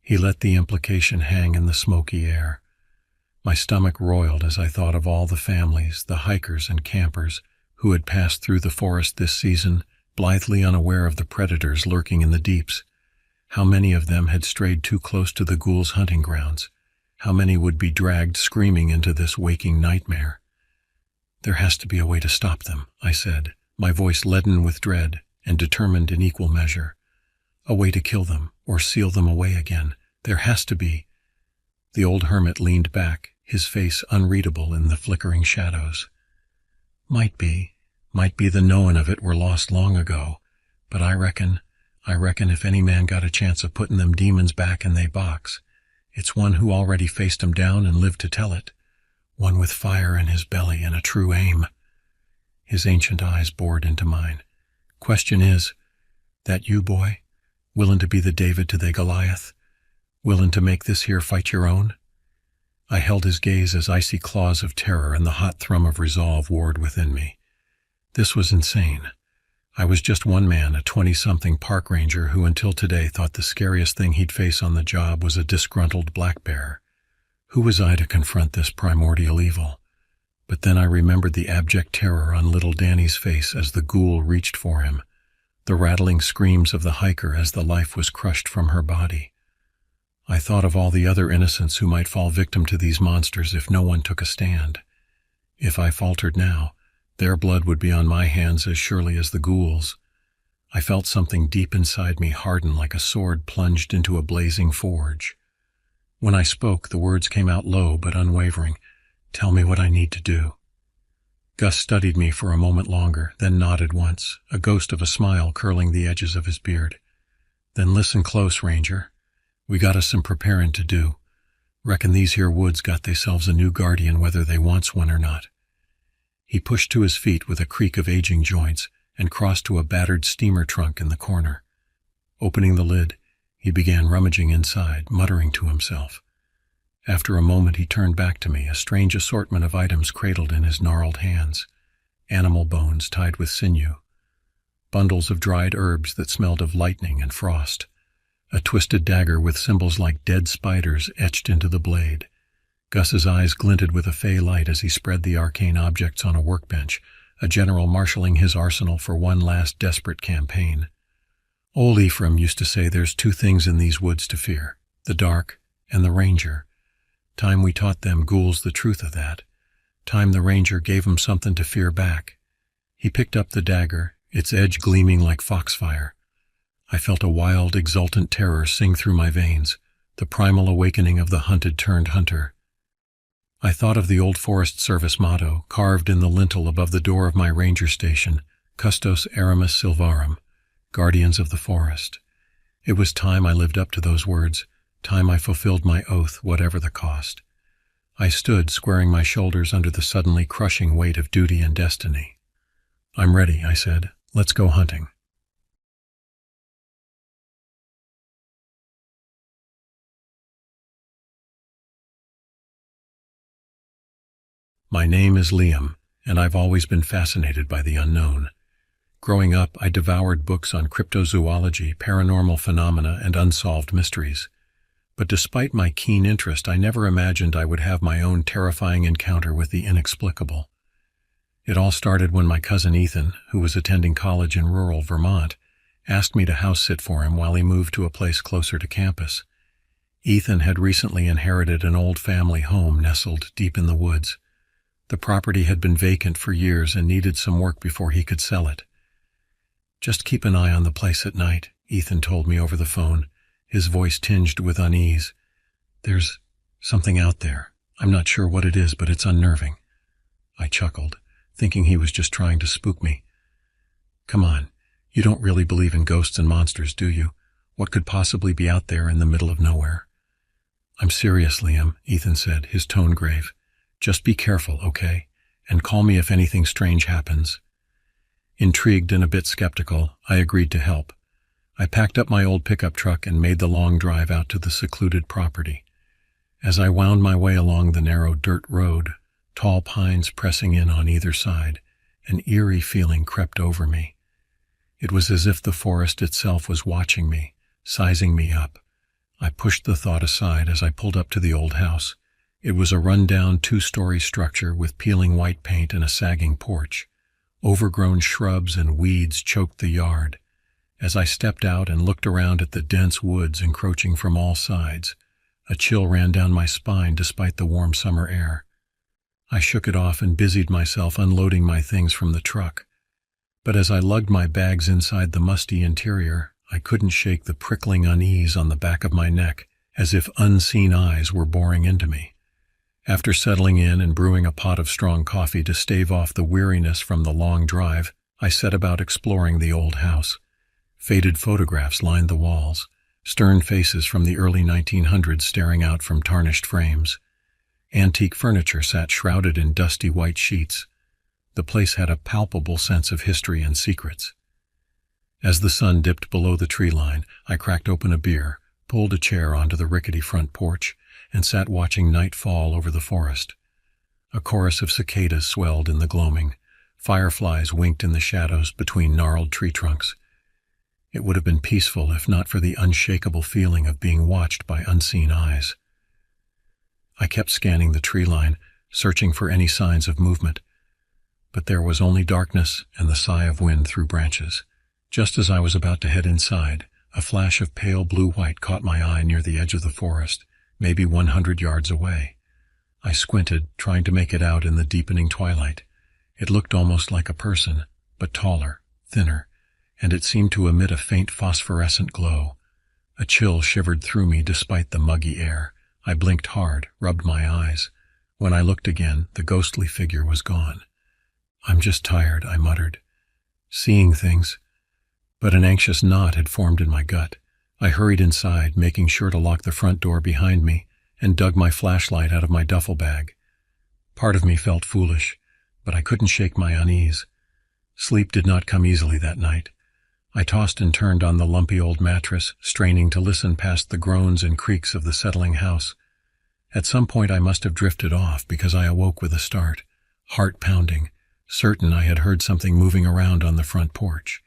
He let the implication hang in the smoky air. My stomach roiled as I thought of all the families, the hikers and campers, who had passed through the forest this season, blithely unaware of the predators lurking in the deeps. How many of them had strayed too close to the ghouls' hunting grounds? How many would be dragged screaming into this waking nightmare? "There has to be a way to stop them," I said, my voice leaden with dread and determined in equal measure. "A way to kill them, or seal them away again. There has to be." The old hermit leaned back, his face unreadable in the flickering shadows. Might be the knowing of it were lost long ago, but I reckon if any man got a chance of putting them demons back in they box, it's one who already faced 'em down and lived to tell it, one with fire in his belly and a true aim." His ancient eyes bored into mine. "Question is, that you, boy? Willin' to be the David to they Goliath? Willin' to make this here fight your own?" I held his gaze as icy claws of terror and the hot thrum of resolve warred within me. This was insane. I was just one man, a 20-something park ranger who until today thought the scariest thing he'd face on the job was a disgruntled black bear. Who was I to confront this primordial evil? But then I remembered the abject terror on little Danny's face as the ghoul reached for him, the rattling screams of the hiker as the life was crushed from her body. I thought of all the other innocents who might fall victim to these monsters if no one took a stand. If I faltered now, their blood would be on my hands as surely as the ghoul's. I felt something deep inside me harden like a sword plunged into a blazing forge. When I spoke, the words came out low but unwavering. "Tell me what I need to do." Gus studied me for a moment longer, then nodded once, a ghost of a smile curling the edges of his beard. "Then listen close, Ranger. We got us some preparing to do. Reckon these here woods got theyselves a new guardian whether they wants one or not." He pushed to his feet with a creak of aging joints and crossed to a battered steamer trunk in the corner. Opening the lid, he began rummaging inside, muttering to himself. After a moment he turned back to me, a strange assortment of items cradled in his gnarled hands. Animal bones tied with sinew. Bundles of dried herbs that smelled of lightning and frost. A twisted dagger with symbols like dead spiders etched into the blade. Gus's eyes glinted with a fey light as he spread the arcane objects on a workbench, a general marshalling his arsenal for one last desperate campaign. Old Ephraim used to say there's two things in these woods to fear, the dark and the ranger. Time we taught them ghouls the truth of that. Time the ranger gave 'em something to fear back. He picked up the dagger, its edge gleaming like foxfire. I felt a wild, exultant terror sing through my veins, the primal awakening of the hunted-turned hunter. I thought of the old Forest Service motto, carved in the lintel above the door of my ranger station, Custos Aramis Silvarum, Guardians of the Forest. It was time I lived up to those words, time I fulfilled my oath, whatever the cost. I stood, squaring my shoulders under the suddenly crushing weight of duty and destiny. "I'm ready," I said. "Let's go hunting." My name is Liam, and I've always been fascinated by the unknown. Growing up, I devoured books on cryptozoology, paranormal phenomena, and unsolved mysteries. But despite my keen interest, I never imagined I would have my own terrifying encounter with the inexplicable. It all started when my cousin Ethan, who was attending college in rural Vermont, asked me to house-sit for him while he moved to a place closer to campus. Ethan had recently inherited an old family home nestled deep in the woods. The property had been vacant for years and needed some work before he could sell it. "Just keep an eye on the place at night," Ethan told me over the phone, his voice tinged with unease. "There's something out there. I'm not sure what it is, but it's unnerving." I chuckled, thinking he was just trying to spook me. "Come on, you don't really believe in ghosts and monsters, do you? What could possibly be out there in the middle of nowhere?" "I'm serious, Liam," Ethan said, his tone grave. "Just be careful, okay? And call me if anything strange happens." Intrigued and a bit skeptical, I agreed to help. I packed up my old pickup truck and made the long drive out to the secluded property. As I wound my way along the narrow dirt road, tall pines pressing in on either side, an eerie feeling crept over me. It was as if the forest itself was watching me, sizing me up. I pushed the thought aside as I pulled up to the old house. It was a run-down two-story structure with peeling white paint and a sagging porch. Overgrown shrubs and weeds choked the yard. As I stepped out and looked around at the dense woods encroaching from all sides, a chill ran down my spine despite the warm summer air. I shook it off and busied myself unloading my things from the truck. But as I lugged my bags inside the musty interior, I couldn't shake the prickling unease on the back of my neck, as if unseen eyes were boring into me. After settling in and brewing a pot of strong coffee to stave off the weariness from the long drive, I set about exploring the old house. Faded photographs lined the walls, stern faces from the early 1900s staring out from tarnished frames. Antique furniture sat shrouded in dusty white sheets. The place had a palpable sense of history and secrets. As the sun dipped below the tree line, I cracked open a beer, pulled a chair onto the rickety front porch, and sat watching night fall over the forest. A chorus of cicadas swelled in the gloaming. Fireflies winked in the shadows between gnarled tree trunks. It would have been peaceful if not for the unshakable feeling of being watched by unseen eyes. I kept scanning the tree line, searching for any signs of movement, but there was only darkness and the sigh of wind through branches. Just as I was about to head inside, a flash of pale blue-white caught my eye near the edge of the forest, maybe 100 yards away. I squinted, trying to make it out in the deepening twilight. It looked almost like a person, but taller, thinner, and it seemed to emit a faint phosphorescent glow. A chill shivered through me despite the muggy air. I blinked hard, rubbed my eyes. When I looked again, the ghostly figure was gone. "I'm just tired," I muttered. "Seeing things." But an anxious knot had formed in my gut. I hurried inside, making sure to lock the front door behind me, and dug my flashlight out of my duffel bag. Part of me felt foolish, but I couldn't shake my unease. Sleep did not come easily that night. I tossed and turned on the lumpy old mattress, straining to listen past the groans and creaks of the settling house. At some point I must have drifted off because I awoke with a start, heart pounding, certain I had heard something moving around on the front porch.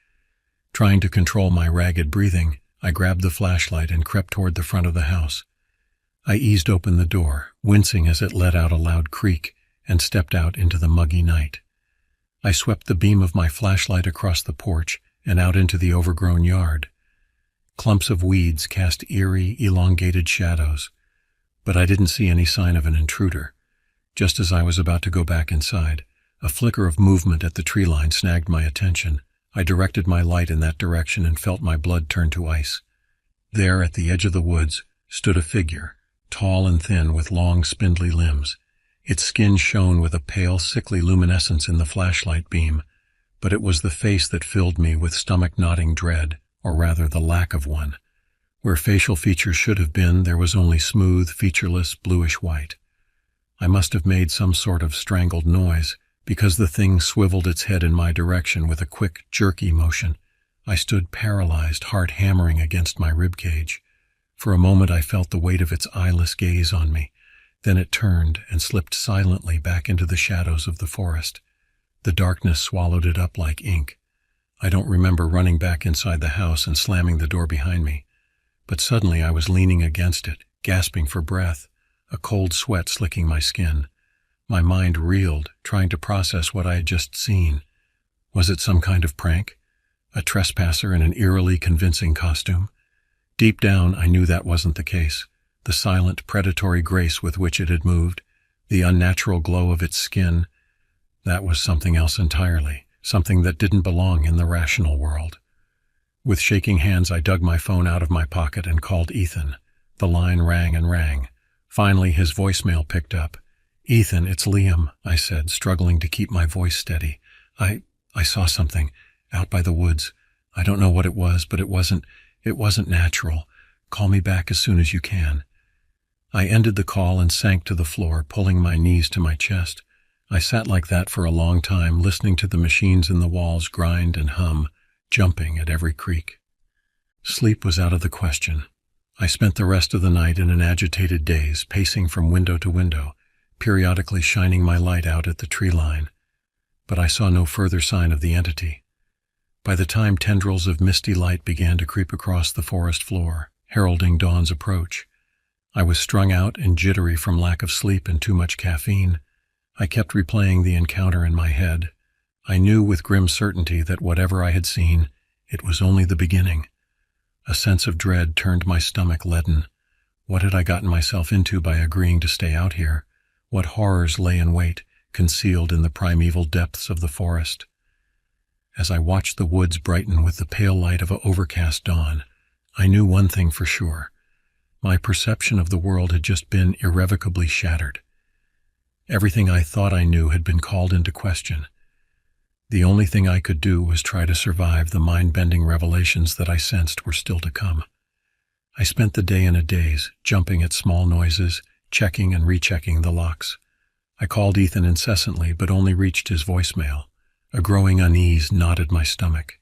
Trying to control my ragged breathing, I grabbed the flashlight and crept toward the front of the house. I eased open the door, wincing as it let out a loud creak, and stepped out into the muggy night. I swept the beam of my flashlight across the porch and out into the overgrown yard. Clumps of weeds cast eerie, elongated shadows, but I didn't see any sign of an intruder. Just as I was about to go back inside, a flicker of movement at the tree line snagged my attention. I directed my light in that direction and felt my blood turn to ice. There, at the edge of the woods, stood a figure, tall and thin with long, spindly limbs. Its skin shone with a pale, sickly luminescence in the flashlight beam, but it was the face that filled me with stomach-knotting dread, or rather the lack of one. Where facial features should have been, there was only smooth, featureless, bluish white. I must have made some sort of strangled noise, because the thing swiveled its head in my direction with a quick, jerky motion. I stood paralyzed, heart hammering against my ribcage. For a moment I felt the weight of its eyeless gaze on me. Then it turned and slipped silently back into the shadows of the forest. The darkness swallowed it up like ink. I don't remember running back inside the house and slamming the door behind me. But suddenly I was leaning against it, gasping for breath, a cold sweat slicking my skin. My mind reeled, trying to process what I had just seen. Was it some kind of prank? A trespasser in an eerily convincing costume? Deep down, I knew that wasn't the case. The silent, predatory grace with which it had moved, the unnatural glow of its skin, that was something else entirely, something that didn't belong in the rational world. With shaking hands, I dug my phone out of my pocket and called Ethan. The line rang and rang. Finally, his voicemail picked up. "Ethan, it's Liam," I said, struggling to keep my voice steady. I saw something, out by the woods. I don't know what it was, but it wasn't natural. Call me back as soon as you can." I ended the call and sank to the floor, pulling my knees to my chest. I sat like that for a long time, listening to the machines in the walls grind and hum, jumping at every creak. Sleep was out of the question. I spent the rest of the night in an agitated daze, pacing from window to window, periodically shining my light out at the tree line. But I saw no further sign of the entity. By the time tendrils of misty light began to creep across the forest floor, heralding dawn's approach, I was strung out and jittery from lack of sleep and too much caffeine. I kept replaying the encounter in my head. I knew with grim certainty that whatever I had seen, it was only the beginning. A sense of dread turned my stomach leaden. What had I gotten myself into by agreeing to stay out here? What horrors lay in wait, concealed in the primeval depths of the forest? As I watched the woods brighten with the pale light of an overcast dawn, I knew one thing for sure. My perception of the world had just been irrevocably shattered. Everything I thought I knew had been called into question. The only thing I could do was try to survive the mind-bending revelations that I sensed were still to come. I spent the day in a daze, jumping at small noises, checking and rechecking the locks. I called Ethan incessantly, but only reached his voicemail. A growing unease knotted my stomach.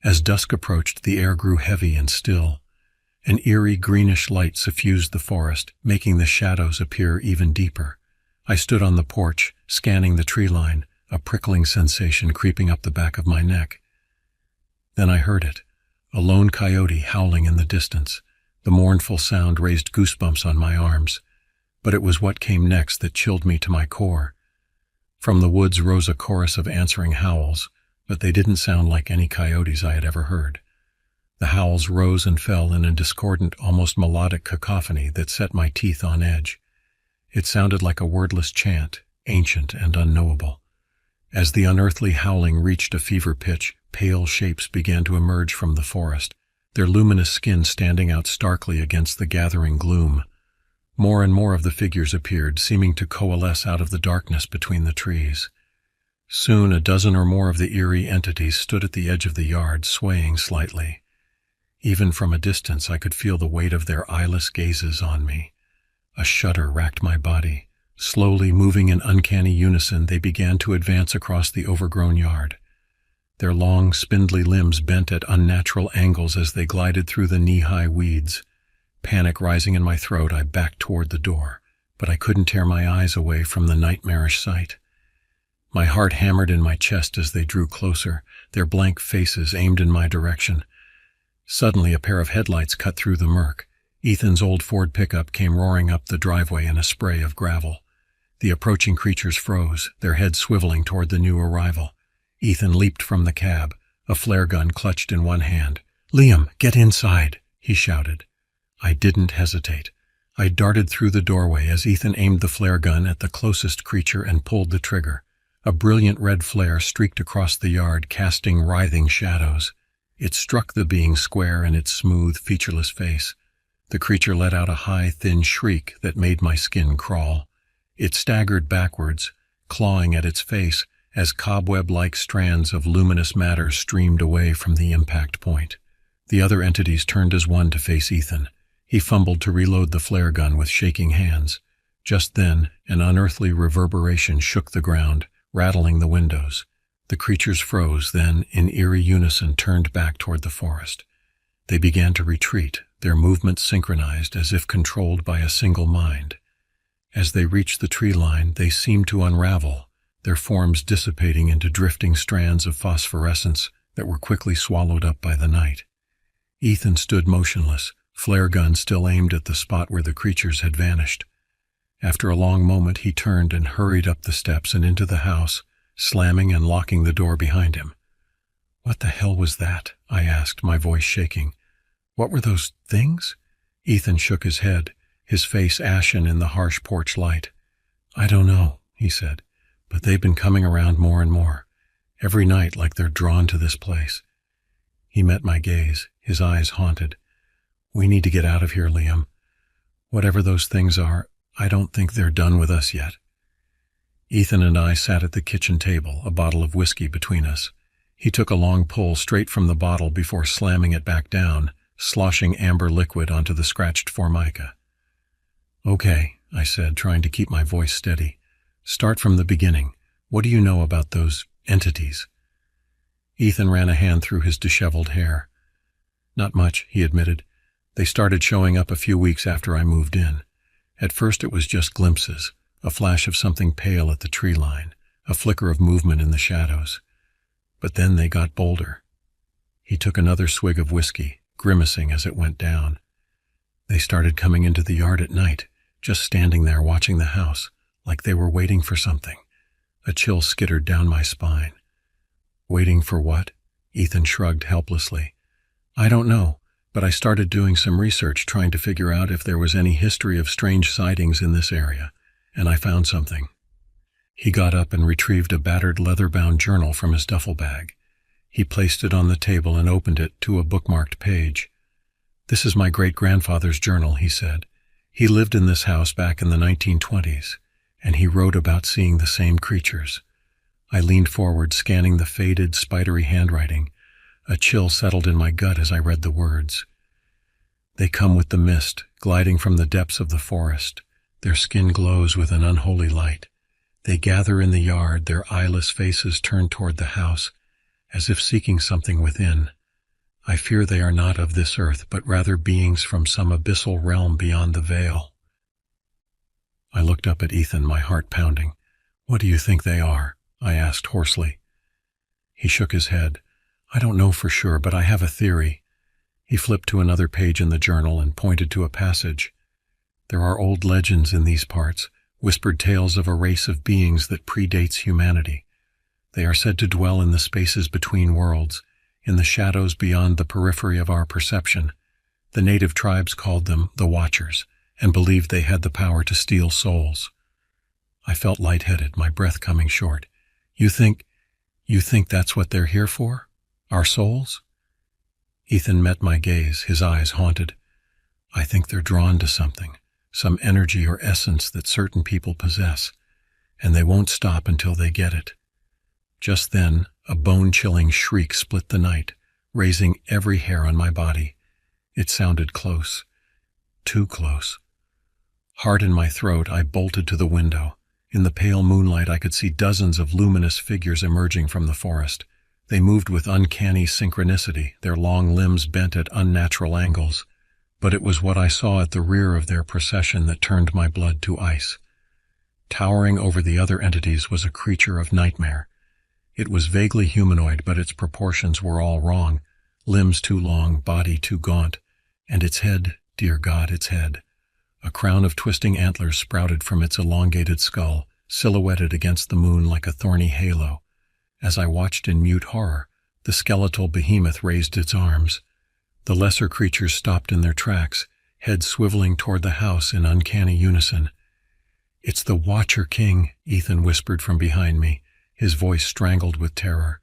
As dusk approached, the air grew heavy and still. An eerie greenish light suffused the forest, making the shadows appear even deeper. I stood on the porch, scanning the tree line, a prickling sensation creeping up the back of my neck. Then I heard it, a lone coyote howling in the distance. The mournful sound raised goosebumps on my arms, but it was what came next that chilled me to my core. From the woods rose a chorus of answering howls, but they didn't sound like any coyotes I had ever heard. The howls rose and fell in a discordant, almost melodic cacophony that set my teeth on edge. It sounded like a wordless chant, ancient and unknowable. As the unearthly howling reached a fever pitch, pale shapes began to emerge from the forest, their luminous skin standing out starkly against the gathering gloom. More and more of the figures appeared, seeming to coalesce out of the darkness between the trees. Soon a dozen or more of the eerie entities stood at the edge of the yard, swaying slightly. Even from a distance I could feel the weight of their eyeless gazes on me. A shudder racked my body. Slowly moving in uncanny unison, they began to advance across the overgrown yard. Their long, spindly limbs bent at unnatural angles as they glided through the knee-high weeds. Panic rising in my throat, I backed toward the door, but I couldn't tear my eyes away from the nightmarish sight. My heart hammered in my chest as they drew closer, their blank faces aimed in my direction. Suddenly, a pair of headlights cut through the murk. Ethan's old Ford pickup came roaring up the driveway in a spray of gravel. The approaching creatures froze, their heads swiveling toward the new arrival. Ethan leaped from the cab, a flare gun clutched in one hand. "Liam, get inside," he shouted. I didn't hesitate. I darted through the doorway as Ethan aimed the flare gun at the closest creature and pulled the trigger. A brilliant red flare streaked across the yard, casting writhing shadows. It struck the being square in its smooth, featureless face. The creature let out a high, thin shriek that made my skin crawl. It staggered backwards, clawing at its face as cobweb-like strands of luminous matter streamed away from the impact point. The other entities turned as one to face Ethan. He fumbled to reload the flare gun with shaking hands. Just then, an unearthly reverberation shook the ground, rattling the windows. The creatures froze, then, in eerie unison, turned back toward the forest. They began to retreat, their movements synchronized as if controlled by a single mind. As they reached the tree line, they seemed to unravel, their forms dissipating into drifting strands of phosphorescence that were quickly swallowed up by the night. Ethan stood motionless, flare gun still aimed at the spot where the creatures had vanished. After a long moment, he turned and hurried up the steps and into the house, slamming and locking the door behind him. "What the hell was that?" I asked, my voice shaking. "What were those things?" Ethan shook his head, his face ashen in the harsh porch light. "I don't know," he said, "but they've been coming around more and more, every night like they're drawn to this place." He met my gaze, his eyes haunted. "We need to get out of here, Liam. Whatever those things are, I don't think they're done with us yet." Ethan and I sat at the kitchen table, a bottle of whiskey between us. He took a long pull straight from the bottle before slamming it back down, sloshing amber liquid onto the scratched formica. "Okay," I said, trying to keep my voice steady. "Start from the beginning. What do you know about those entities?" Ethan ran a hand through his disheveled hair. "Not much," he admitted. "They started showing up a few weeks after I moved in. At first it was just glimpses, a flash of something pale at the tree line, a flicker of movement in the shadows. But then they got bolder." He took another swig of whiskey, grimacing as it went down. "They started coming into the yard at night, just standing there watching the house, like they were waiting for something." A chill skittered down my spine. "Waiting for what?" Ethan shrugged helplessly. "I don't know, but I started doing some research trying to figure out if there was any history of strange sightings in this area, and I found something." He got up and retrieved a battered leather-bound journal from his duffel bag. He placed it on the table and opened it to a bookmarked page. "This is my great-grandfather's journal," he said. "He lived in this house back in the 1920s, and he wrote about seeing the same creatures." I leaned forward, scanning the faded, spidery handwriting. A chill settled in my gut as I read the words. "They come with the mist, gliding from the depths of the forest. Their skin glows with an unholy light. They gather in the yard, their eyeless faces turned toward the house, as if seeking something within. I fear they are not of this earth, but rather beings from some abyssal realm beyond the veil." I looked up at Ethan, my heart pounding. "What do you think they are?" I asked hoarsely. He shook his head. "I don't know for sure, but I have a theory." He flipped to another page in the journal and pointed to a passage. "There are old legends in these parts, whispered tales of a race of beings that predates humanity. They are said to dwell in the spaces between worlds, in the shadows beyond the periphery of our perception. The native tribes called them the Watchers, and believed they had the power to steal souls." I felt lightheaded, my breath coming short. You think that's what they're here for? Our souls?" Ethan met my gaze, his eyes haunted. "I think they're drawn to something, some energy or essence that certain people possess, and they won't stop until they get it." Just then, a bone-chilling shriek split the night, raising every hair on my body. It sounded close. Too close. Heart in my throat, I bolted to the window. In the pale moonlight, I could see dozens of luminous figures emerging from the forest. They moved with uncanny synchronicity, their long limbs bent at unnatural angles. But it was what I saw at the rear of their procession that turned my blood to ice. Towering over the other entities was a creature of nightmare. It was vaguely humanoid, but its proportions were all wrong. Limbs too long, body too gaunt. And its head, dear God, its head. A crown of twisting antlers sprouted from its elongated skull, silhouetted against the moon like a thorny halo. As I watched in mute horror, the skeletal behemoth raised its arms. The lesser creatures stopped in their tracks, heads swiveling toward the house in uncanny unison. "It's the Watcher King," Ethan whispered from behind me, his voice strangled with terror.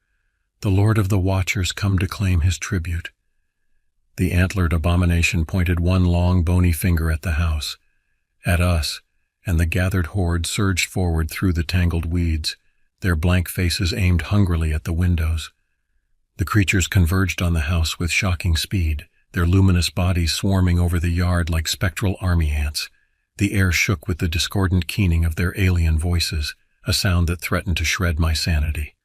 "The Lord of the Watchers come to claim his tribute." The antlered abomination pointed one long, bony finger at the house, at us, and the gathered horde surged forward through the tangled weeds, their blank faces aimed hungrily at the windows. The creatures converged on the house with shocking speed, their luminous bodies swarming over the yard like spectral army ants. The air shook with the discordant keening of their alien voices, a sound that threatened to shred my sanity.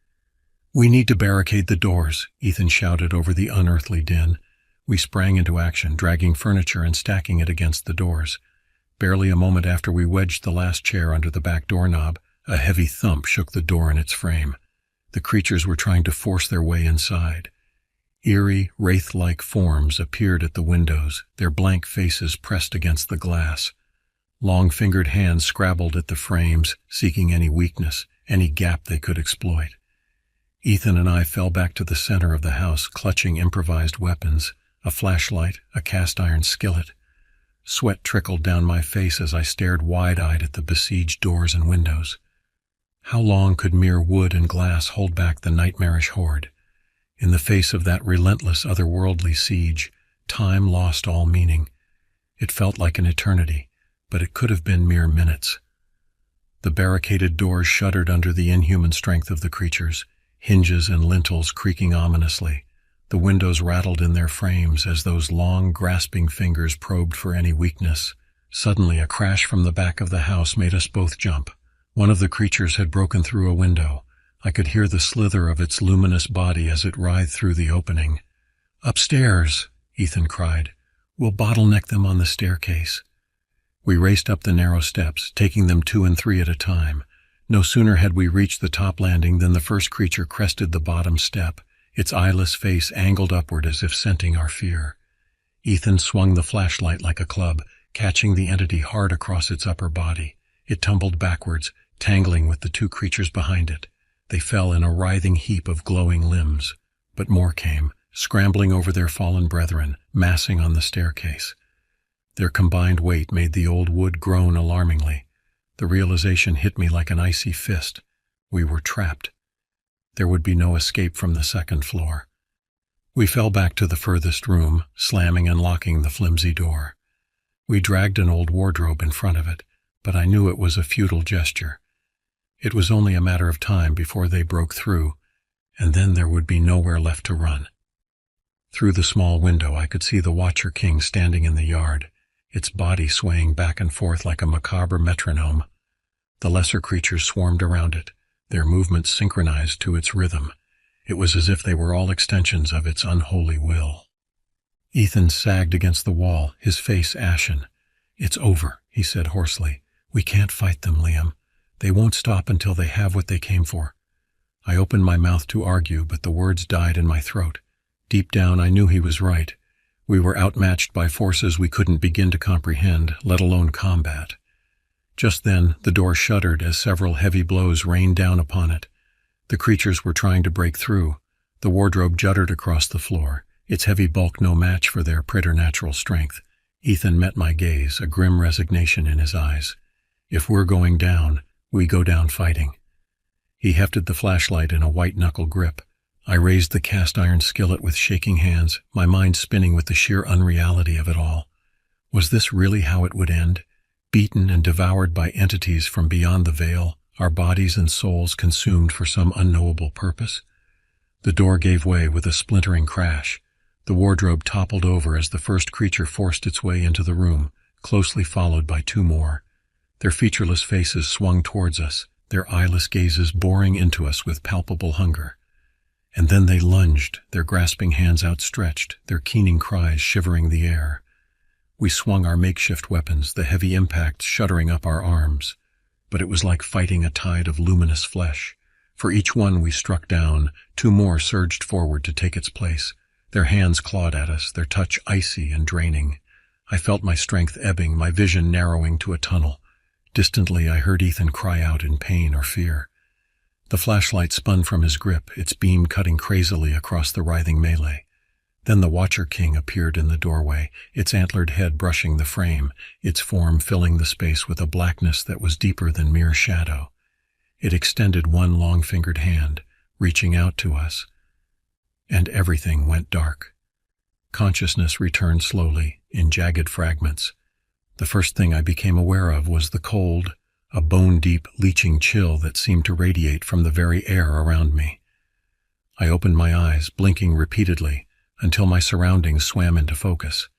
"We need to barricade the doors," Ethan shouted over the unearthly din. We sprang into action, dragging furniture and stacking it against the doors. Barely a moment after we wedged the last chair under the back doorknob, a heavy thump shook the door in its frame. The creatures were trying to force their way inside. Eerie, wraith-like forms appeared at the windows, their blank faces pressed against the glass. Long-fingered hands scrabbled at the frames, seeking any weakness, any gap they could exploit. Ethan and I fell back to the center of the house, clutching improvised weapons, a flashlight, a cast-iron skillet. Sweat trickled down my face as I stared wide-eyed at the besieged doors and windows. How long could mere wood and glass hold back the nightmarish horde? In the face of that relentless, otherworldly siege, time lost all meaning. It felt like an eternity, but it could have been mere minutes. The barricaded doors shuddered under the inhuman strength of the creatures, hinges and lintels creaking ominously. The windows rattled in their frames as those long, grasping fingers probed for any weakness. Suddenly, a crash from the back of the house made us both jump. One of the creatures had broken through a window. I could hear the slither of its luminous body as it writhed through the opening. "Upstairs!" Ethan cried. "We'll bottleneck them on the staircase." We raced up the narrow steps, taking them 2 and 3 at a time. No sooner had we reached the top landing than the first creature crested the bottom step, its eyeless face angled upward as if scenting our fear. Ethan swung the flashlight like a club, catching the entity hard across its upper body. It tumbled backwards, tangling with the 2 creatures behind it. They fell in a writhing heap of glowing limbs. But more came, scrambling over their fallen brethren, massing on the staircase. Their combined weight made the old wood groan alarmingly. The realization hit me like an icy fist. We were trapped. There would be no escape from the second floor. We fell back to the furthest room, slamming and locking the flimsy door. We dragged an old wardrobe in front of it, but I knew it was a futile gesture. It was only a matter of time before they broke through, and then there would be nowhere left to run. Through the small window, I could see the Watcher King standing in the yard, its body swaying back and forth like a macabre metronome. The lesser creatures swarmed around it, their movements synchronized to its rhythm. It was as if they were all extensions of its unholy will. Ethan sagged against the wall, his face ashen. "It's over," he said hoarsely. "We can't fight them, Liam. They won't stop until they have what they came for." I opened my mouth to argue, but the words died in my throat. Deep down, I knew he was right. We were outmatched by forces we couldn't begin to comprehend, let alone combat. Just then, the door shuddered as several heavy blows rained down upon it. The creatures were trying to break through. The wardrobe jutted across the floor, its heavy bulk no match for their preternatural strength. Ethan met my gaze, a grim resignation in his eyes. "If we're going down, we go down fighting." He hefted the flashlight in a white-knuckle grip. I raised the cast-iron skillet with shaking hands, my mind spinning with the sheer unreality of it all. Was this really how it would end? Beaten and devoured by entities from beyond the veil, our bodies and souls consumed for some unknowable purpose? The door gave way with a splintering crash. The wardrobe toppled over as the first creature forced its way into the room, closely followed by two more. Their featureless faces swung towards us, their eyeless gazes boring into us with palpable hunger. And then they lunged, their grasping hands outstretched, their keening cries shivering the air. We swung our makeshift weapons, the heavy impacts shuddering up our arms. But it was like fighting a tide of luminous flesh. For each one we struck down, two more surged forward to take its place. Their hands clawed at us, their touch icy and draining. I felt my strength ebbing, my vision narrowing to a tunnel. Distantly, I heard Ethan cry out in pain or fear. The flashlight spun from his grip, its beam cutting crazily across the writhing melee. Then the Watcher King appeared in the doorway, its antlered head brushing the frame, its form filling the space with a blackness that was deeper than mere shadow. It extended one long-fingered hand, reaching out to us. And everything went dark. Consciousness returned slowly, in jagged fragments. The first thing I became aware of was the cold, a bone-deep, leeching chill that seemed to radiate from the very air around me. I opened my eyes, blinking repeatedly, until my surroundings swam into focus.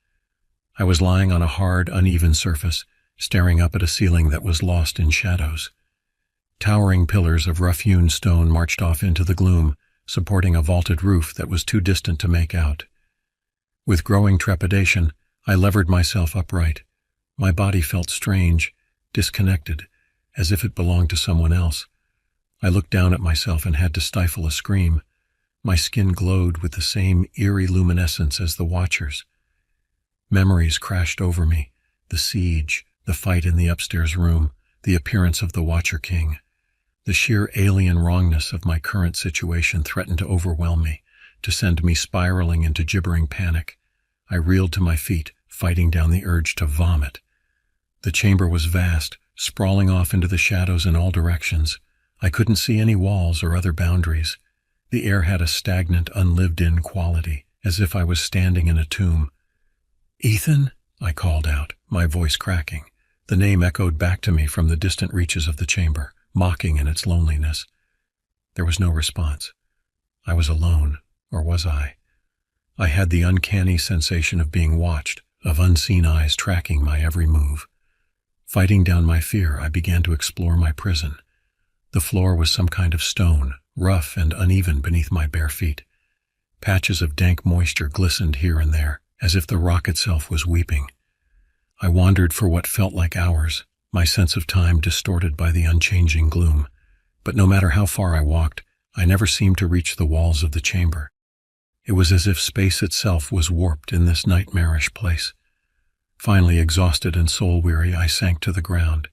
I was lying on a hard, uneven surface, staring up at a ceiling that was lost in shadows. Towering pillars of rough-hewn stone marched off into the gloom, supporting a vaulted roof that was too distant to make out. With growing trepidation, I levered myself upright. My body felt strange, disconnected, as if it belonged to someone else. I looked down at myself and had to stifle a scream. My skin glowed with the same eerie luminescence as the Watchers. Memories crashed over me, the siege, the fight in the upstairs room, the appearance of the Watcher King. The sheer alien wrongness of my current situation threatened to overwhelm me, to send me spiraling into gibbering panic. I reeled to my feet, fighting down the urge to vomit. The chamber was vast, sprawling off into the shadows in all directions. I couldn't see any walls or other boundaries. The air had a stagnant, unlived-in quality, as if I was standing in a tomb. "Ethan?" I called out, my voice cracking. The name echoed back to me from the distant reaches of the chamber, mocking in its loneliness. There was no response. I was alone, or was I? I had the uncanny sensation of being watched, of unseen eyes tracking my every move. Fighting down my fear, I began to explore my prison. The floor was some kind of stone, rough and uneven beneath my bare feet. Patches of dank moisture glistened here and there, as if the rock itself was weeping. I wandered for what felt like hours, my sense of time distorted by the unchanging gloom. But no matter how far I walked, I never seemed to reach the walls of the chamber. It was as if space itself was warped in this nightmarish place. Finally, exhausted and soul-weary, I sank to the ground.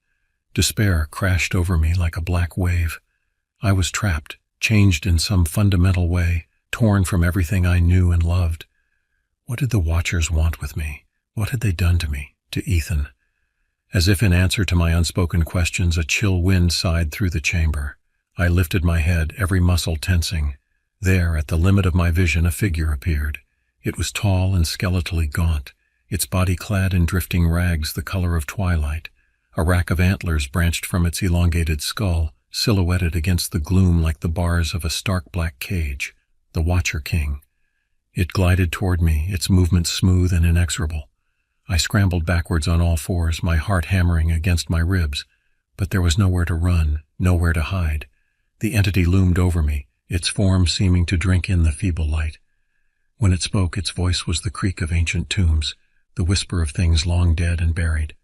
Despair crashed over me like a black wave. I was trapped, changed in some fundamental way, torn from everything I knew and loved. What did the Watchers want with me? What had they done to me, to Ethan? As if in answer to my unspoken questions, a chill wind sighed through the chamber. I lifted my head, every muscle tensing. There, at the limit of my vision, a figure appeared. It was tall and skeletally gaunt, its body clad in drifting rags the color of twilight. A rack of antlers branched from its elongated skull, silhouetted against the gloom like the bars of a stark black cage. The Watcher King. It glided toward me, its movements smooth and inexorable. I scrambled backwards on all fours, my heart hammering against my ribs. But there was nowhere to run, nowhere to hide. The entity loomed over me, its form seeming to drink in the feeble light. When it spoke, its voice was the creak of ancient tombs, the whisper of things long dead and buried.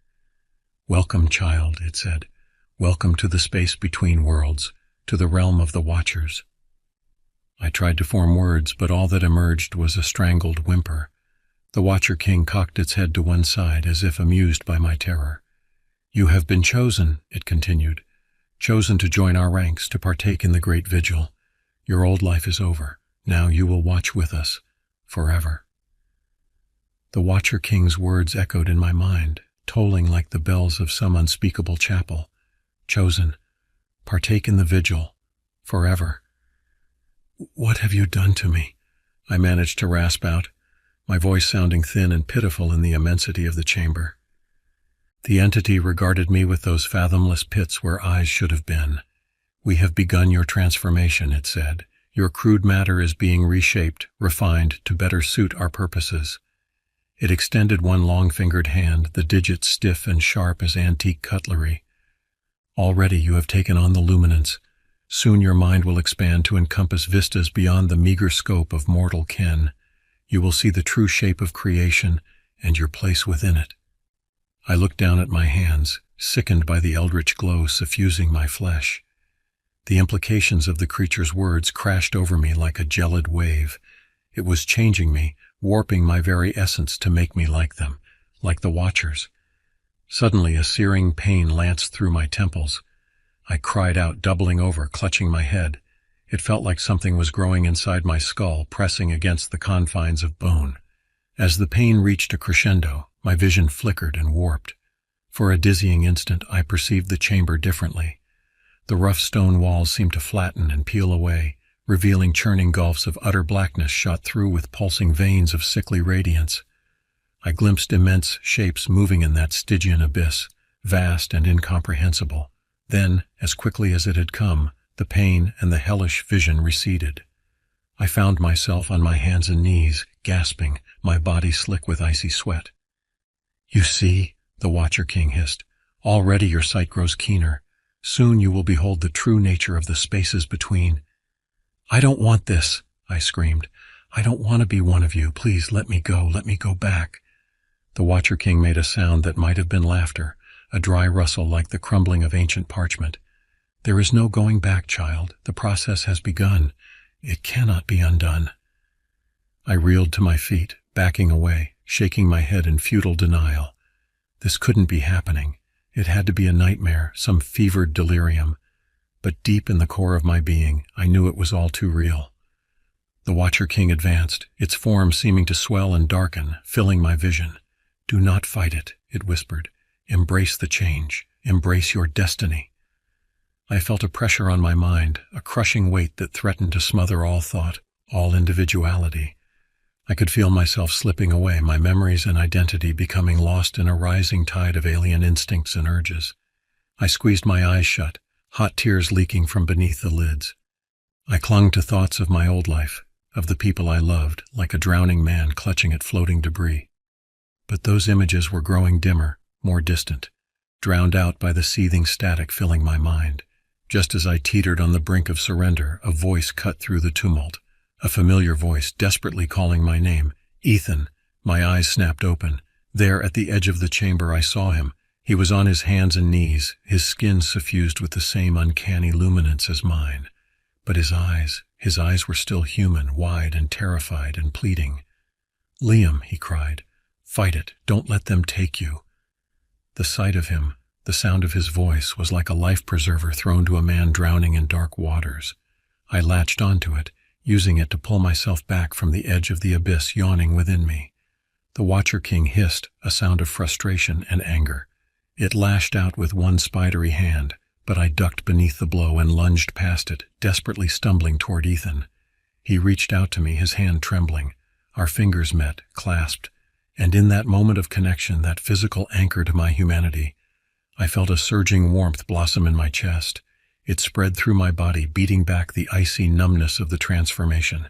"Welcome, child," it said. "Welcome to the space between worlds, to the realm of the Watchers." I tried to form words, but all that emerged was a strangled whimper. The Watcher King cocked its head to one side, as if amused by my terror. "You have been chosen," it continued, "chosen to join our ranks, to partake in the great vigil. Your old life is over. Now you will watch with us, forever." The Watcher King's words echoed in my mind, tolling like the bells of some unspeakable chapel. Chosen, partake in the vigil, forever. "What have you done to me?" I managed to rasp out, my voice sounding thin and pitiful in the immensity of the chamber. The entity regarded me with those fathomless pits where eyes should have been. "We have begun your transformation," it said. "Your crude matter is being reshaped, refined to better suit our purposes." It extended one long-fingered hand, the digits stiff and sharp as antique cutlery. "Already you have taken on the luminance. Soon your mind will expand to encompass vistas beyond the meager scope of mortal ken. You will see the true shape of creation and your place within it." I looked down at my hands, sickened by the eldritch glow suffusing my flesh. The implications of the creature's words crashed over me like a gelid wave. It was changing me, warping my very essence to make me like them, like the Watchers. Suddenly a searing pain lanced through my temples. I cried out, doubling over, clutching my head. It felt like something was growing inside my skull, pressing against the confines of bone. As the pain reached a crescendo, my vision flickered and warped. For a dizzying instant, I perceived the chamber differently. The rough stone walls seemed to flatten and peel away, revealing churning gulfs of utter blackness shot through with pulsing veins of sickly radiance. I glimpsed immense shapes moving in that Stygian abyss, vast and incomprehensible. Then, as quickly as it had come, the pain and the hellish vision receded. I found myself on my hands and knees, gasping, my body slick with icy sweat. "You see," the Watcher King hissed, "already your sight grows keener. Soon you will behold the true nature of the spaces between." "I don't want this," I screamed. "I don't want to be one of you. Please let me go back." The Watcher King made a sound that might have been laughter, a dry rustle like the crumbling of ancient parchment. "There is no going back, child. The process has begun. It cannot be undone." I reeled to my feet, backing away, shaking my head in futile denial. This couldn't be happening. It had to be a nightmare, some fevered delirium. But deep in the core of my being, I knew it was all too real. The Watcher King advanced, its form seeming to swell and darken, filling my vision. "Do not fight it," it whispered. "Embrace the change. Embrace your destiny." I felt a pressure on my mind, a crushing weight that threatened to smother all thought, all individuality. I could feel myself slipping away, my memories and identity becoming lost in a rising tide of alien instincts and urges. I squeezed my eyes shut, hot tears leaking from beneath the lids. I clung to thoughts of my old life, of the people I loved, like a drowning man clutching at floating debris. But those images were growing dimmer, more distant, drowned out by the seething static filling my mind. Just as I teetered on the brink of surrender, a voice cut through the tumult, a familiar voice desperately calling my name. "Ethan." My eyes snapped open. There at the edge of the chamber I saw him. He was on his hands and knees, his skin suffused with the same uncanny luminance as mine. But his eyes were still human, wide and terrified and pleading. "Liam," he cried, "fight it. Don't let them take you." The sight of him, the sound of his voice, was like a life preserver thrown to a man drowning in dark waters. I latched onto it, using it to pull myself back from the edge of the abyss yawning within me. The Watcher King hissed, a sound of frustration and anger. It lashed out with one spidery hand, but I ducked beneath the blow and lunged past it, desperately stumbling toward Ethan. He reached out to me, his hand trembling. Our fingers met, clasped, and in that moment of connection, that physical anchor to my humanity, I felt a surging warmth blossom in my chest. It spread through my body, beating back the icy numbness of the transformation.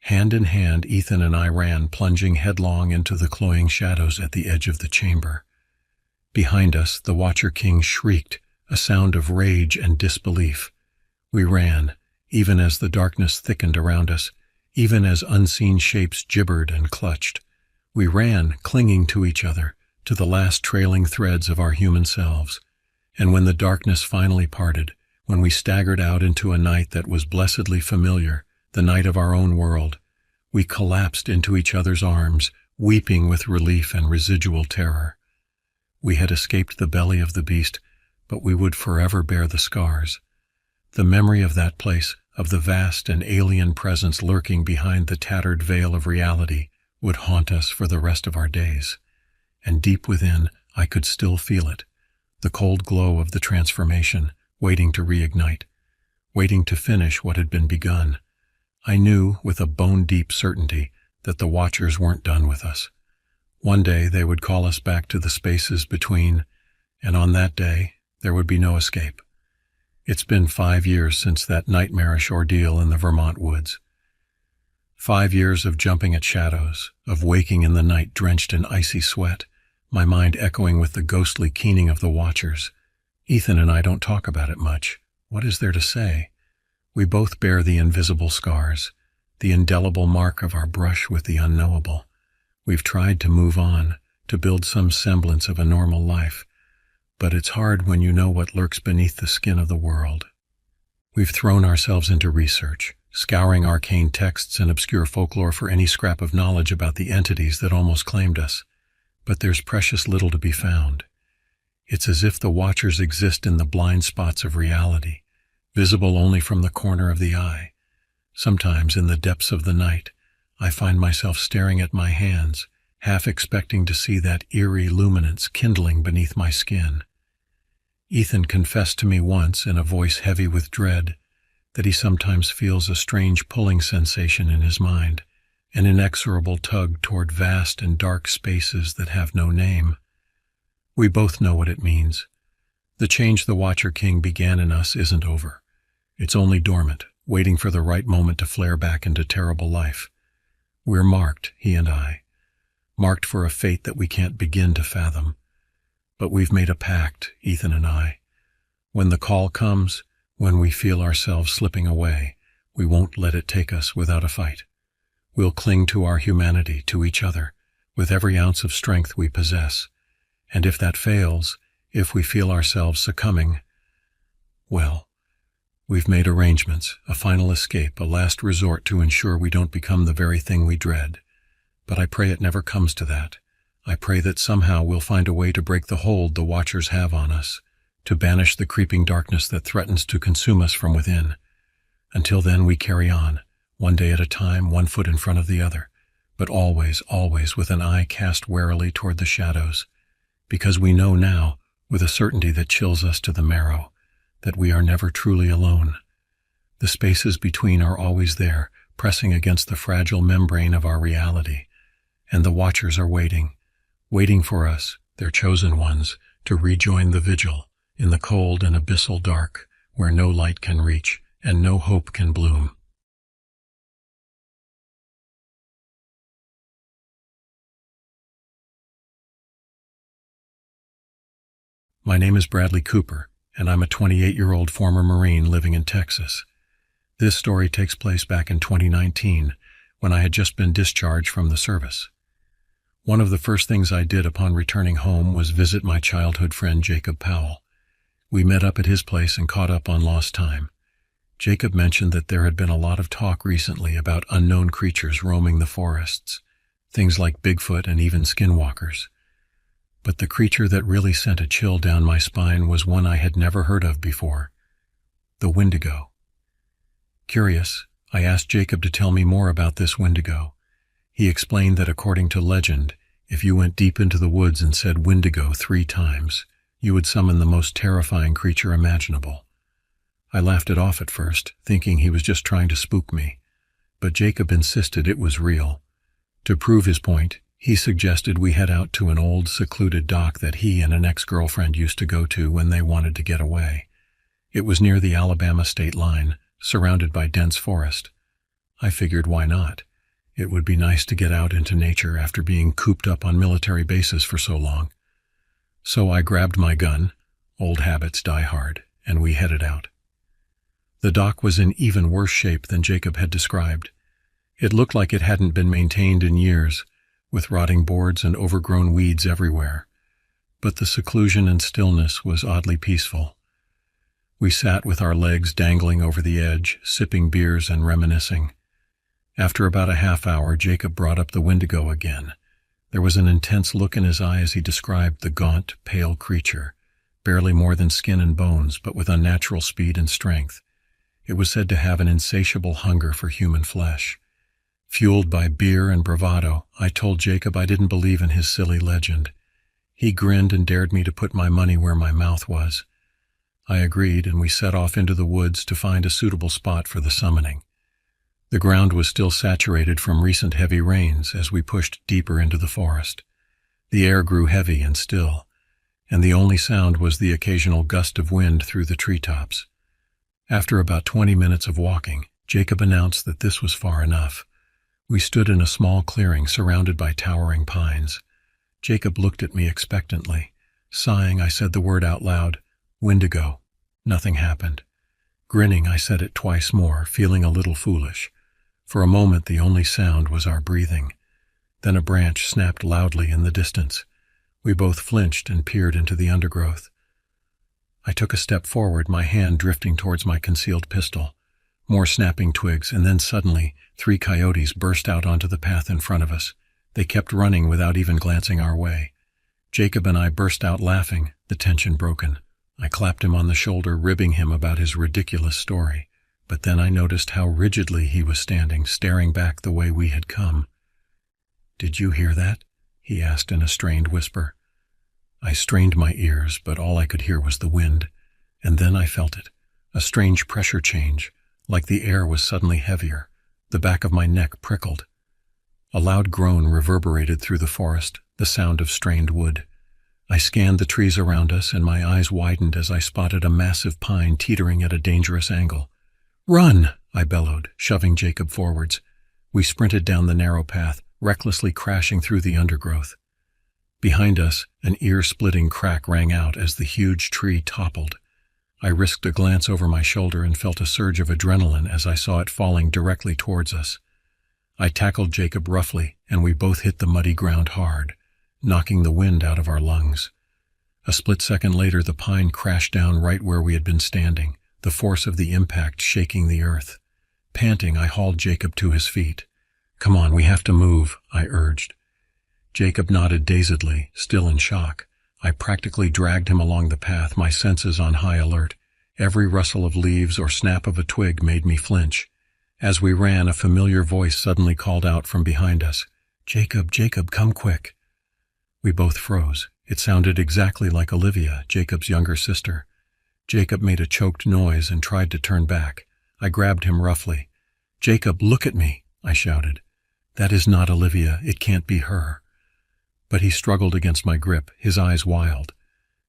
Hand in hand, Ethan and I ran, plunging headlong into the cloying shadows at the edge of the chamber. Behind us, the Watcher King shrieked, a sound of rage and disbelief. We ran, even as the darkness thickened around us, even as unseen shapes gibbered and clutched. We ran, clinging to each other, to the last trailing threads of our human selves. And when the darkness finally parted, when we staggered out into a night that was blessedly familiar, the night of our own world, we collapsed into each other's arms, weeping with relief and residual terror. We had escaped the belly of the beast, but we would forever bear the scars. The memory of that place, of the vast and alien presence lurking behind the tattered veil of reality, would haunt us for the rest of our days. And deep within, I could still feel it, the cold glow of the transformation, waiting to reignite, waiting to finish what had been begun. I knew, with a bone-deep certainty, that the Watchers weren't done with us. One day they would call us back to the spaces between, and on that day there would be no escape. It's been 5 years since that nightmarish ordeal in the Vermont woods. 5 years of jumping at shadows, of waking in the night drenched in icy sweat, my mind echoing with the ghostly keening of the Watchers. Ethan and I don't talk about it much. What is there to say? We both bear the invisible scars, the indelible mark of our brush with the unknowable. We've tried to move on, to build some semblance of a normal life, but it's hard when you know what lurks beneath the skin of the world. We've thrown ourselves into research, scouring arcane texts and obscure folklore for any scrap of knowledge about the entities that almost claimed us, but there's precious little to be found. It's as if the Watchers exist in the blind spots of reality, visible only from the corner of the eye. Sometimes, in the depths of the night, I find myself staring at my hands, half expecting to see that eerie luminance kindling beneath my skin. Ethan confessed to me once, in a voice heavy with dread, that he sometimes feels a strange pulling sensation in his mind, an inexorable tug toward vast and dark spaces that have no name. We both know what it means. The change the Watcher King began in us isn't over. It's only dormant, waiting for the right moment to flare back into terrible life. We're marked, he and I, marked for a fate that we can't begin to fathom. But we've made a pact, Ethan and I. When the call comes, when we feel ourselves slipping away, we won't let it take us without a fight. We'll cling to our humanity, to each other, with every ounce of strength we possess. And if that fails, if we feel ourselves succumbing, well, we've made arrangements, a final escape, a last resort to ensure we don't become the very thing we dread. But I pray it never comes to that. I pray that somehow we'll find a way to break the hold the Watchers have on us, to banish the creeping darkness that threatens to consume us from within. Until then, we carry on, one day at a time, one foot in front of the other, but always, always with an eye cast warily toward the shadows, because we know now, with a certainty that chills us to the marrow, that we are never truly alone. The spaces between are always there, pressing against the fragile membrane of our reality, and the Watchers are waiting for us, their chosen ones, to rejoin the vigil in the cold and abyssal dark, where no light can reach and no hope can bloom. My name is Bradley Cooper, and I'm a 28-year-old former Marine living in Texas. This story takes place back in 2019, when I had just been discharged from the service. One of the first things I did upon returning home was visit my childhood friend Jacob Powell. We met up at his place and caught up on lost time. Jacob mentioned that there had been a lot of talk recently about unknown creatures roaming the forests, things like Bigfoot and even skinwalkers. But the creature that really sent a chill down my spine was one I had never heard of before, the Wendigo. Curious, I asked Jacob to tell me more about this Wendigo. He explained that according to legend, if you went deep into the woods and said Wendigo 3 times, you would summon the most terrifying creature imaginable. I laughed it off at first, thinking he was just trying to spook me, but Jacob insisted it was real. To prove his point, he suggested we head out to an old secluded dock that he and an ex-girlfriend used to go to when they wanted to get away. It was near the Alabama state line, surrounded by dense forest. I figured why not? It would be nice to get out into nature after being cooped up on military bases for so long. So I grabbed my gun, old habits die hard, and we headed out. The dock was in even worse shape than Jacob had described. It looked like it hadn't been maintained in years, with rotting boards and overgrown weeds everywhere. But the seclusion and stillness was oddly peaceful. We sat with our legs dangling over the edge, sipping beers and reminiscing. After about a half hour, Jacob brought up the Wendigo again. There was an intense look in his eye as he described the gaunt, pale creature, barely more than skin and bones, but with unnatural speed and strength. It was said to have an insatiable hunger for human flesh. Fueled by beer and bravado, I told Jacob I didn't believe in his silly legend. He grinned and dared me to put my money where my mouth was. I agreed, and we set off into the woods to find a suitable spot for the summoning. The ground was still saturated from recent heavy rains as we pushed deeper into the forest. The air grew heavy and still, and the only sound was the occasional gust of wind through the treetops. After about 20 minutes of walking, Jacob announced that this was far enough. We stood in a small clearing surrounded by towering pines. Jacob looked at me expectantly. Sighing, I said the word out loud, "Wendigo." Nothing happened. Grinning, I said it twice more, feeling a little foolish. For a moment, the only sound was our breathing. Then a branch snapped loudly in the distance. We both flinched and peered into the undergrowth. I took a step forward, my hand drifting towards my concealed pistol. More snapping twigs, and then suddenly, 3 coyotes burst out onto the path in front of us. They kept running without even glancing our way. Jacob and I burst out laughing, the tension broken. I clapped him on the shoulder, ribbing him about his ridiculous story. But then I noticed how rigidly he was standing, staring back the way we had come. "Did you hear that?" he asked in a strained whisper. I strained my ears, but all I could hear was the wind. And then I felt it, a strange pressure change, like the air was suddenly heavier. The back of my neck prickled. A loud groan reverberated through the forest, the sound of strained wood. I scanned the trees around us, and my eyes widened as I spotted a massive pine teetering at a dangerous angle. "Run!" I bellowed, shoving Jacob forwards. We sprinted down the narrow path, recklessly crashing through the undergrowth. Behind us, an ear-splitting crack rang out as the huge tree toppled. I risked a glance over my shoulder and felt a surge of adrenaline as I saw it falling directly towards us. I tackled Jacob roughly, and we both hit the muddy ground hard, knocking the wind out of our lungs. A split second later, the pine crashed down right where we had been standing, the force of the impact shaking the earth. Panting, I hauled Jacob to his feet. "Come on, we have to move," I urged. Jacob nodded dazedly, still in shock. I practically dragged him along the path, my senses on high alert. Every rustle of leaves or snap of a twig made me flinch. As we ran, a familiar voice suddenly called out from behind us, "Jacob, Jacob, come quick." We both froze. It sounded exactly like Olivia, Jacob's younger sister. Jacob made a choked noise and tried to turn back. I grabbed him roughly. "Jacob, look at me," I shouted. "That is not Olivia. It can't be her." But he struggled against my grip, his eyes wild.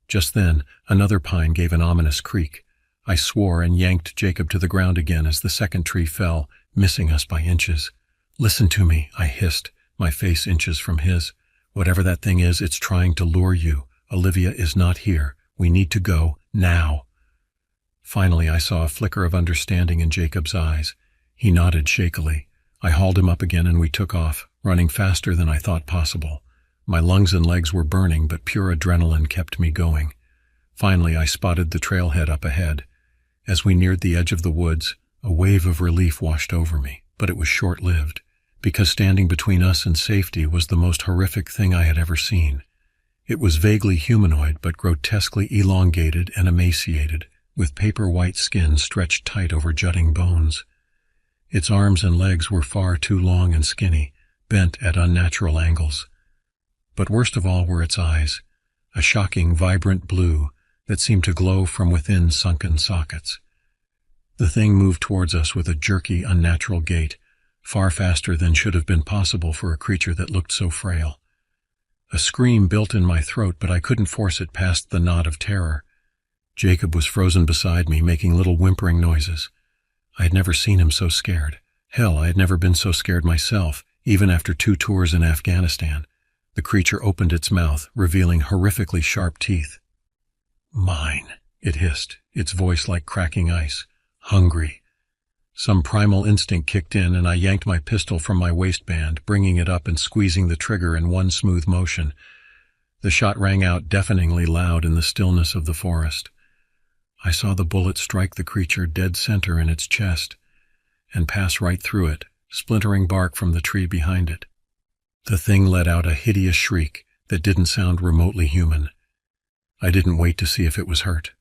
Just then, another pine gave an ominous creak. I swore and yanked Jacob to the ground again as the second tree fell, missing us by inches. "Listen to me," I hissed, my face inches from his. "Whatever that thing is, it's trying to lure you. Olivia is not here. We need to go, now." Finally, I saw a flicker of understanding in Jacob's eyes. He nodded shakily. I hauled him up again and we took off, running faster than I thought possible. My lungs and legs were burning, but pure adrenaline kept me going. Finally, I spotted the trailhead up ahead. As we neared the edge of the woods, a wave of relief washed over me, but it was short-lived, because standing between us and safety was the most horrific thing I had ever seen. It was vaguely humanoid, but grotesquely elongated and emaciated, with paper-white skin stretched tight over jutting bones. Its arms and legs were far too long and skinny, bent at unnatural angles. But worst of all were its eyes, a shocking, vibrant blue that seemed to glow from within sunken sockets. The thing moved towards us with a jerky, unnatural gait, far faster than should have been possible for a creature that looked so frail. A scream built in my throat, but I couldn't force it past the knot of terror. Jacob was frozen beside me, making little whimpering noises. I had never seen him so scared. Hell, I had never been so scared myself, even after 2 tours in Afghanistan. The creature opened its mouth, revealing horrifically sharp teeth. "Mine," it hissed, its voice like cracking ice. "Hungry." Some primal instinct kicked in, and I yanked my pistol from my waistband, bringing it up and squeezing the trigger in one smooth motion. The shot rang out deafeningly loud in the stillness of the forest. I saw the bullet strike the creature dead center in its chest and pass right through it, splintering bark from the tree behind it. The thing let out a hideous shriek that didn't sound remotely human. I didn't wait to see if it was hurt.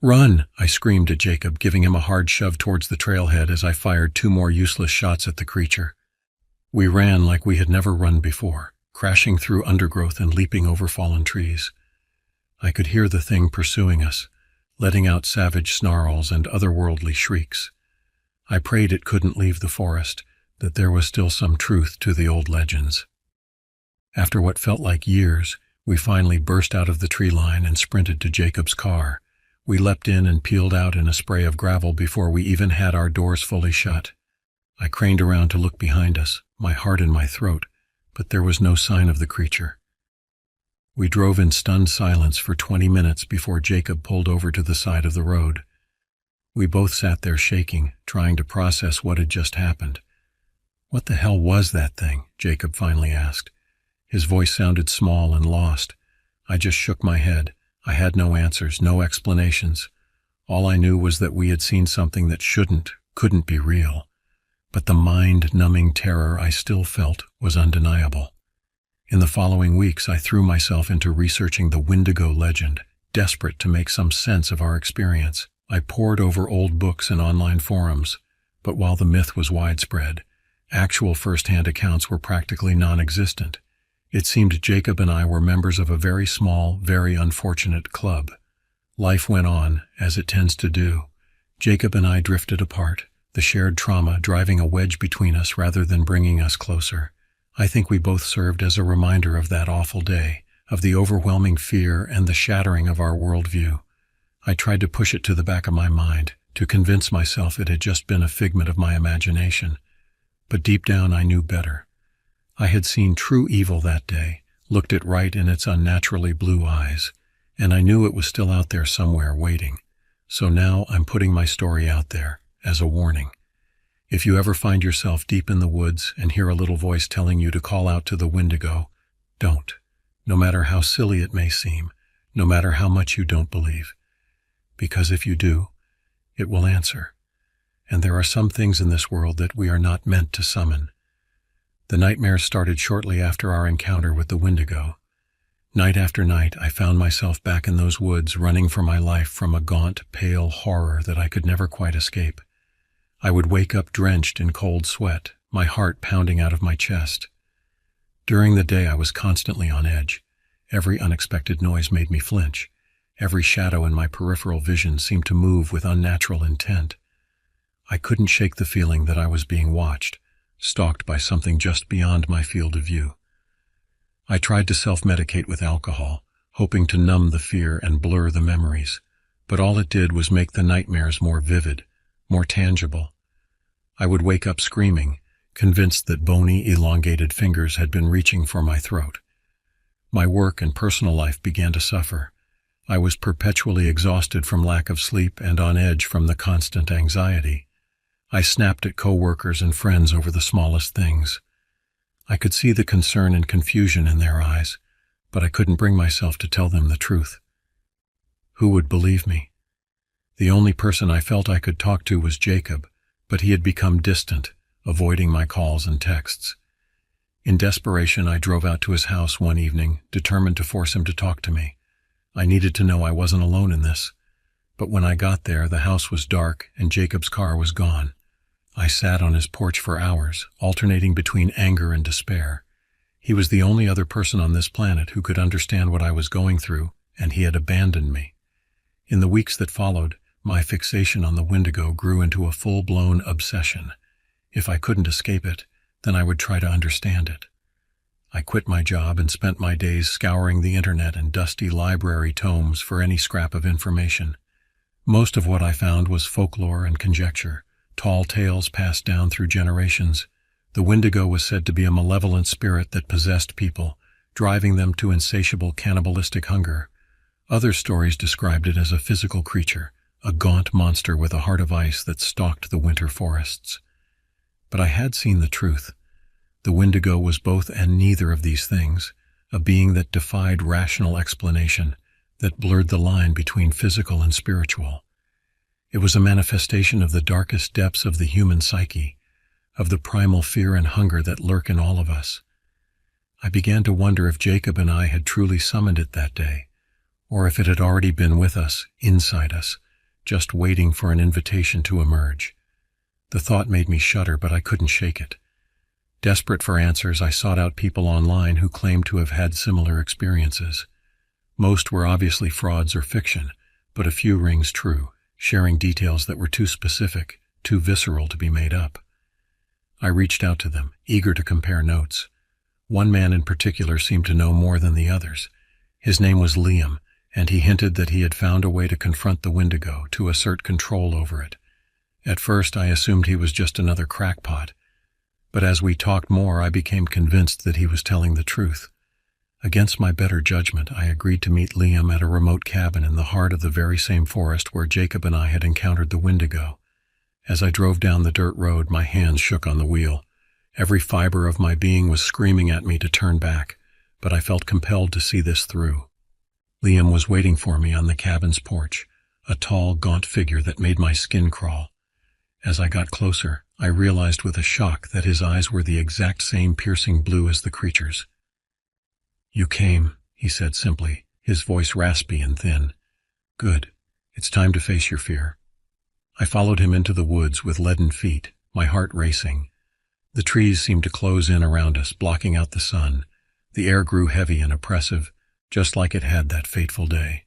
"Run!" I screamed at Jacob, giving him a hard shove towards the trailhead as I fired 2 more useless shots at the creature. We ran like we had never run before, crashing through undergrowth and leaping over fallen trees. I could hear the thing pursuing us, letting out savage snarls and otherworldly shrieks. I prayed it couldn't leave the forest, that there was still some truth to the old legends. After what felt like years, we finally burst out of the tree line and sprinted to Jacob's car. We leapt in and peeled out in a spray of gravel before we even had our doors fully shut. I craned around to look behind us, my heart in my throat, but there was no sign of the creature. We drove in stunned silence for 20 minutes before Jacob pulled over to the side of the road. We both sat there shaking, trying to process what had just happened. "What the hell was that thing?" Jacob finally asked. His voice sounded small and lost. I just shook my head. I had no answers, no explanations. All I knew was that we had seen something that couldn't be real. But the mind-numbing terror I still felt was undeniable. In the following weeks, I threw myself into researching the Wendigo legend, desperate to make some sense of our experience. I pored over old books and online forums, but while the myth was widespread, actual first-hand accounts were practically non-existent. It seemed Jacob and I were members of a very small, very unfortunate club. Life went on, as it tends to do. Jacob and I drifted apart, the shared trauma driving a wedge between us rather than bringing us closer. I think we both served as a reminder of that awful day, of the overwhelming fear and the shattering of our worldview. I tried to push it to the back of my mind, to convince myself it had just been a figment of my imagination. But deep down I knew better. I had seen true evil that day, looked it right in its unnaturally blue eyes, and I knew it was still out there somewhere waiting. So now I'm putting my story out there, as a warning. If you ever find yourself deep in the woods and hear a little voice telling you to call out to the Wendigo, don't. No matter how silly it may seem, no matter how much you don't believe. Because if you do, it will answer. And there are some things in this world that we are not meant to summon. The nightmares started shortly after our encounter with the Wendigo. Night after night, I found myself back in those woods, running for my life from a gaunt, pale horror that I could never quite escape. I would wake up drenched in cold sweat, my heart pounding out of my chest. During the day, I was constantly on edge. Every unexpected noise made me flinch. Every shadow in my peripheral vision seemed to move with unnatural intent. I couldn't shake the feeling that I was being watched, stalked by something just beyond my field of view. I tried to self-medicate with alcohol, hoping to numb the fear and blur the memories, but all it did was make the nightmares more vivid, more tangible. I would wake up screaming, convinced that bony, elongated fingers had been reaching for my throat. My work and personal life began to suffer. I was perpetually exhausted from lack of sleep and on edge from the constant anxiety. I snapped at coworkers and friends over the smallest things. I could see the concern and confusion in their eyes, but I couldn't bring myself to tell them the truth. Who would believe me? The only person I felt I could talk to was Jacob, but he had become distant, avoiding my calls and texts. In desperation, I drove out to his house one evening, determined to force him to talk to me. I needed to know I wasn't alone in this. But when I got there, the house was dark and Jacob's car was gone. I sat on his porch for hours, alternating between anger and despair. He was the only other person on this planet who could understand what I was going through, and he had abandoned me. In the weeks that followed, my fixation on the Wendigo grew into a full-blown obsession. If I couldn't escape it, then I would try to understand it. I quit my job and spent my days scouring the internet and dusty library tomes for any scrap of information. Most of what I found was folklore and conjecture, tall tales passed down through generations. The Wendigo was said to be a malevolent spirit that possessed people, driving them to insatiable cannibalistic hunger. Other stories described it as a physical creature, a gaunt monster with a heart of ice that stalked the winter forests. But I had seen the truth. The Wendigo was both and neither of these things, a being that defied rational explanation, that blurred the line between physical and spiritual. It was a manifestation of the darkest depths of the human psyche, of the primal fear and hunger that lurk in all of us. I began to wonder if Jacob and I had truly summoned it that day, or if it had already been with us, inside us, just waiting for an invitation to emerge. The thought made me shudder, but I couldn't shake it. Desperate for answers, I sought out people online who claimed to have had similar experiences. Most were obviously frauds or fiction, but a few rings true, sharing details that were too specific, too visceral to be made up. I reached out to them, eager to compare notes. One man in particular seemed to know more than the others. His name was Liam, and he hinted that he had found a way to confront the Wendigo, to assert control over it. At first I assumed he was just another crackpot, but as we talked more I became convinced that he was telling the truth. Against my better judgment, I agreed to meet Liam at a remote cabin in the heart of the very same forest where Jacob and I had encountered the Wendigo. As I drove down the dirt road, my hands shook on the wheel. Every fiber of my being was screaming at me to turn back, but I felt compelled to see this through. Liam was waiting for me on the cabin's porch, a tall, gaunt figure that made my skin crawl. As I got closer, I realized with a shock that his eyes were the exact same piercing blue as the creature's. "You came," he said simply, his voice raspy and thin. "Good. It's time to face your fear." I followed him into the woods with leaden feet, my heart racing. The trees seemed to close in around us, blocking out the sun. The air grew heavy and oppressive, just like it had that fateful day.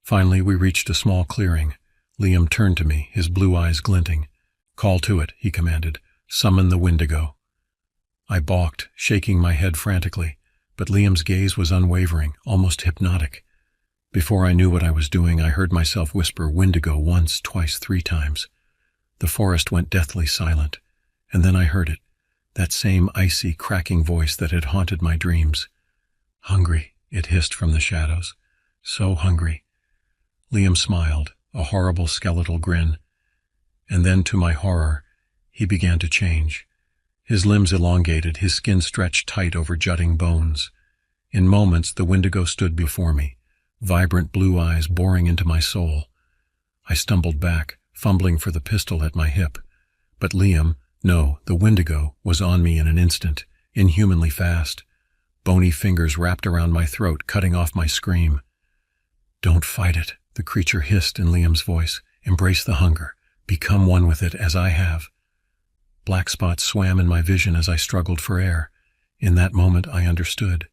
Finally, we reached a small clearing. Liam turned to me, his blue eyes glinting. "Call to it," he commanded. "Summon the Wendigo." I balked, shaking my head frantically, but Liam's gaze was unwavering, almost hypnotic. Before I knew what I was doing, I heard myself whisper Wendigo once, twice, 3 times. The forest went deathly silent, and then I heard it, that same icy, cracking voice that had haunted my dreams. "Hungry," it hissed from the shadows. "So hungry." Liam smiled, a horrible skeletal grin. And then, to my horror, he began to change. His limbs elongated, his skin stretched tight over jutting bones. In moments, the Wendigo stood before me, vibrant blue eyes boring into my soul. I stumbled back, fumbling for the pistol at my hip. But Liam, no, the Wendigo, was on me in an instant, inhumanly fast. Bony fingers wrapped around my throat, cutting off my scream. "Don't fight it," the creature hissed in Liam's voice. "Embrace the hunger. Become one with it, as I have." Black spots swam in my vision as I struggled for air. In that moment, I understood.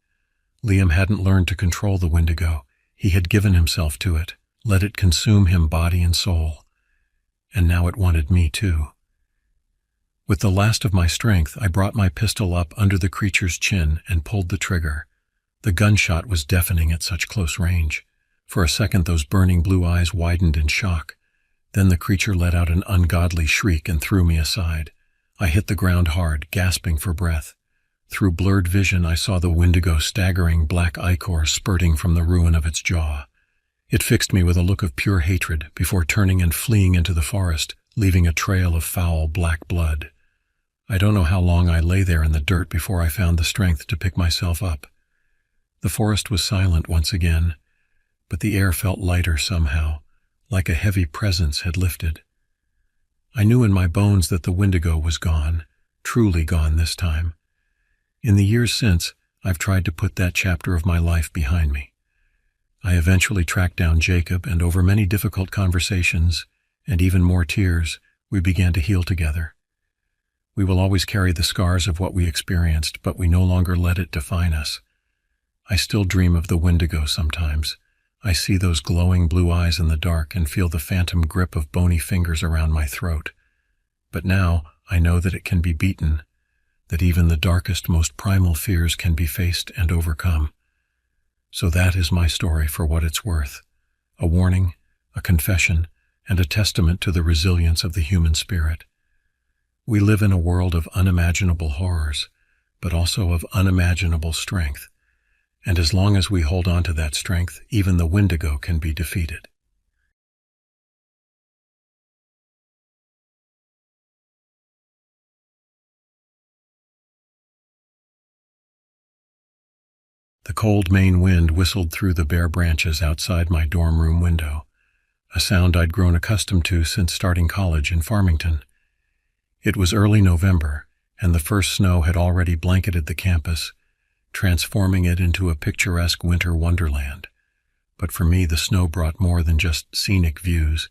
Liam hadn't learned to control the Wendigo. He had given himself to it, let it consume him body and soul. And now it wanted me too. With the last of my strength, I brought my pistol up under the creature's chin and pulled the trigger. The gunshot was deafening at such close range. For a second, those burning blue eyes widened in shock. Then the creature let out an ungodly shriek and threw me aside. I hit the ground hard, gasping for breath. Through blurred vision, I saw the Wendigo staggering black ichor spurting from the ruin of its jaw. It fixed me with a look of pure hatred before turning and fleeing into the forest, leaving a trail of foul black blood. I don't know how long I lay there in the dirt before I found the strength to pick myself up. The forest was silent once again, but the air felt lighter somehow, like a heavy presence had lifted. I knew in my bones that the Wendigo was gone, truly gone this time. In the years since, I've tried to put that chapter of my life behind me. I eventually tracked down Jacob, and over many difficult conversations, and even more tears, we began to heal together. We will always carry the scars of what we experienced, but we no longer let it define us. I still dream of the Wendigo sometimes. I see those glowing blue eyes in the dark and feel the phantom grip of bony fingers around my throat. But now I know that it can be beaten, that even the darkest, most primal fears can be faced and overcome. So that is my story for what it's worth. A warning, a confession, and a testament to the resilience of the human spirit. We live in a world of unimaginable horrors, but also of unimaginable strength. And as long as we hold on to that strength, even the Wendigo can be defeated. The cold Maine wind whistled through the bare branches outside my dorm room window, a sound I'd grown accustomed to since starting college in Farmington. It was early November, and the first snow had already blanketed the campus, transforming it into a picturesque winter wonderland. But for me, the snow brought more than just scenic views.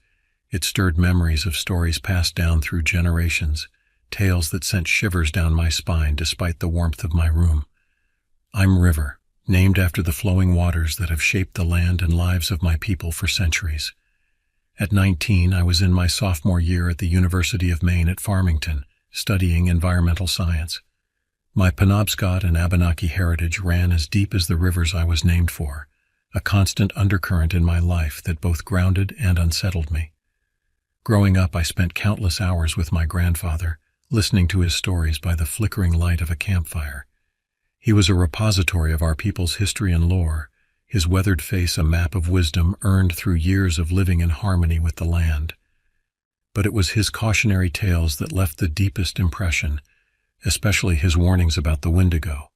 It stirred memories of stories passed down through generations, tales that sent shivers down my spine despite the warmth of my room. I'm River, named after the flowing waters that have shaped the land and lives of my people for centuries. At 19, I was in my sophomore year at the University of Maine at Farmington, studying environmental science. My Penobscot and Abenaki heritage ran as deep as the rivers I was named for, a constant undercurrent in my life that both grounded and unsettled me. Growing up, I spent countless hours with my grandfather, listening to his stories by the flickering light of a campfire. He was a repository of our people's history and lore, his weathered face a map of wisdom earned through years of living in harmony with the land. But it was his cautionary tales that left the deepest impression, especially his warnings about the Wendigo.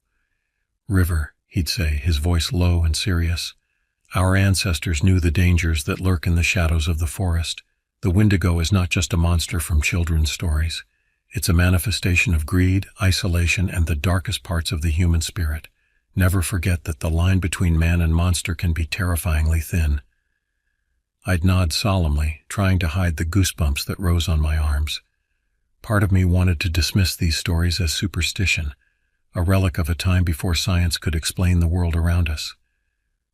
"River," he'd say, his voice low and serious. "Our ancestors knew the dangers that lurk in the shadows of the forest. The Wendigo is not just a monster from children's stories. It's a manifestation of greed, isolation, and the darkest parts of the human spirit. Never forget that the line between man and monster can be terrifyingly thin." I'd nod solemnly, trying to hide the goosebumps that rose on my arms. Part of me wanted to dismiss these stories as superstition, a relic of a time before science could explain the world around us.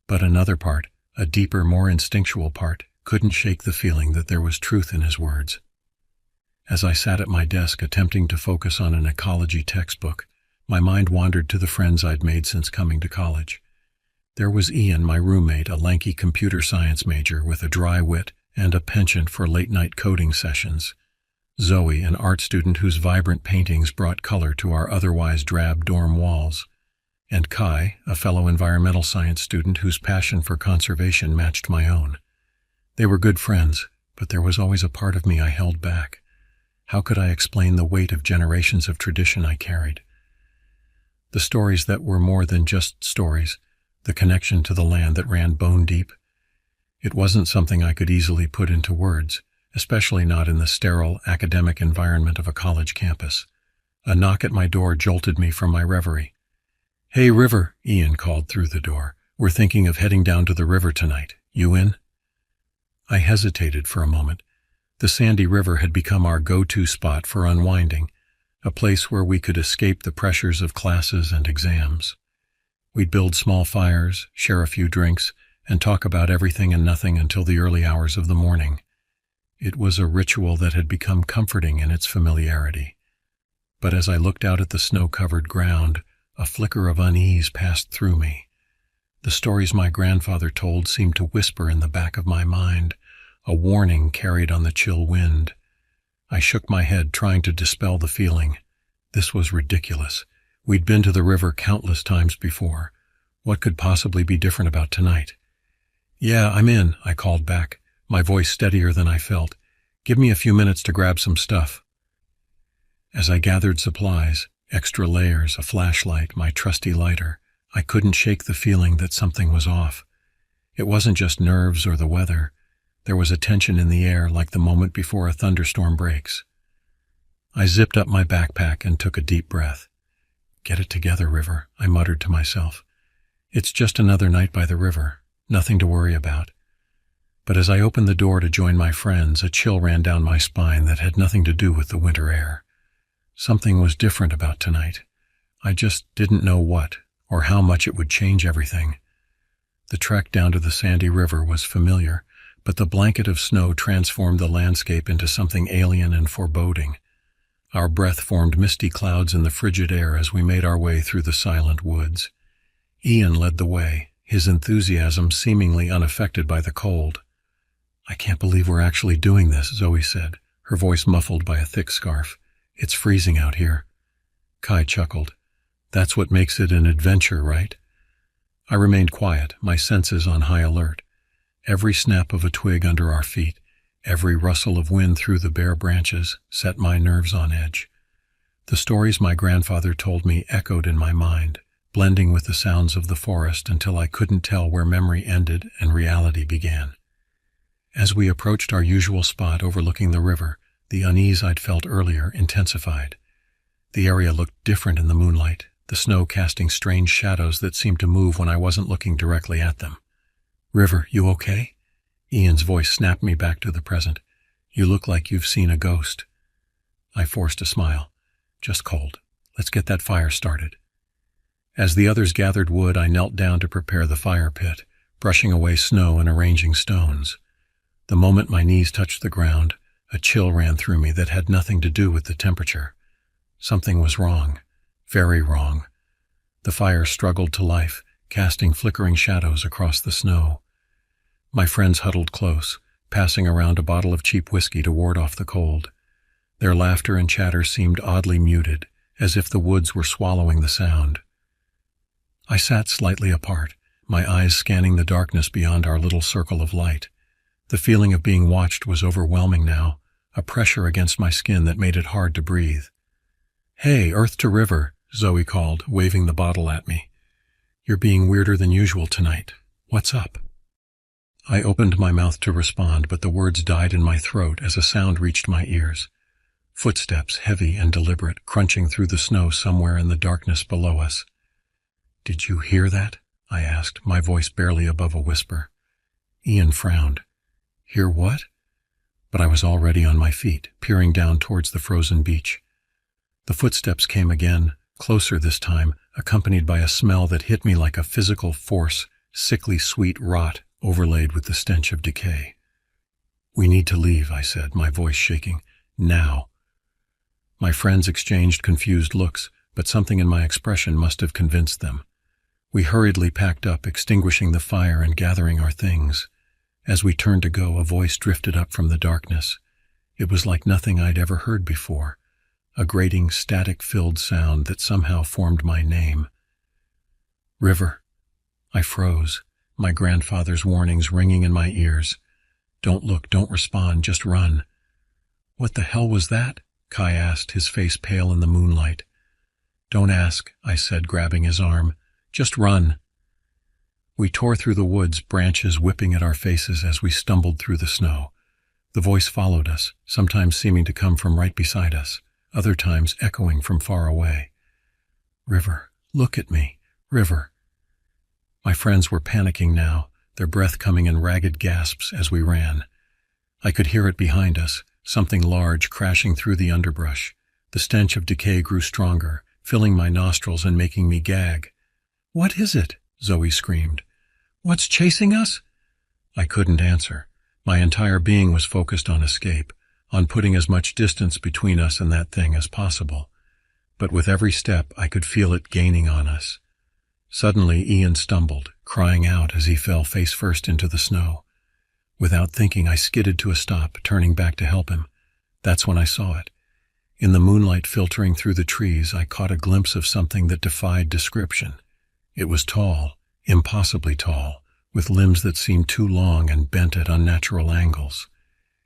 But another part, a deeper, more instinctual part, couldn't shake the feeling that there was truth in his words. As I sat at my desk attempting to focus on an ecology textbook, my mind wandered to the friends I'd made since coming to college. There was Ian, my roommate, a lanky computer science major with a dry wit and a penchant for late-night coding sessions. Zoe, an art student whose vibrant paintings brought color to our otherwise drab dorm walls. And Kai, a fellow environmental science student whose passion for conservation matched my own. They were good friends, but there was always a part of me I held back. How could I explain the weight of generations of tradition I carried? The stories that were more than just stories, the connection to the land that ran bone deep. It wasn't something I could easily put into words, especially not in the sterile, academic environment of a college campus. A knock at my door jolted me from my reverie. "Hey, River," Ian called through the door. "We're thinking of heading down to the river tonight. You in?" I hesitated for a moment. The Sandy River had become our go-to spot for unwinding, a place where we could escape the pressures of classes and exams. We'd build small fires, share a few drinks, and talk about everything and nothing until the early hours of the morning. It was a ritual that had become comforting in its familiarity. But as I looked out at the snow-covered ground, a flicker of unease passed through me. The stories my grandfather told seemed to whisper in the back of my mind, a warning carried on the chill wind. I shook my head, trying to dispel the feeling. This was ridiculous. We'd been to the river countless times before. What could possibly be different about tonight? "Yeah, I'm in," I called back, my voice steadier than I felt. "Give me a few minutes to grab some stuff." As I gathered supplies, extra layers, a flashlight, my trusty lighter, I couldn't shake the feeling that something was off. It wasn't just nerves or the weather. There was a tension in the air like the moment before a thunderstorm breaks. I zipped up my backpack and took a deep breath. "Get it together, River," I muttered to myself. "It's just another night by the river, nothing to worry about." But as I opened the door to join my friends, a chill ran down my spine that had nothing to do with the winter air. Something was different about tonight. I just didn't know what, or how much it would change everything. The trek down to the Sandy River was familiar, but the blanket of snow transformed the landscape into something alien and foreboding. Our breath formed misty clouds in the frigid air as we made our way through the silent woods. Ian led the way, his enthusiasm seemingly unaffected by the cold. "I can't believe we're actually doing this," Zoe said, her voice muffled by a thick scarf. "It's freezing out here." Kai chuckled. "That's what makes it an adventure, right?" I remained quiet, my senses on high alert. Every snap of a twig under our feet, every rustle of wind through the bare branches set my nerves on edge. The stories my grandfather told me echoed in my mind, blending with the sounds of the forest until I couldn't tell where memory ended and reality began. As we approached our usual spot overlooking the river, the unease I'd felt earlier intensified. The area looked different in the moonlight, the snow casting strange shadows that seemed to move when I wasn't looking directly at them. "River, you okay?" Ian's voice snapped me back to the present. "You look like you've seen a ghost." I forced a smile. "Just cold. Let's get that fire started." As the others gathered wood, I knelt down to prepare the fire pit, brushing away snow and arranging stones. The moment my knees touched the ground, a chill ran through me that had nothing to do with the temperature. Something was wrong. Very wrong. The fire struggled to life, casting flickering shadows across the snow. My friends huddled close, passing around a bottle of cheap whiskey to ward off the cold. Their laughter and chatter seemed oddly muted, as if the woods were swallowing the sound. I sat slightly apart, my eyes scanning the darkness beyond our little circle of light. The feeling of being watched was overwhelming now, a pressure against my skin that made it hard to breathe. "Hey, Earth to River," Zoe called, waving the bottle at me. "You're being weirder than usual tonight. What's up?" I opened my mouth to respond, but the words died in my throat as a sound reached my ears. Footsteps, heavy and deliberate, crunching through the snow somewhere in the darkness below us. "Did you hear that?" I asked, my voice barely above a whisper. Ian frowned. "Hear what?" But I was already on my feet, peering down towards the frozen beach. The footsteps came again, closer this time, accompanied by a smell that hit me like a physical force, sickly sweet rot overlaid with the stench of decay. "We need to leave," I said, my voice shaking. "Now." My friends exchanged confused looks, but something in my expression must have convinced them. We hurriedly packed up, extinguishing the fire and gathering our things. As we turned to go, a voice drifted up from the darkness. It was like nothing I'd ever heard before, a grating, static-filled sound that somehow formed my name. "River." I froze, my grandfather's warnings ringing in my ears. "Don't look, don't respond, just run." "What the hell was that?" Kai asked, his face pale in the moonlight. "Don't ask," I said, grabbing his arm. "Just run." We tore through the woods, branches whipping at our faces as we stumbled through the snow. The voice followed us, sometimes seeming to come from right beside us, other times echoing from far away. "River, look at me. River." My friends were panicking now, their breath coming in ragged gasps as we ran. I could hear it behind us, something large crashing through the underbrush. The stench of decay grew stronger, filling my nostrils and making me gag. "What is it?" Zoe screamed. "What's chasing us?" I couldn't answer. My entire being was focused on escape, on putting as much distance between us and that thing as possible. But with every step, I could feel it gaining on us. Suddenly, Ian stumbled, crying out as he fell face first into the snow. Without thinking, I skidded to a stop, turning back to help him. That's when I saw it. In the moonlight filtering through the trees, I caught a glimpse of something that defied description. It was tall, impossibly tall, with limbs that seemed too long and bent at unnatural angles.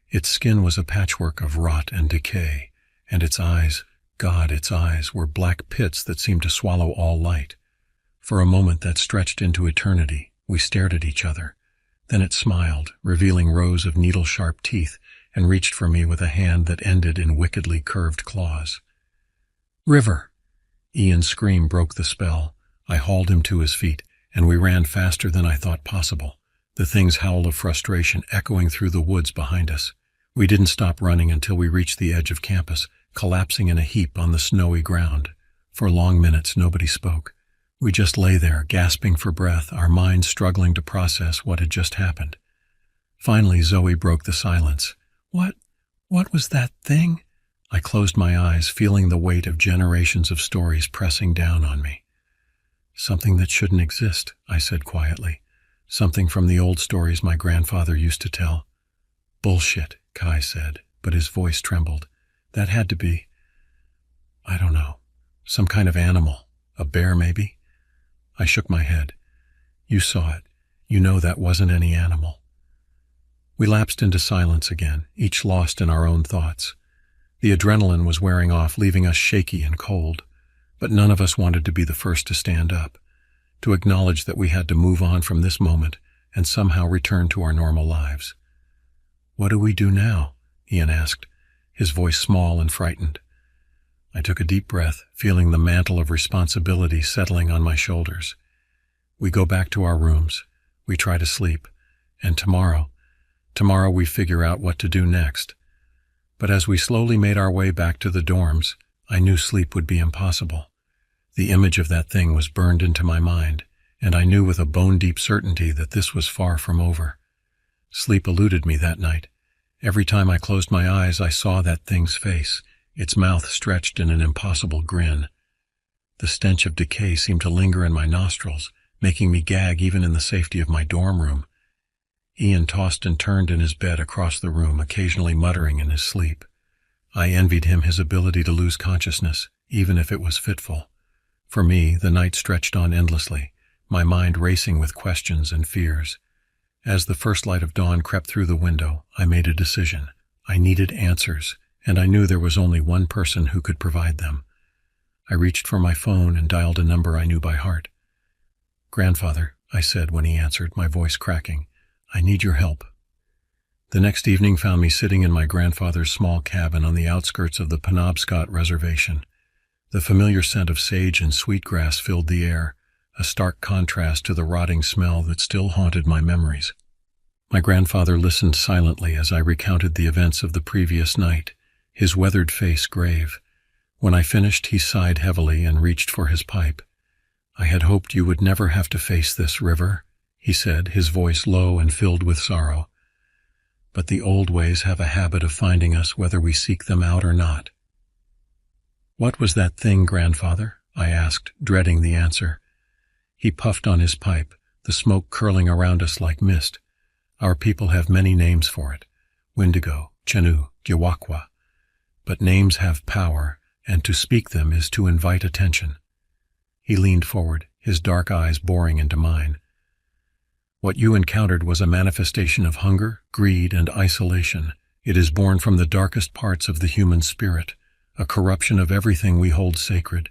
Its skin was a patchwork of rot and decay, and its eyes, God, its eyes, were black pits that seemed to swallow all light. For a moment that stretched into eternity, we stared at each other. Then it smiled, revealing rows of needle-sharp teeth, and reached for me with a hand that ended in wickedly curved claws. "River!" Ian's scream broke the spell. I hauled him to his feet, and we ran faster than I thought possible, the thing's howl of frustration echoing through the woods behind us. We didn't stop running until we reached the edge of campus, collapsing in a heap on the snowy ground. For long minutes, nobody spoke. We just lay there, gasping for breath, our minds struggling to process what had just happened. Finally, Zoe broke the silence. What was that thing?" I closed my eyes, feeling the weight of generations of stories pressing down on me. "Something that shouldn't exist," I said quietly. "Something from the old stories my grandfather used to tell." "Bullshit," Kai said, but his voice trembled. "That had to be, I don't know, some kind of animal. A bear, maybe?" I shook my head. "You saw it. You know that wasn't any animal." We lapsed into silence again, each lost in our own thoughts. The adrenaline was wearing off, leaving us shaky and cold. but none of us wanted to be the first to stand up, to acknowledge that we had to move on from this moment and somehow return to our normal lives. "What do we do now?" Ian asked, his voice small and frightened. I took a deep breath, feeling the mantle of responsibility settling on my shoulders. "We go back to our rooms, we try to sleep, and tomorrow we figure out what to do next." But as we slowly made our way back to the dorms, I knew sleep would be impossible. The image of that thing was burned into my mind, and I knew with a bone-deep certainty that this was far from over. Sleep eluded me that night. Every time I closed my eyes, I saw that thing's face, its mouth stretched in an impossible grin. The stench of decay seemed to linger in my nostrils, making me gag even in the safety of my dorm room. Ian tossed and turned in his bed across the room, occasionally muttering in his sleep. I envied him his ability to lose consciousness, even if it was fitful. For me, the night stretched on endlessly, my mind racing with questions and fears. As the first light of dawn crept through the window, I made a decision. I needed answers, and I knew there was only one person who could provide them. I reached for my phone and dialed a number I knew by heart. "Grandfather," I said when he answered, my voice cracking, "I need your help." The next evening found me sitting in my grandfather's small cabin on the outskirts of the Penobscot Reservation. The familiar scent of sage and sweetgrass filled the air, a stark contrast to the rotting smell that still haunted my memories. My grandfather listened silently as I recounted the events of the previous night, his weathered face grave. When I finished, he sighed heavily and reached for his pipe. "I had hoped you would never have to face this, River," he said, his voice low and filled with sorrow. "But the old ways have a habit of finding us whether we seek them out or not." "What was that thing, Grandfather?" I asked, dreading the answer. He puffed on his pipe, the smoke curling around us like mist. "Our people have many names for it: Wendigo, Chenu, Giwakwa. But names have power, and to speak them is to invite attention." He leaned forward, his dark eyes boring into mine. "What you encountered was a manifestation of hunger, greed, and isolation. It is born from the darkest parts of the human spirit, a corruption of everything we hold sacred."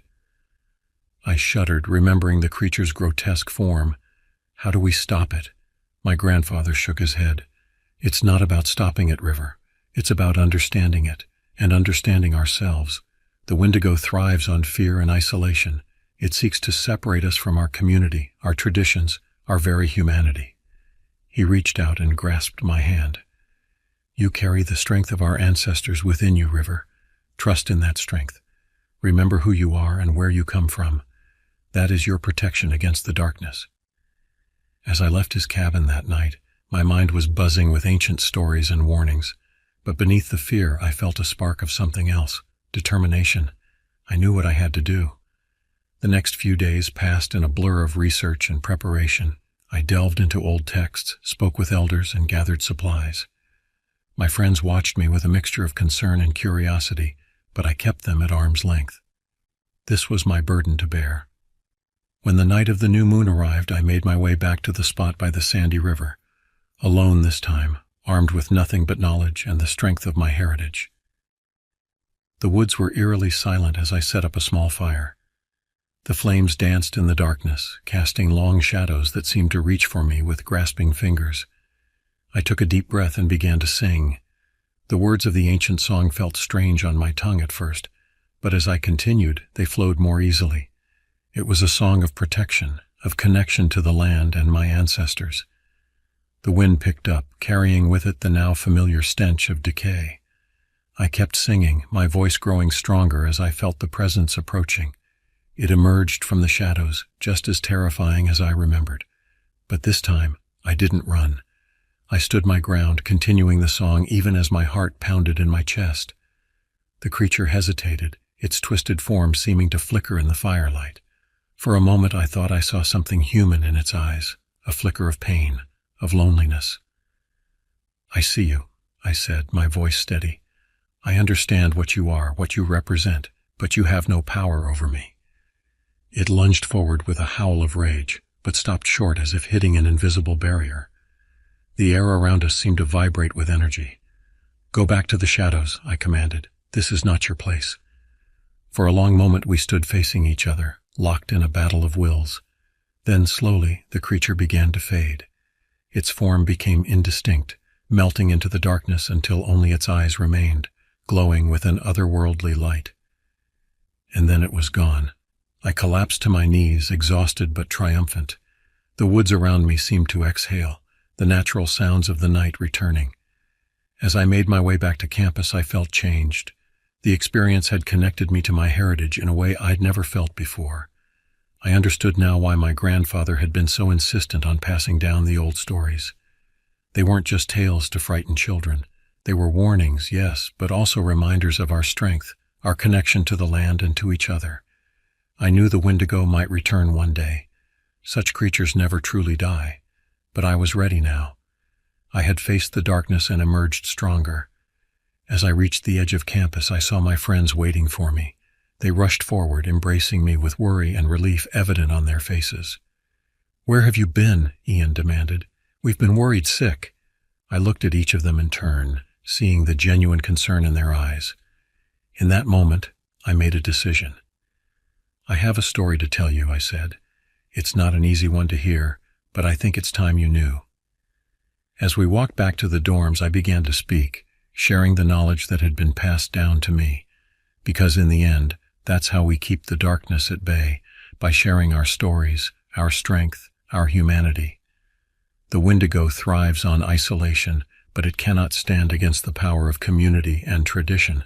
I shuddered, remembering the creature's grotesque form. "How do we stop it?" My grandfather shook his head. "It's not about stopping it, River. It's about understanding it, and understanding ourselves. The Wendigo thrives on fear and isolation. It seeks to separate us from our community, our traditions, our very humanity." He reached out and grasped my hand. "You carry the strength of our ancestors within you, River. Trust in that strength. Remember who you are and where you come from. That is your protection against the darkness." As I left his cabin that night, my mind was buzzing with ancient stories and warnings, but beneath the fear I felt a spark of something else: determination. I knew what I had to do. The next few days passed in a blur of research and preparation. I delved into old texts, spoke with elders, and gathered supplies. My friends watched me with a mixture of concern and curiosity, but I kept them at arm's length. This was my burden to bear. When the night of the new moon arrived, I made my way back to the spot by the sandy river, alone this time, armed with nothing but knowledge and the strength of my heritage. The woods were eerily silent as I set up a small fire. The flames danced in the darkness, casting long shadows that seemed to reach for me with grasping fingers. I took a deep breath and began to sing. The words of the ancient song felt strange on my tongue at first, but as I continued, they flowed more easily. It was a song of protection, of connection to the land and my ancestors. The wind picked up, carrying with it the now familiar stench of decay. I kept singing, my voice growing stronger as I felt the presence approaching. It emerged from the shadows, just as terrifying as I remembered. But this time, I didn't run. I stood my ground, continuing the song even as my heart pounded in my chest. The creature hesitated, its twisted form seeming to flicker in the firelight. For a moment I thought I saw something human in its eyes, a flicker of pain, of loneliness. "I see you," I said, my voice steady. "I understand what you are, what you represent, but you have no power over me." It lunged forward with a howl of rage, but stopped short as if hitting an invisible barrier. The air around us seemed to vibrate with energy. "Go back to the shadows," I commanded. "This is not your place." For a long moment we stood facing each other, locked in a battle of wills. Then, slowly, the creature began to fade. Its form became indistinct, melting into the darkness until only its eyes remained, glowing with an otherworldly light. And then it was gone. I collapsed to my knees, exhausted but triumphant. The woods around me seemed to exhale, the natural sounds of the night returning. As I made my way back to campus, I felt changed. The experience had connected me to my heritage in a way I'd never felt before. I understood now why my grandfather had been so insistent on passing down the old stories. They weren't just tales to frighten children. They were warnings, yes, but also reminders of our strength, our connection to the land and to each other. I knew the Wendigo might return one day. Such creatures never truly die. But I was ready now. I had faced the darkness and emerged stronger. As I reached the edge of campus, I saw my friends waiting for me. They rushed forward, embracing me with worry and relief evident on their faces. "Where have you been?" Ian demanded. "We've been worried sick." I looked at each of them in turn, seeing the genuine concern in their eyes. In that moment, I made a decision. "I have a story to tell you," I said. "It's not an easy one to hear, but I think it's time you knew." As we walked back to the dorms, I began to speak, sharing the knowledge that had been passed down to me. Because in the end, that's how we keep the darkness at bay, by sharing our stories, our strength, our humanity. The Wendigo thrives on isolation, but it cannot stand against the power of community and tradition.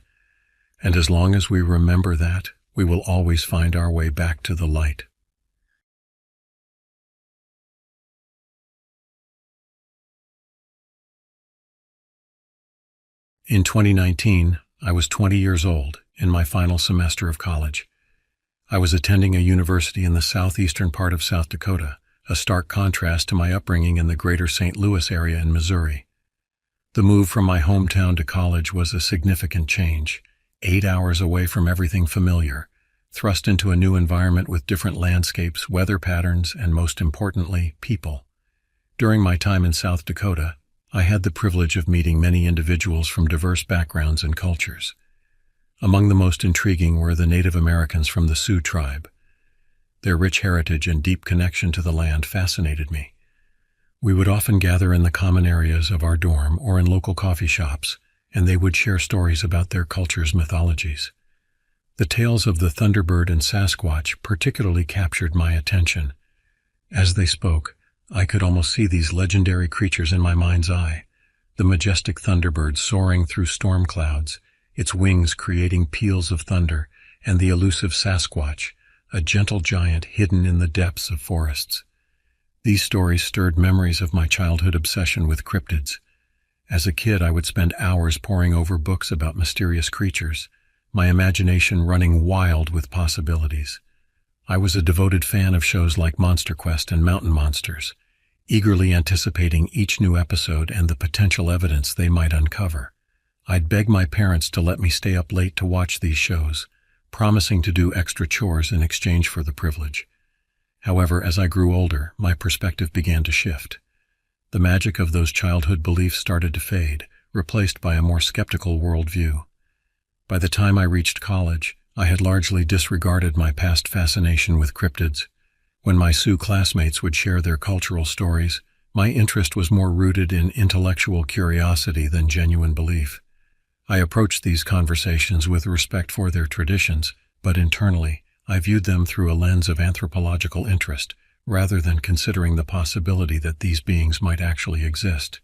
And as long as we remember that, we will always find our way back to the light. In 2019, I was 20 years old, in my final semester of college. I was attending a university in the southeastern part of South Dakota, a stark contrast to my upbringing in the greater St. Louis area in Missouri. The move from my hometown to college was a significant change, 8 hours away from everything familiar, thrust into a new environment with different landscapes, weather patterns, and most importantly, people. During my time in South Dakota, I had the privilege of meeting many individuals from diverse backgrounds and cultures. Among the most intriguing were the Native Americans from the Sioux tribe. Their rich heritage and deep connection to the land fascinated me. We would often gather in the common areas of our dorm or in local coffee shops, and they would share stories about their culture's mythologies. The tales of the Thunderbird and Sasquatch particularly captured my attention. As they spoke, I could almost see these legendary creatures in my mind's eye. The majestic Thunderbird soaring through storm clouds, its wings creating peals of thunder, and the elusive Sasquatch, a gentle giant hidden in the depths of forests. These stories stirred memories of my childhood obsession with cryptids. As a kid, I would spend hours poring over books about mysterious creatures, my imagination running wild with possibilities. I was a devoted fan of shows like Monster Quest and Mountain Monsters, eagerly anticipating each new episode and the potential evidence they might uncover. I'd beg my parents to let me stay up late to watch these shows, promising to do extra chores in exchange for the privilege. However, as I grew older, my perspective began to shift. The magic of those childhood beliefs started to fade, replaced by a more skeptical worldview. By the time I reached college, I had largely disregarded my past fascination with cryptids. When my Sioux classmates would share their cultural stories, my interest was more rooted in intellectual curiosity than genuine belief. I approached these conversations with respect for their traditions, but internally, I viewed them through a lens of anthropological interest, rather than considering the possibility that these beings might actually exist.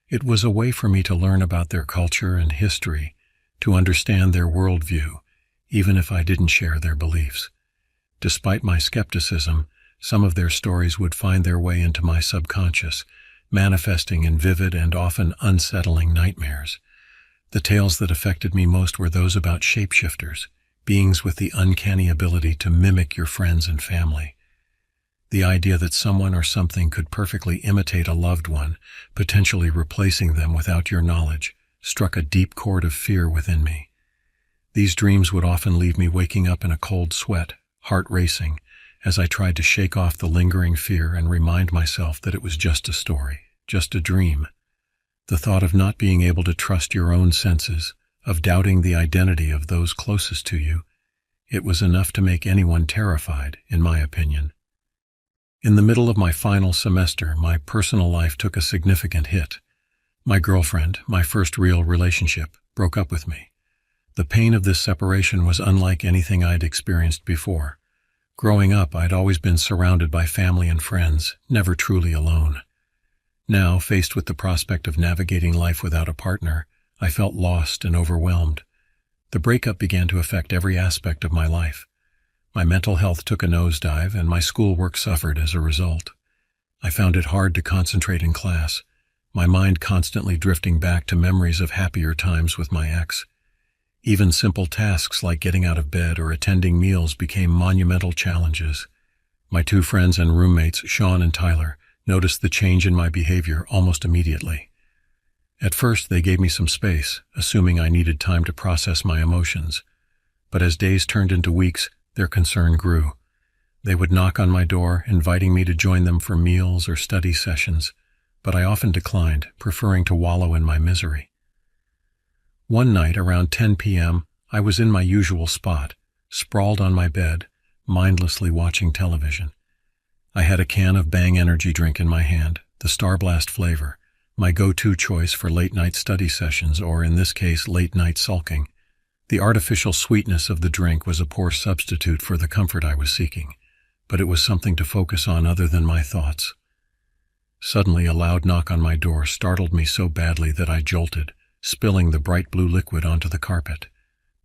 It was a way for me to learn about their culture and history, to understand their worldview, even if I didn't share their beliefs. Despite my skepticism, some of their stories would find their way into my subconscious, manifesting in vivid and often unsettling nightmares. The tales that affected me most were those about shapeshifters, beings with the uncanny ability to mimic your friends and family. The idea that someone or something could perfectly imitate a loved one, potentially replacing them without your knowledge, struck a deep chord of fear within me. These dreams would often leave me waking up in a cold sweat, heart racing, as I tried to shake off the lingering fear and remind myself that it was just a story, just a dream. The thought of not being able to trust your own senses, of doubting the identity of those closest to you, It was enough to make anyone terrified, in my opinion. In the middle of my final semester, my personal life took a significant hit. My girlfriend, my first real relationship, broke up with me. The pain of this separation was unlike anything I'd experienced before. Growing up, I'd always been surrounded by family and friends, never truly alone. Now, faced with the prospect of navigating life without a partner, I felt lost and overwhelmed. The breakup began to affect every aspect of my life. My mental health took a nosedive, and my schoolwork suffered as a result. I found it hard to concentrate in class, my mind constantly drifting back to memories of happier times with my ex. Even simple tasks like getting out of bed or attending meals became monumental challenges. My two friends and roommates, Sean and Tyler, noticed the change in my behavior almost immediately. At first, they gave me some space, assuming I needed time to process my emotions. But as days turned into weeks, their concern grew. They would knock on my door, inviting me to join them for meals or study sessions, but I often declined, preferring to wallow in my misery. One night around 10 p.m., I was in my usual spot, sprawled on my bed, mindlessly watching television. I had a can of Bang energy drink in my hand, the Star Blast flavor, my go-to choice for late-night study sessions, or in this case, late-night sulking. The artificial sweetness of the drink was a poor substitute for the comfort I was seeking, but it was something to focus on other than my thoughts. Suddenly, a loud knock on my door startled me so badly that I jolted, spilling the bright blue liquid onto the carpet.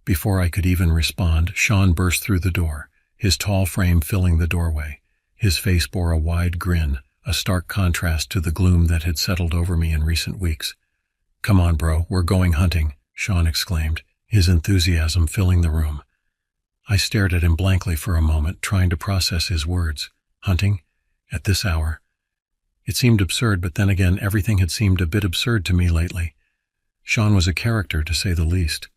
Before I could even respond, Sean burst through the door, his tall frame filling the doorway. His face bore a wide grin, a stark contrast to the gloom that had settled over me in recent weeks. "Come on, bro, we're going hunting," Sean exclaimed, his enthusiasm filling the room. I stared at him blankly for a moment, trying to process his words. Hunting? At this hour? It seemed absurd, but then again, everything had seemed a bit absurd to me lately. Sean was a character, to say the least.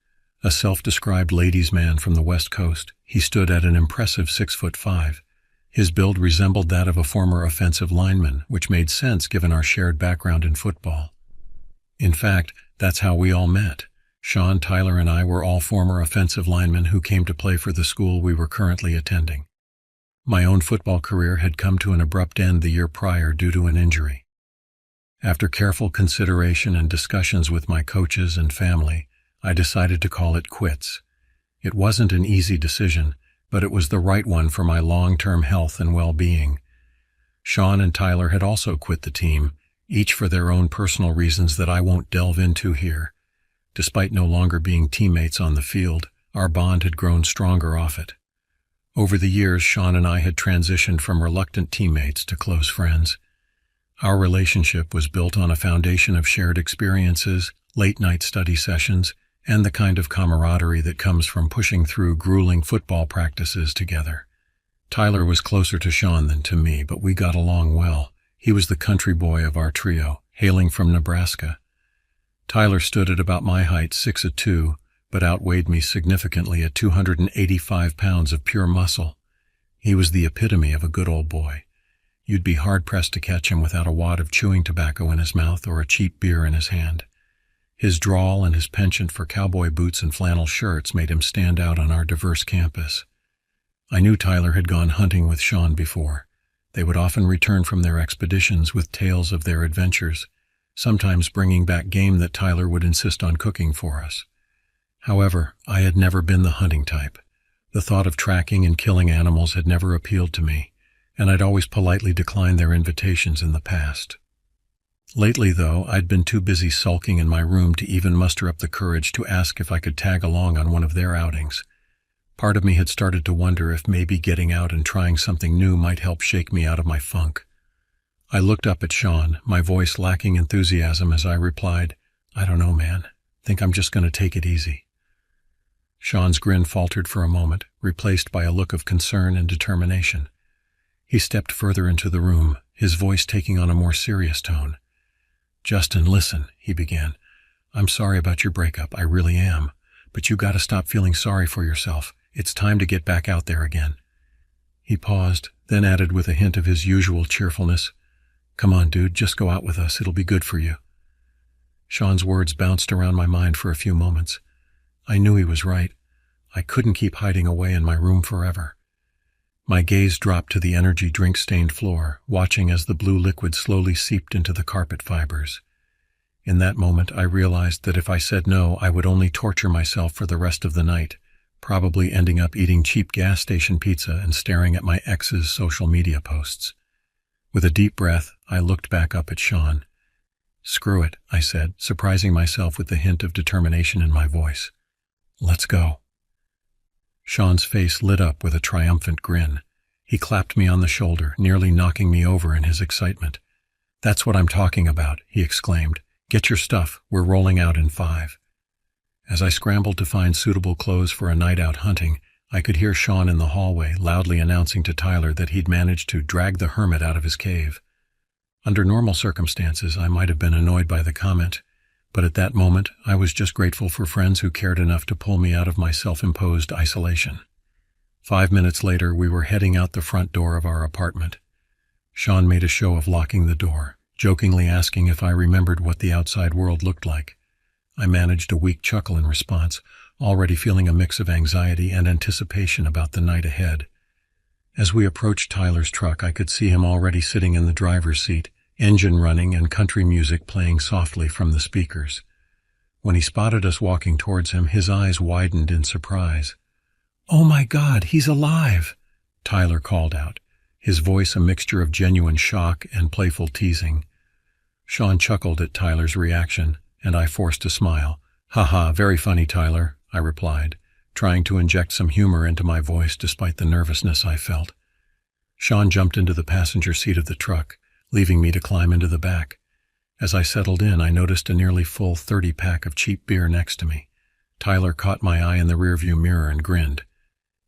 A self-described ladies' man from the West Coast, he stood at an impressive 6'5". His build resembled that of a former offensive lineman, which made sense given our shared background in football. In fact, that's how we all met. Sean, Tyler, and I were all former offensive linemen who came to play for the school we were currently attending. My own football career had come to an abrupt end the year prior due to an injury. After careful consideration and discussions with my coaches and family, I decided to call it quits. It wasn't an easy decision, but it was the right one for my long-term health and well-being. Sean and Tyler had also quit the team, each for their own personal reasons that I won't delve into here. Despite no longer being teammates on the field, our bond had grown stronger off it. Over the years, Sean and I had transitioned from reluctant teammates to close friends. Our relationship was built on a foundation of shared experiences, late-night study sessions, and the kind of camaraderie that comes from pushing through grueling football practices together. Tyler was closer to Sean than to me, but we got along well. He was the country boy of our trio, hailing from Nebraska. Tyler stood at about my height, 6'2", but outweighed me significantly at 285 pounds of pure muscle. He was the epitome of a good old boy. You'd be hard-pressed to catch him without a wad of chewing tobacco in his mouth or a cheap beer in his hand. His drawl and his penchant for cowboy boots and flannel shirts made him stand out on our diverse campus. I knew Tyler had gone hunting with Sean before. They would often return from their expeditions with tales of their adventures, sometimes bringing back game that Tyler would insist on cooking for us. However, I had never been the hunting type. The thought of tracking and killing animals had never appealed to me, and I'd always politely declined their invitations in the past. Lately, though, I'd been too busy sulking in my room to even muster up the courage to ask if I could tag along on one of their outings. Part of me had started to wonder if maybe getting out and trying something new might help shake me out of my funk. I looked up at Sean, my voice lacking enthusiasm as I replied, "I don't know, man. Think I'm just going to take it easy." Sean's grin faltered for a moment, replaced by a look of concern and determination. He stepped further into the room, his voice taking on a more serious tone. "Justin, listen," he began. "I'm sorry about your breakup, I really am. But you gotta stop feeling sorry for yourself. It's time to get back out there again." He paused, then added with a hint of his usual cheerfulness, "Come on, dude, just go out with us. It'll be good for you." Sean's words bounced around my mind for a few moments. I knew he was right. I couldn't keep hiding away in my room forever. My gaze dropped to the energy drink-stained floor, watching as the blue liquid slowly seeped into the carpet fibers. In that moment, I realized that if I said no, I would only torture myself for the rest of the night, probably ending up eating cheap gas station pizza and staring at my ex's social media posts. With a deep breath, I looked back up at Sean. "Screw it," I said, surprising myself with the hint of determination in my voice. "Let's go." Sean's face lit up with a triumphant grin. He clapped me on the shoulder, nearly knocking me over in his excitement. "That's what I'm talking about," he exclaimed. "Get your stuff, we're rolling out in 5. As I scrambled to find suitable clothes for a night out hunting, I could hear Sean in the hallway loudly announcing to Tyler that he'd managed to drag the hermit out of his cave. Under normal circumstances, I might have been annoyed by the comment, but at that moment, I was just grateful for friends who cared enough to pull me out of my self-imposed isolation. 5 minutes later, we were heading out the front door of our apartment. Sean made a show of locking the door, jokingly asking if I remembered what the outside world looked like. I managed a weak chuckle in response, already feeling a mix of anxiety and anticipation about the night ahead. As we approached Tyler's truck, I could see him already sitting in the driver's seat, engine running and country music playing softly from the speakers. When he spotted us walking towards him, his eyes widened in surprise. "Oh my God, he's alive!" Tyler called out, his voice a mixture of genuine shock and playful teasing. Sean chuckled at Tyler's reaction, and I forced a smile. "Haha, very funny, Tyler," I replied, trying to inject some humor into my voice despite the nervousness I felt. Sean jumped into the passenger seat of the truck, leaving me to climb into the back. As I settled in, I noticed a nearly full 30-pack of cheap beer next to me. Tyler caught my eye in the rearview mirror and grinned.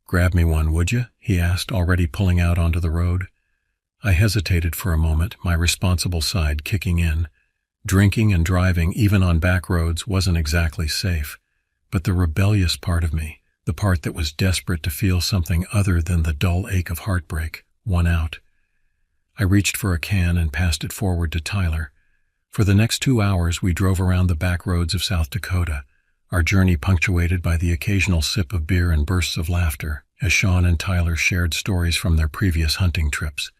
"Grab me one, would you?" he asked, already pulling out onto the road. I hesitated for a moment, my responsible side kicking in. Drinking and driving, even on back roads, wasn't exactly safe. But the rebellious part of me, the part that was desperate to feel something other than the dull ache of heartbreak, won out. I reached for a can and passed it forward to Tyler. For the next 2 hours, we drove around the back roads of South Dakota, our journey punctuated by the occasional sip of beer and bursts of laughter, as Sean and Tyler shared stories from their previous hunting trips.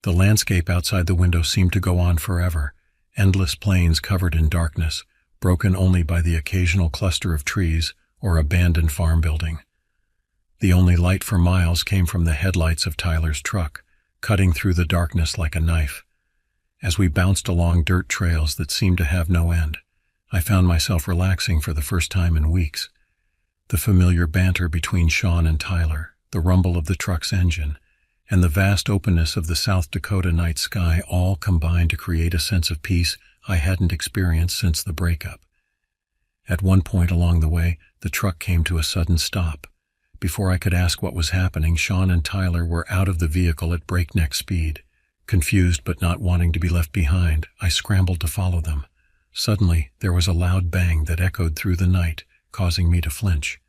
The landscape outside the window seemed to go on forever, endless plains covered in darkness, broken only by the occasional cluster of trees or abandoned farm building. The only light for miles came from the headlights of Tyler's truck, cutting through the darkness like a knife. As we bounced along dirt trails that seemed to have no end, I found myself relaxing for the first time in weeks. The familiar banter between Sean and Tyler, the rumble of the truck's engine, and the vast openness of the South Dakota night sky all combined to create a sense of peace I hadn't experienced since the breakup. At one point along the way, the truck came to a sudden stop. Before I could ask what was happening, Sean and Tyler were out of the vehicle at breakneck speed. Confused but not wanting to be left behind, I scrambled to follow them. Suddenly, there was a loud bang that echoed through the night, causing me to flinch.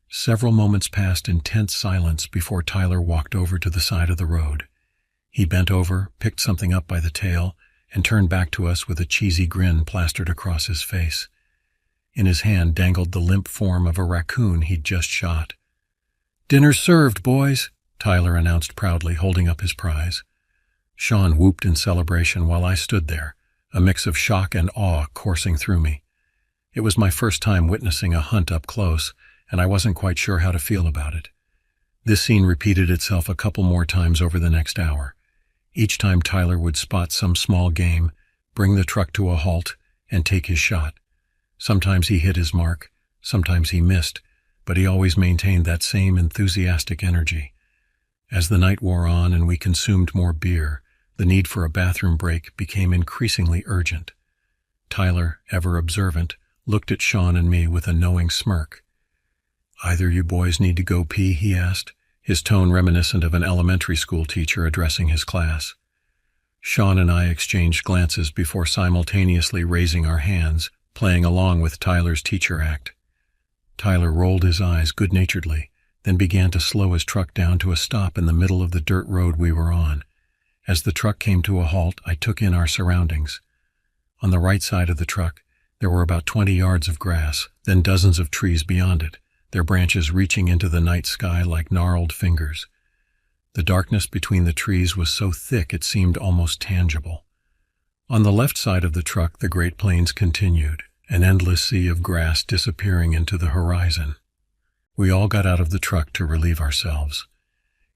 Several moments passed in tense silence before Tyler walked over to the side of the road. He bent over, picked something up by the tail, and turned back to us with a cheesy grin plastered across his face. In his hand dangled the limp form of a raccoon he'd just shot. "Dinner's served, boys," Tyler announced proudly, holding up his prize. Sean whooped in celebration while I stood there, a mix of shock and awe coursing through me. It was my first time witnessing a hunt up close, and I wasn't quite sure how to feel about it. This scene repeated itself a couple more times over the next hour. Each time Tyler would spot some small game, bring the truck to a halt, and take his shot. Sometimes he hit his mark, sometimes he missed, but he always maintained that same enthusiastic energy. As the night wore on and we consumed more beer, the need for a bathroom break became increasingly urgent. Tyler, ever observant, looked at Sean and me with a knowing smirk. "Either you boys need to go pee?" he asked, his tone reminiscent of an elementary school teacher addressing his class. Sean and I exchanged glances before simultaneously raising our hands, playing along with Tyler's teacher act. Tyler rolled his eyes good-naturedly, then began to slow his truck down to a stop in the middle of the dirt road we were on. As the truck came to a halt, I took in our surroundings. On the right side of the truck, there were about 20 yards of grass, then dozens of trees beyond it, their branches reaching into the night sky like gnarled fingers. The darkness between the trees was so thick it seemed almost tangible. On the left side of the truck, the Great Plains continued, an endless sea of grass disappearing into the horizon. We all got out of the truck to relieve ourselves.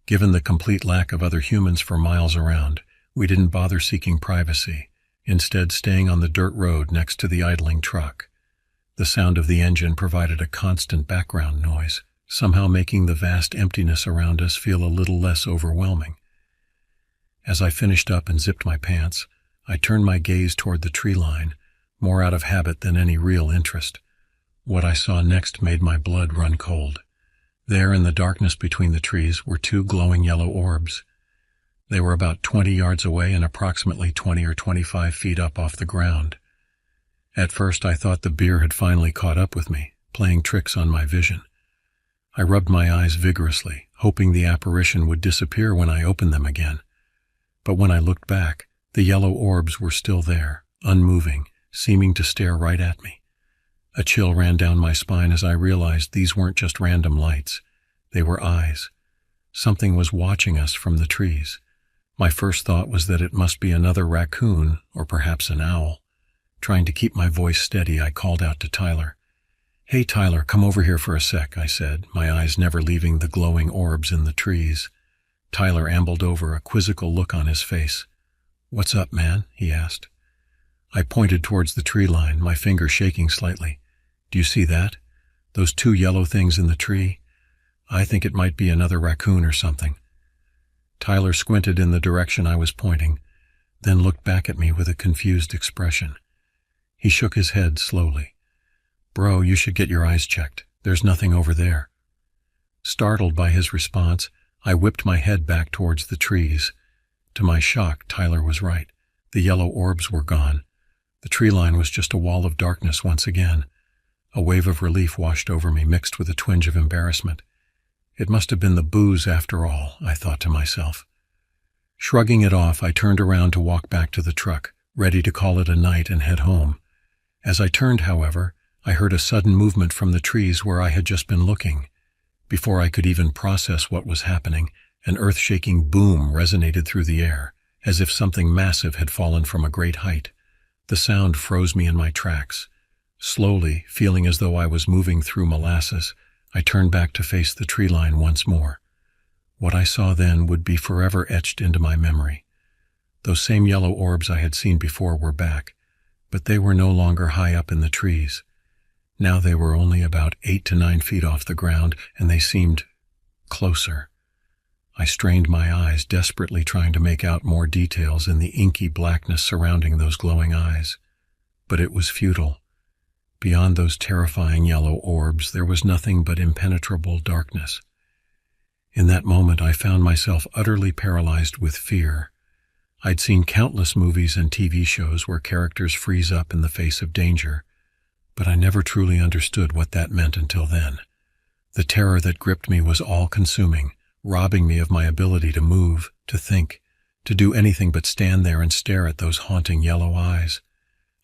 Given the complete lack of other humans for miles around, we didn't bother seeking privacy, instead staying on the dirt road next to the idling truck. The sound of the engine provided a constant background noise, somehow making the vast emptiness around us feel a little less overwhelming. As I finished up and zipped my pants, I turned my gaze toward the tree line, more out of habit than any real interest. What I saw next made my blood run cold. There in the darkness between the trees were two glowing yellow orbs. They were about 20 yards away and approximately 20 or 25 feet up off the ground. At first I thought the beer had finally caught up with me, playing tricks on my vision. I rubbed my eyes vigorously, hoping the apparition would disappear when I opened them again. But when I looked back, the yellow orbs were still there, unmoving, seeming to stare right at me. A chill ran down my spine as I realized these weren't just random lights. They were eyes. Something was watching us from the trees. My first thought was that it must be another raccoon or perhaps an owl. Trying to keep my voice steady, I called out to Tyler. "Hey Tyler, come over here for a sec," I said, my eyes never leaving the glowing orbs in the trees. Tyler ambled over, a quizzical look on his face. "What's up, man?" he asked. I pointed towards the tree line, my finger shaking slightly. "Do you see that? Those two yellow things in the tree? I think it might be another raccoon or something." Tyler squinted in the direction I was pointing, then looked back at me with a confused expression. He shook his head slowly. "Bro, you should get your eyes checked. There's nothing over there." Startled by his response, I whipped my head back towards the trees. To my shock, Tyler was right. The yellow orbs were gone. The tree line was just a wall of darkness once again. A wave of relief washed over me, mixed with a twinge of embarrassment. It must have been the booze after all, I thought to myself. Shrugging it off, I turned around to walk back to the truck, ready to call it a night and head home. As I turned, however, I heard a sudden movement from the trees where I had just been looking. Before I could even process what was happening, an earth-shaking boom resonated through the air, as if something massive had fallen from a great height. The sound froze me in my tracks. Slowly, feeling as though I was moving through molasses, I turned back to face the tree line once more. What I saw then would be forever etched into my memory. Those same yellow orbs I had seen before were back, but they were no longer high up in the trees. Now they were only about 8 to 9 feet off the ground, and they seemed closer. I strained my eyes, desperately trying to make out more details in the inky blackness surrounding those glowing eyes. But it was futile. Beyond those terrifying yellow orbs, there was nothing but impenetrable darkness. In that moment, I found myself utterly paralyzed with fear. I'd seen countless movies and TV shows where characters freeze up in the face of danger, but I never truly understood what that meant until then. The terror that gripped me was all-consuming, robbing me of my ability to move, to think, to do anything but stand there and stare at those haunting yellow eyes.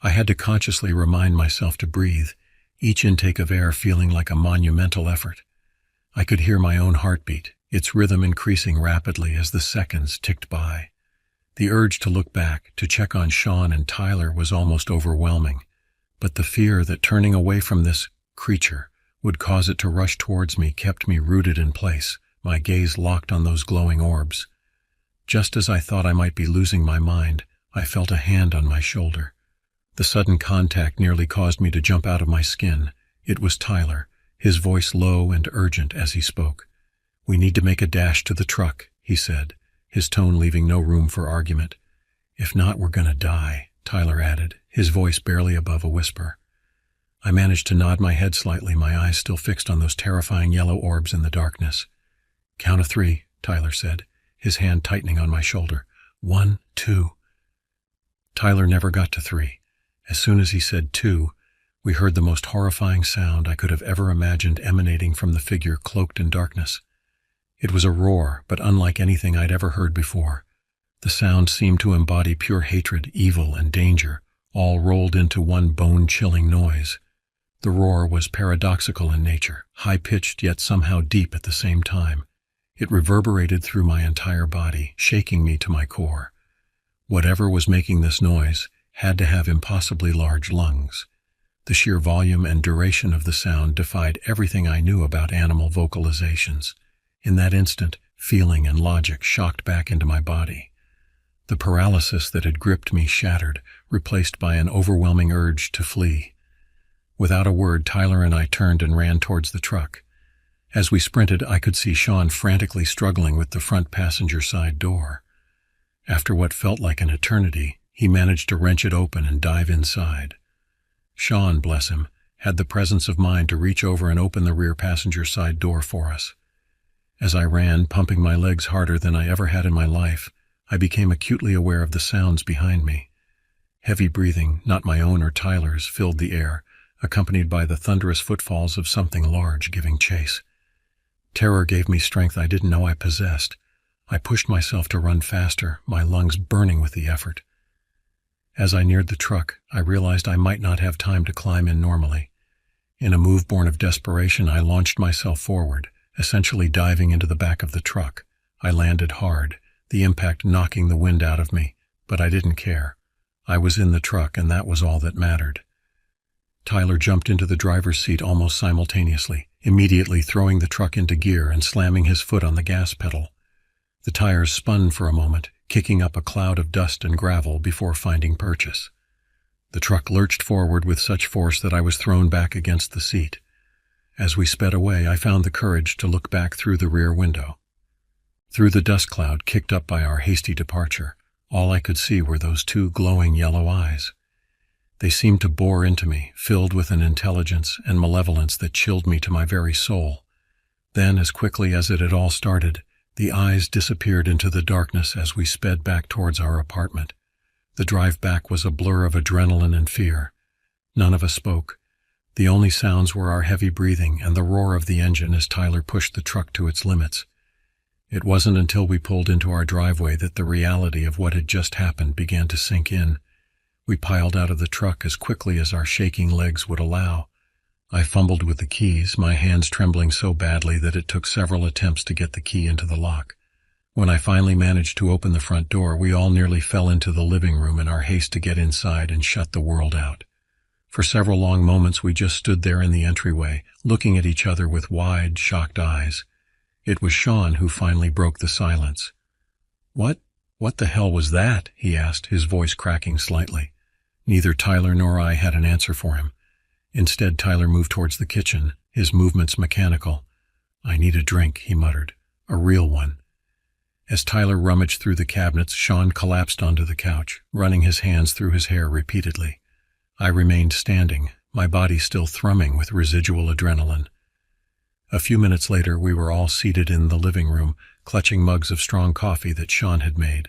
I had to consciously remind myself to breathe, each intake of air feeling like a monumental effort. I could hear my own heartbeat, its rhythm increasing rapidly as the seconds ticked by. The urge to look back, to check on Sean and Tyler, was almost overwhelming, but the fear that turning away from this creature would cause it to rush towards me kept me rooted in place, my gaze locked on those glowing orbs. Just as I thought I might be losing my mind, I felt a hand on my shoulder. The sudden contact nearly caused me to jump out of my skin. It was Tyler, his voice low and urgent as he spoke. "We need to make a dash to the truck," he said, his tone leaving no room for argument. "If not, we're gonna die," Tyler added, his voice barely above a whisper. I managed to nod my head slightly, my eyes still fixed on those terrifying yellow orbs in the darkness. "Count of 3, Tyler said, his hand tightening on my shoulder. 1, 2. Tyler never got to 3. As soon as he said 2, we heard the most horrifying sound I could have ever imagined emanating from the figure cloaked in darkness. It was a roar, but unlike anything I'd ever heard before. The sound seemed to embody pure hatred, evil, and danger, all rolled into one bone-chilling noise. The roar was paradoxical in nature, high-pitched yet somehow deep at the same time. It reverberated through my entire body, shaking me to my core. Whatever was making this noise had to have impossibly large lungs. The sheer volume and duration of the sound defied everything I knew about animal vocalizations. In that instant, feeling and logic shocked back into my body. The paralysis that had gripped me shattered, replaced by an overwhelming urge to flee. Without a word, Tyler and I turned and ran towards the truck. As we sprinted, I could see Sean frantically struggling with the front passenger side door. After what felt like an eternity, he managed to wrench it open and dive inside. Sean, bless him, had the presence of mind to reach over and open the rear passenger side door for us. As I ran, pumping my legs harder than I ever had in my life, I became acutely aware of the sounds behind me. Heavy breathing, not my own or Tyler's, filled the air, accompanied by the thunderous footfalls of something large giving chase. Terror gave me strength I didn't know I possessed. I pushed myself to run faster, my lungs burning with the effort. As I neared the truck, I realized I might not have time to climb in normally. In a move born of desperation, I launched myself forward, essentially diving into the back of the truck. I landed hard, the impact knocking the wind out of me, but I didn't care. I was in the truck, and that was all that mattered. Tyler jumped into the driver's seat almost simultaneously, immediately throwing the truck into gear and slamming his foot on the gas pedal. The tires spun for a moment, kicking up a cloud of dust and gravel before finding purchase. The truck lurched forward with such force that I was thrown back against the seat. As we sped away, I found the courage to look back through the rear window. Through the dust cloud kicked up by our hasty departure, all I could see were those two glowing yellow eyes. They seemed to bore into me, filled with an intelligence and malevolence that chilled me to my very soul. Then, as quickly as it had all started, the eyes disappeared into the darkness as we sped back towards our apartment. The drive back was a blur of adrenaline and fear. None of us spoke. The only sounds were our heavy breathing and the roar of the engine as Tyler pushed the truck to its limits. It wasn't until we pulled into our driveway that the reality of what had just happened began to sink in. We piled out of the truck as quickly as our shaking legs would allow. I fumbled with the keys, my hands trembling so badly that it took several attempts to get the key into the lock. When I finally managed to open the front door, we all nearly fell into the living room in our haste to get inside and shut the world out. For several long moments we just stood there in the entryway, looking at each other with wide, shocked eyes. It was Sean who finally broke the silence. What the hell was that?" he asked, his voice cracking slightly. Neither Tyler nor I had an answer for him. Instead, Tyler moved towards the kitchen, his movements mechanical. "I need a drink," he muttered. "A real one." As Tyler rummaged through the cabinets, Sean collapsed onto the couch, running his hands through his hair repeatedly. I remained standing, my body still thrumming with residual adrenaline. A few minutes later, we were all seated in the living room, clutching mugs of strong coffee that Sean had made.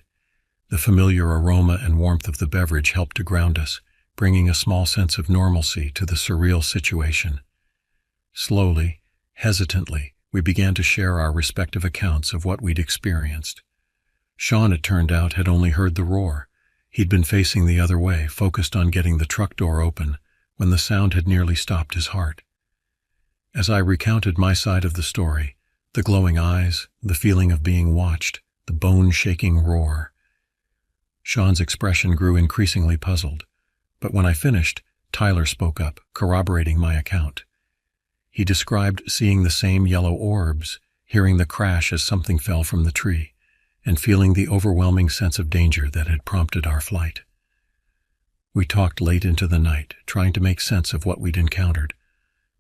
The familiar aroma and warmth of the beverage helped to ground us, bringing a small sense of normalcy to the surreal situation. Slowly, hesitantly, we began to share our respective accounts of what we'd experienced. Sean, it turned out, had only heard the roar. He'd been facing the other way, focused on getting the truck door open, when the sound had nearly stopped his heart. As I recounted my side of the story, the glowing eyes, the feeling of being watched, the bone-shaking roar, Sean's expression grew increasingly puzzled. But when I finished, Tyler spoke up, corroborating my account. He described seeing the same yellow orbs, hearing the crash as something fell from the tree, and feeling the overwhelming sense of danger that had prompted our flight. We talked late into the night, trying to make sense of what we'd encountered,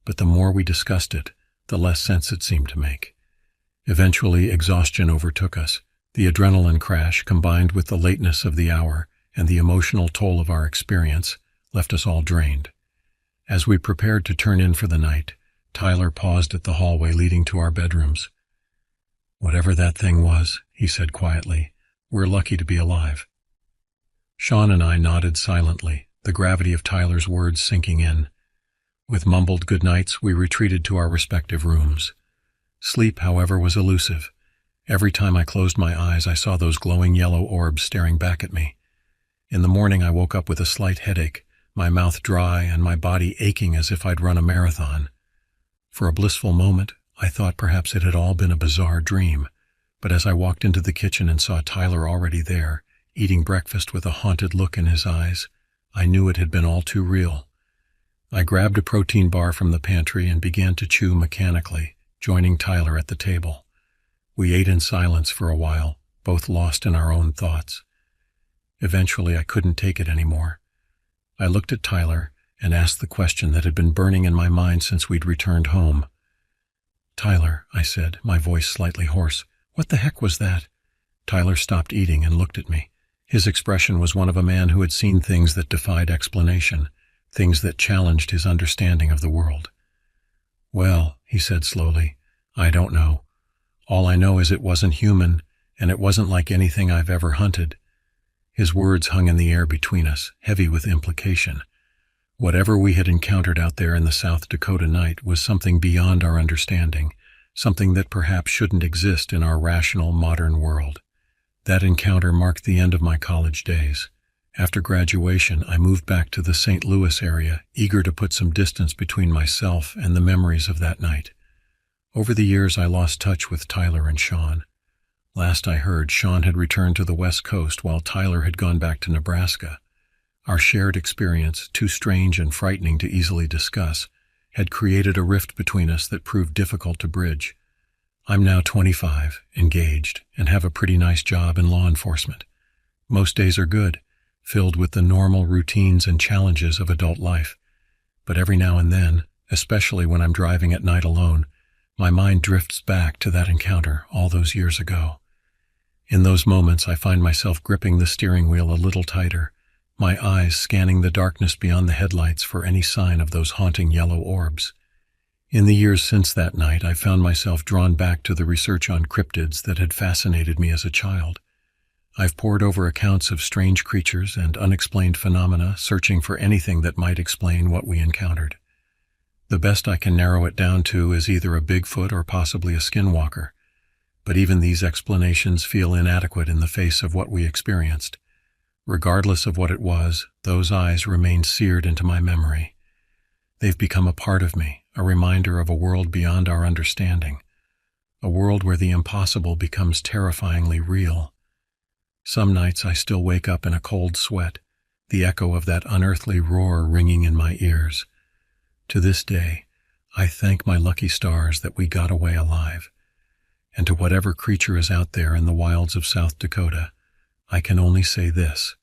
but the more we discussed it, the less sense it seemed to make. Eventually, exhaustion overtook us. The adrenaline crash, combined with the lateness of the hour and the emotional toll of our experience, left us all drained. As we prepared to turn in for the night, Tyler paused at the hallway leading to our bedrooms. "Whatever that thing was," he said quietly, "we're lucky to be alive." Sean and I nodded silently, the gravity of Tyler's words sinking in. With mumbled goodnights, we retreated to our respective rooms. Sleep, however, was elusive. Every time I closed my eyes, I saw those glowing yellow orbs staring back at me. In the morning, I woke up with a slight headache, my mouth dry and my body aching as if I'd run a marathon. For a blissful moment, I thought perhaps it had all been a bizarre dream, but as I walked into the kitchen and saw Tyler already there, eating breakfast with a haunted look in his eyes, I knew it had been all too real. I grabbed a protein bar from the pantry and began to chew mechanically, joining Tyler at the table. We ate in silence for a while, both lost in our own thoughts. Eventually, I couldn't take it anymore. I looked at Tyler and asked the question that had been burning in my mind since we'd returned home. "Tyler," I said, my voice slightly hoarse, "what the heck was that?" Tyler stopped eating and looked at me. His expression was one of a man who had seen things that defied explanation, things that challenged his understanding of the world. "Well," he said slowly, "I don't know. All I know is it wasn't human, and it wasn't like anything I've ever hunted." His words hung in the air between us, heavy with implication. Whatever we had encountered out there in the South Dakota night was something beyond our understanding, something that perhaps shouldn't exist in our rational, modern world. That encounter marked the end of my college days. After graduation, I moved back to the St. Louis area, eager to put some distance between myself and the memories of that night. Over the years, I lost touch with Tyler and Sean. Last I heard, Sean had returned to the West Coast while Tyler had gone back to Nebraska. Our shared experience, too strange and frightening to easily discuss, had created a rift between us that proved difficult to bridge. I'm now 25, engaged, and have a pretty nice job in law enforcement. Most days are good, filled with the normal routines and challenges of adult life. But every now and then, especially when I'm driving at night alone, my mind drifts back to that encounter all those years ago. In those moments, I find myself gripping the steering wheel a little tighter, my eyes scanning the darkness beyond the headlights for any sign of those haunting yellow orbs. In the years since that night, I found myself drawn back to the research on cryptids that had fascinated me as a child. I've pored over accounts of strange creatures and unexplained phenomena, searching for anything that might explain what we encountered. The best I can narrow it down to is either a Bigfoot or possibly a skinwalker. But even these explanations feel inadequate in the face of what we experienced. Regardless of what it was, those eyes remain seared into my memory. They've become a part of me, a reminder of a world beyond our understanding, a world where the impossible becomes terrifyingly real. Some nights I still wake up in a cold sweat, the echo of that unearthly roar ringing in my ears. To this day, I thank my lucky stars that we got away alive. And to whatever creature is out there in the wilds of South Dakota, I can only say this: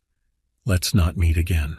let's not meet again.